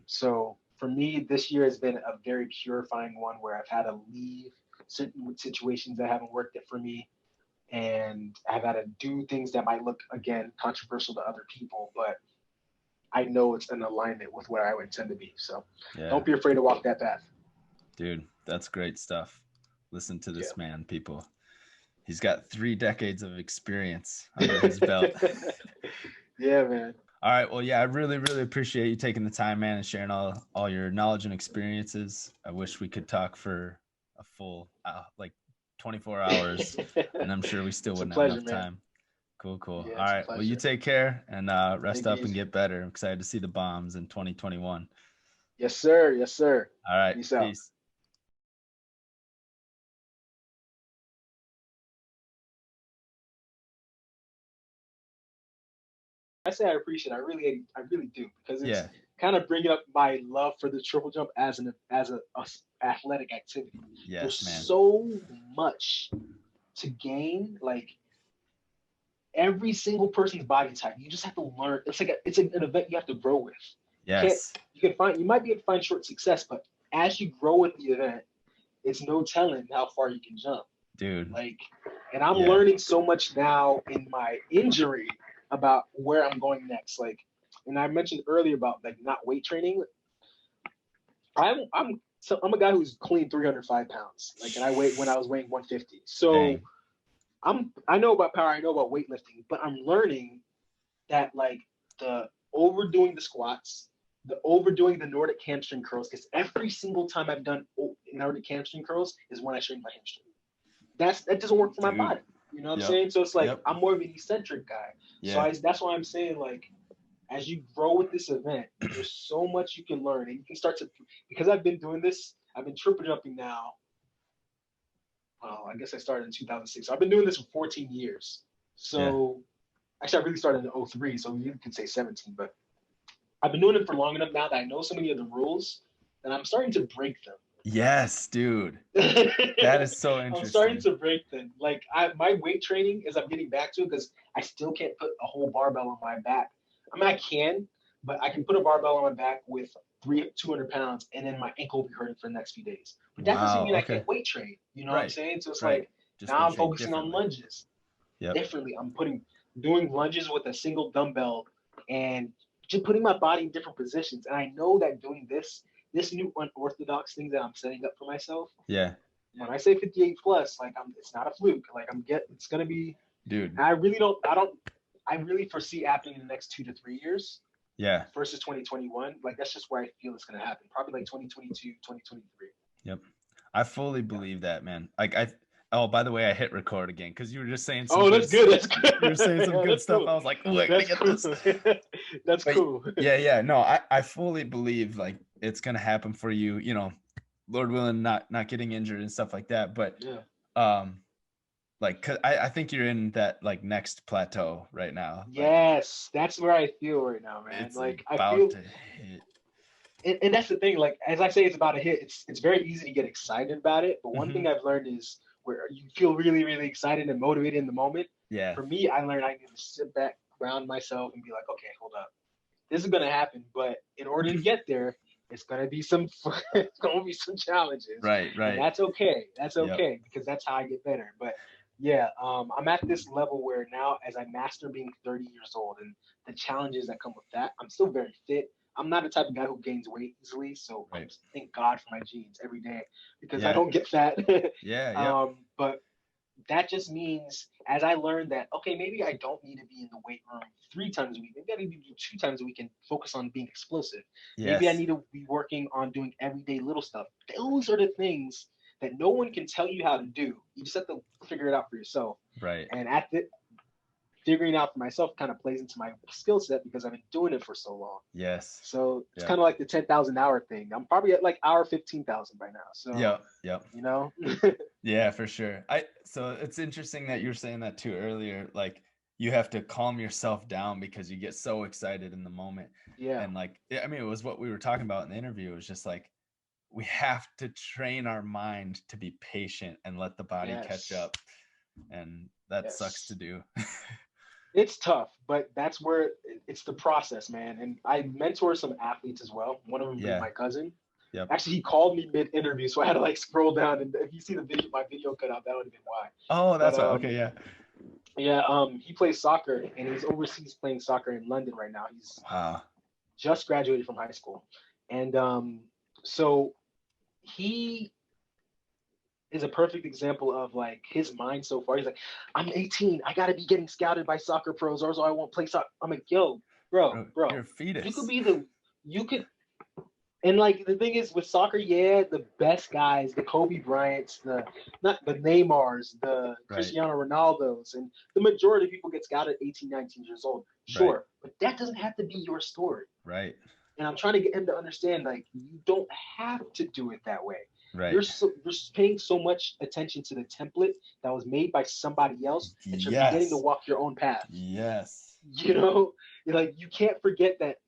Speaker 1: So for me, this year has been a very purifying one where I've had to leave certain situations that haven't worked for me, and I've had to do things that might look, again, controversial to other people, but I know it's in alignment with where I would intend to be. So don't be afraid to walk that path.
Speaker 2: Dude, that's great stuff. Listen to this man, people. He's got 3 decades of experience under his belt.
Speaker 1: Yeah, man.
Speaker 2: All right. Well, yeah, I really, really appreciate you taking the time, man, and sharing all your knowledge and experiences. I wish we could talk for a full, 24 hours, and I'm sure we still wouldn't have enough time. Cool.
Speaker 1: Yeah,
Speaker 2: all right. Well, you take care and rest up and get better. I'm excited to see the bombs in 2021.
Speaker 1: Yes, sir. Yes, sir.
Speaker 2: All right.
Speaker 1: Peace out. I say I appreciate it. I really do, because it's kind of bringing up my love for the triple jump as an athletic activity.
Speaker 2: Yes,
Speaker 1: There's
Speaker 2: man.
Speaker 1: so much to gain. Like, every single person's body type, you just have to learn. It's like it's an event you have to grow with.
Speaker 2: Yes.
Speaker 1: You might be able to find short success, but as you grow with the event, it's no telling how far you can jump.
Speaker 2: Dude.
Speaker 1: And I'm learning so much now in my injury about where I'm going next. And I mentioned earlier about not weight training. I'm a guy who's clean 305 pounds. And I when I was weighing 150. So dang. I know about power, I know about weightlifting, but I'm learning that the overdoing the squats, the overdoing the Nordic hamstring curls, because every single time I've done Nordic hamstring curls is when I strain my hamstring. That doesn't work for my body. You know what I'm saying? So it's I'm more of an eccentric guy. Yeah. So that's why I'm saying, as you grow with this event, there's so much you can learn, and you can start to, because I've been doing this, I've been triple jumping now. Well, I guess I started in 2006. So I've been doing this for 14 years. So actually, I really started in 2003, so you could say 17, but I've been doing it for long enough now that I know so many of the rules that I'm starting to break them.
Speaker 2: Yes, dude. That is so interesting.
Speaker 1: I'm starting to break them. My weight training, as I'm getting back to it, because I still can't put a whole barbell on my back. I mean, I can, but I can put a barbell on my back with 200 pounds, and then my ankle will be hurting for the next few days. But that doesn't mean I can't weight train. You know what I'm saying? So it's now I'm focusing on lunges differently. I'm doing lunges with a single dumbbell and just putting my body in different positions. And I know that doing this new unorthodox thing that I'm setting up for myself.
Speaker 2: Yeah.
Speaker 1: When I say 58 plus, it's not a fluke. It's gonna be.
Speaker 2: Dude.
Speaker 1: I really foresee happening in the next 2 to 3 years.
Speaker 2: Yeah.
Speaker 1: Versus 2021. That's just where I feel it's gonna happen. Probably 2022, 2023.
Speaker 2: Yep. I fully believe that, man. Oh, by the way, I hit record again because you were just saying
Speaker 1: some that's good. That's good.
Speaker 2: You were saying some good stuff. Cool. I was like, oh, I gotta get this.
Speaker 1: That's cool.
Speaker 2: Yeah. No, I fully believe it's gonna happen for you, Lord willing, not getting injured and stuff like that. But cause I think you're in that next plateau right now.
Speaker 1: Yes, that's where I feel right now, man.
Speaker 2: It's
Speaker 1: I
Speaker 2: about
Speaker 1: feel
Speaker 2: to hit.
Speaker 1: And that's the thing, as I say, it's about a hit. It's very easy to get excited about it, but one thing I've learned is where you feel really, really excited and motivated in the moment.
Speaker 2: Yeah.
Speaker 1: For me, I learned I need to sit back, ground myself, and be like, okay, hold up, this is gonna happen. But in order to get there, it's gonna be some challenges.
Speaker 2: Right.
Speaker 1: And that's okay. That's okay because that's how I get better. But I'm at this level where now, as I master being 30 years old and the challenges that come with that, I'm still very fit. I'm not the type of guy who gains weight easily, so I thank God for my genes every day because I don't get fat. But that just means, as I learned that, okay, maybe I don't need to be in the weight room 3 times a week. Maybe I need to do 2 times a week and focus on being explosive. Maybe I need to be working on doing everyday little stuff. Those are the things that no one can tell you how to do. You just have to figure it out for yourself.
Speaker 2: Right.
Speaker 1: And figuring out for myself kind of plays into my skill set because I've been doing it for so long.
Speaker 2: Yes.
Speaker 1: So it's kind of like the 10,000 hour thing. I'm probably at hour 15,000 by now. So
Speaker 2: Yeah, for sure. So it's interesting that you were saying that too earlier. You have to calm yourself down because you get so excited in the moment.
Speaker 1: Yeah.
Speaker 2: And it was what we were talking about in the interview. It was just we have to train our mind to be patient and let the body catch up. And that sucks to do.
Speaker 1: It's tough, but that's where it's the process, man. And I mentor some athletes as well. One of them being
Speaker 2: Yeah.
Speaker 1: my cousin.
Speaker 2: Yep.
Speaker 1: Actually, he called me mid-interview, so I had to like scroll down. And if you see the video, my video cut out, that would have been why.
Speaker 2: Oh,
Speaker 1: But
Speaker 2: that's why. Okay, yeah.
Speaker 1: yeah, he plays soccer and he's overseas playing soccer in London right now. He's
Speaker 2: Wow.
Speaker 1: just graduated from high school, and so he is a perfect example of like his mind so far. He's like, I'm 18. I gotta be getting scouted by soccer pros, or else I won't play soccer. I'm like, yo, bro,
Speaker 2: You're a
Speaker 1: you could
Speaker 2: fetus.
Speaker 1: be you could, and like the thing is with soccer, yeah, the best guys, the Kobe Bryants, not the Neymars, the Cristiano Ronaldos, and the majority of people get scouted at 18, 19 years old. Sure, but that doesn't have to be your story.
Speaker 2: Right.
Speaker 1: And I'm trying to get him to understand, like, you don't have to do it that way.
Speaker 2: Right.
Speaker 1: You're paying so much attention to the template that was made by somebody else that you're beginning to walk your own path.
Speaker 2: Yes.
Speaker 1: You know, like you can't forget that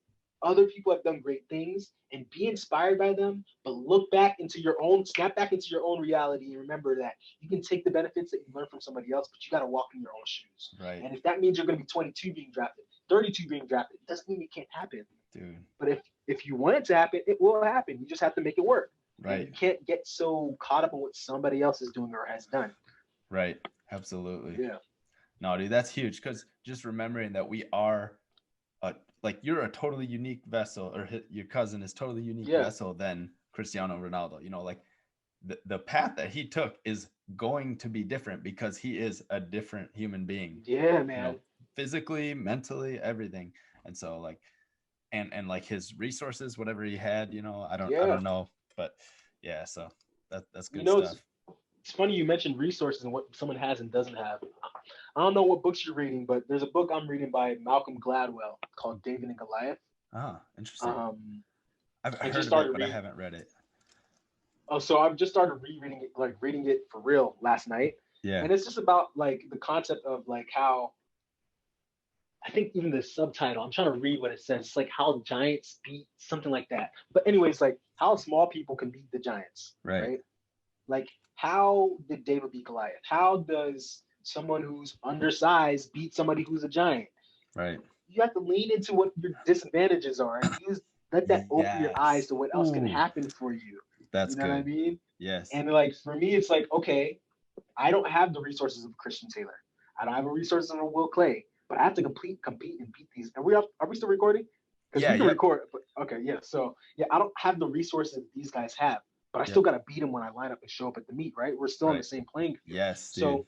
Speaker 1: other people have done great things and be inspired by them, but snap back into your own reality and remember that you can take the benefits that you learn from somebody else, but you got to walk in your own shoes.
Speaker 2: Right.
Speaker 1: And if that means you're going to be 22 being drafted, 32 being drafted, it doesn't mean it can't happen.
Speaker 2: Dude.
Speaker 1: But if you want it to happen, it will happen. You just have to make it work.
Speaker 2: Right.
Speaker 1: And you can't get so caught up in what somebody else is doing or has done.
Speaker 2: Right. Absolutely.
Speaker 1: Yeah.
Speaker 2: No, dude, that's huge, because just remembering that we are like you're a totally unique vessel, or your cousin is totally unique vessel than Cristiano Ronaldo. You know, like the path that he took is going to be different because he is a different human being.
Speaker 1: Yeah, man.
Speaker 2: You know, physically, mentally, everything. And so like, and like his resources, whatever he had, you know, I don't know, but yeah, so that's good stuff.
Speaker 1: It's funny you mentioned resources and what someone has and doesn't have. I don't know what books you're reading, but there's a book I'm reading by Malcolm Gladwell called David and Goliath.
Speaker 2: Ah, interesting. I've heard
Speaker 1: just
Speaker 2: of it, but I haven't read it.
Speaker 1: Oh, so I've just started rereading it, like reading it for real last night.
Speaker 2: Yeah.
Speaker 1: And it's just about like the concept of like how, I think even the subtitle, I'm trying to read what it says. It's like how giants beat, something like that. But anyways, like how small people can beat the giants. Right? Like how did David beat Goliath? How does someone who's undersized beat somebody who's a giant?
Speaker 2: Right.
Speaker 1: You have to lean into what your disadvantages are and let that open your eyes to what else can happen for you.
Speaker 2: That's
Speaker 1: good. You know what I mean?
Speaker 2: Yes.
Speaker 1: And like for me, it's like, okay, I don't have the resources of Christian Taylor. I don't have the resources of Will Clay, but I have to compete and beat these. Are we still recording? Because we can record. But, okay, yeah. So yeah, I don't have the resources these guys have, but I still got to beat them when I line up and show up at the meet, right? We're still on the same playing field.
Speaker 2: Yes. Dude.
Speaker 1: So,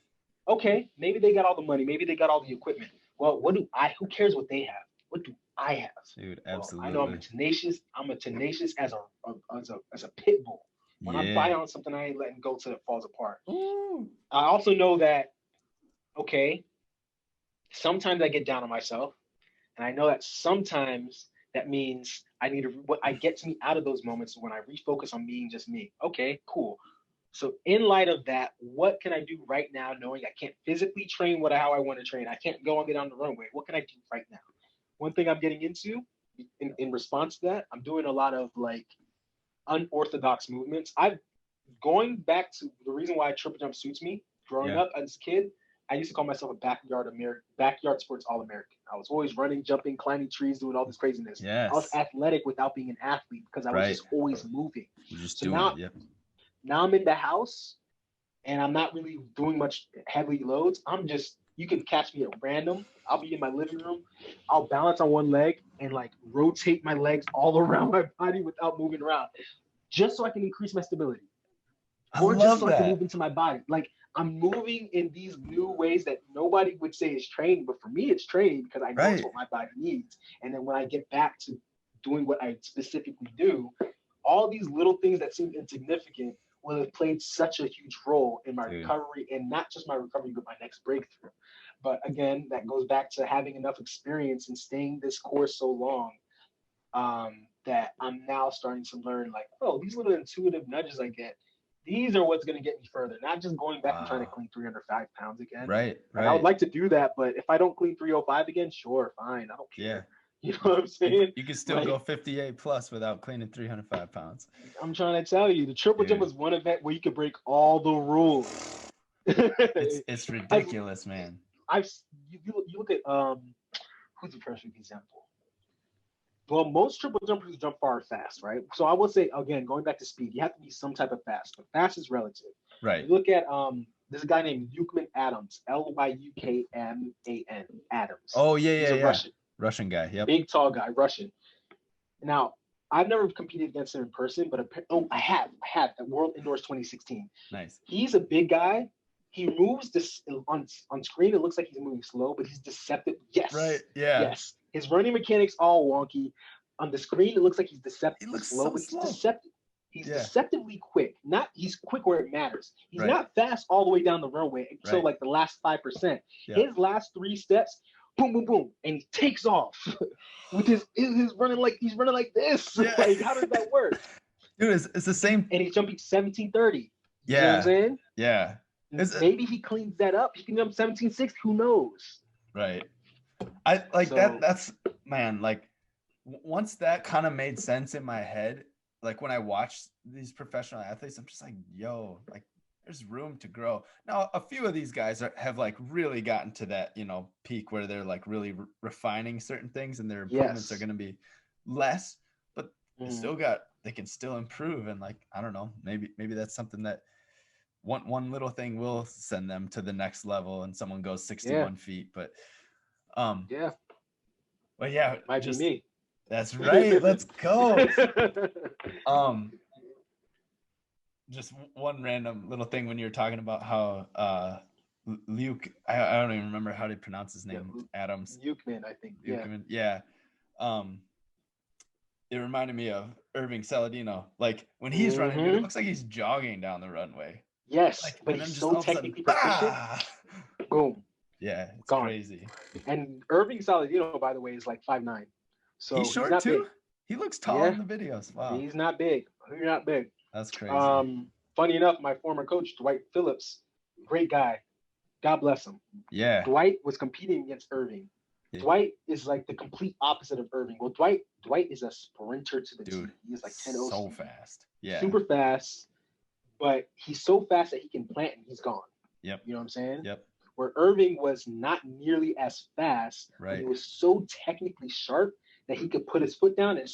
Speaker 1: okay, maybe they got all the money, maybe they got all the equipment. Well, who cares what they have? What do I have?
Speaker 2: Dude, absolutely.
Speaker 1: I know I'm tenacious as a pit bull. When I'm fighting on something, I ain't letting go till it falls apart.
Speaker 2: Ooh.
Speaker 1: I also know that, okay, sometimes I get down on myself, and I know that sometimes that means what gets me out of those moments when I refocus on being just me. Okay, cool. So in light of that, what can I do right now, knowing I can't physically train how I want to train? I can't go and get on the runway. What can I do right now? One thing I'm getting into in response to that, I'm doing a lot of like unorthodox movements. Going back to the reason why triple jump suits me. Growing up as a kid, I used to call myself a backyard sports All-American. I was always running, jumping, climbing trees, doing all this craziness.
Speaker 2: Yes.
Speaker 1: I was athletic without being an athlete because I was just always moving. Now I'm in the house and I'm not really doing much heavy loads. You can catch me at random. I'll be in my living room. I'll balance on one leg and like rotate my legs all around my body without moving around, just so I can increase my stability. I can move into my body. Like I'm moving in these new ways that nobody would say is training, but for me it's training because I know it's what my body needs. And then when I get back to doing what I specifically do, all these little things that seem insignificant will have played such a huge role in my recovery, and not just my recovery, but my next breakthrough. But again, that goes back to having enough experience and staying this course so long that I'm now starting to learn like, oh, these little intuitive nudges I get, these are what's going to get me further. Not just going back and trying to clean 305 pounds again.
Speaker 2: Right.
Speaker 1: I would like to do that, but if I don't clean 305 again, sure, fine. I don't care.
Speaker 2: Yeah.
Speaker 1: You know what I'm saying?
Speaker 2: You can still go 58 plus without cleaning 305 pounds.
Speaker 1: I'm trying to tell you, the triple jump is one event where you can break all the rules.
Speaker 2: It's ridiculous, man.
Speaker 1: you look at who's the perfect example? Well, most triple jumpers who jump far are fast, right? So I would say, again, going back to speed, you have to be some type of fast, but fast is relative.
Speaker 2: Right.
Speaker 1: You look at there's a guy named Lyukman Adams, Lyukman Adams.
Speaker 2: Oh yeah,
Speaker 1: He's a
Speaker 2: Russian guy. Yep.
Speaker 1: Big tall guy, Russian. Now, I've never competed against him in person, but I have at World Indoors 2016.
Speaker 2: Nice.
Speaker 1: He's a big guy. He moves this on screen. It looks like he's moving slow, but he's deceptive. Yes.
Speaker 2: Right. Yeah.
Speaker 1: Yes. His running mechanics all wonky. On the screen, it looks like he's deceptive.
Speaker 2: He looks
Speaker 1: slow,
Speaker 2: so
Speaker 1: but he's
Speaker 2: slow.
Speaker 1: deceptive. He's deceptively quick. He's quick where it matters. He's not fast all the way down the runway until like the last 5%. Yeah. His last 3 steps, boom, boom, boom, and he takes off with his running like this. Yeah. Like, how does that work?
Speaker 2: Dude, it's the same.
Speaker 1: And he's jumping 1730.
Speaker 2: Yeah.
Speaker 1: You know what I'm saying?
Speaker 2: Yeah.
Speaker 1: Maybe he cleans that up. He can jump 1760. Who knows?
Speaker 2: Right. I like that. That's, man, like, once that kind of made sense in my head, like when I watch these professional athletes, I'm just like, yo, like there's room to grow. Now, a few of these guys have like really gotten to that, you know, peak where they're like really refining certain things and their improvements are going to be less, but they can still improve. And like, I don't know, maybe that's something that one little thing will send them to the next level and someone goes 61 feet. But well, yeah,
Speaker 1: might be me.
Speaker 2: That's right. Let's go. Just one random little thing when you were talking about how Luke, I don't even remember how to pronounce his name. Adams.
Speaker 1: Lyukman, I think.
Speaker 2: Lyukman, yeah. It reminded me of Irving Saladino. Like when he's running, dude, it looks like he's jogging down the runway.
Speaker 1: Yes,
Speaker 2: like,
Speaker 1: but he's so technically proficient. Boom.
Speaker 2: Yeah, it's crazy.
Speaker 1: And Irving Saladino, by the way, is like 5'9". So
Speaker 2: he's short too. Big. He looks tall in the videos. Wow.
Speaker 1: He's not big. You're not big.
Speaker 2: That's crazy.
Speaker 1: Funny enough, my former coach, Dwight Phillips, great guy. God bless him.
Speaker 2: Yeah.
Speaker 1: Dwight was competing against Irving. Yeah. Dwight is like the complete opposite of Irving. Well, Dwight is a sprinter to the team. He is like 10-0.
Speaker 2: So fast. Yeah.
Speaker 1: Super fast. But he's so fast that he can plant and he's gone.
Speaker 2: Yep.
Speaker 1: You know what I'm saying?
Speaker 2: Yep.
Speaker 1: Where Irving was not nearly as fast.
Speaker 2: Right.
Speaker 1: He was so technically sharp that he could put his foot down and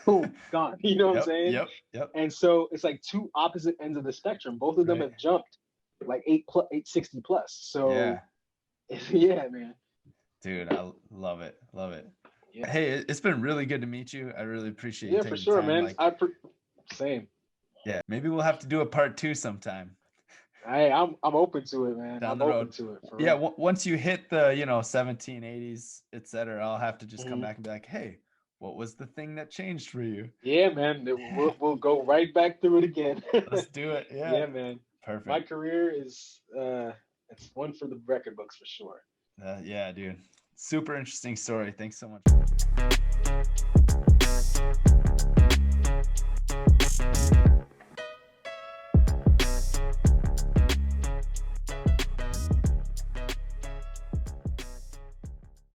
Speaker 1: boom, gone. You know what I'm saying?
Speaker 2: Yep.
Speaker 1: And so it's like two opposite ends of the spectrum. Both of them have jumped like 860 plus. So yeah, man.
Speaker 2: Dude, I love it. Yeah. Hey, it's been really good to meet you. I really appreciate you taking
Speaker 1: for sure,
Speaker 2: time.
Speaker 1: Man.
Speaker 2: Like,
Speaker 1: same.
Speaker 2: Yeah, maybe we'll have to do a part 2 sometime.
Speaker 1: Hey, I'm open to it, man.
Speaker 2: Down the road. Once you hit the 1780s, etc., I'll have to just come back and be like, hey, what was the thing that changed for you?
Speaker 1: Yeah, man. We'll go right back through it again.
Speaker 2: Let's do it. Yeah.
Speaker 1: Yeah, man.
Speaker 2: Perfect.
Speaker 1: My career is it's one for the record books for sure.
Speaker 2: Yeah, dude. Super interesting story. Thanks so much.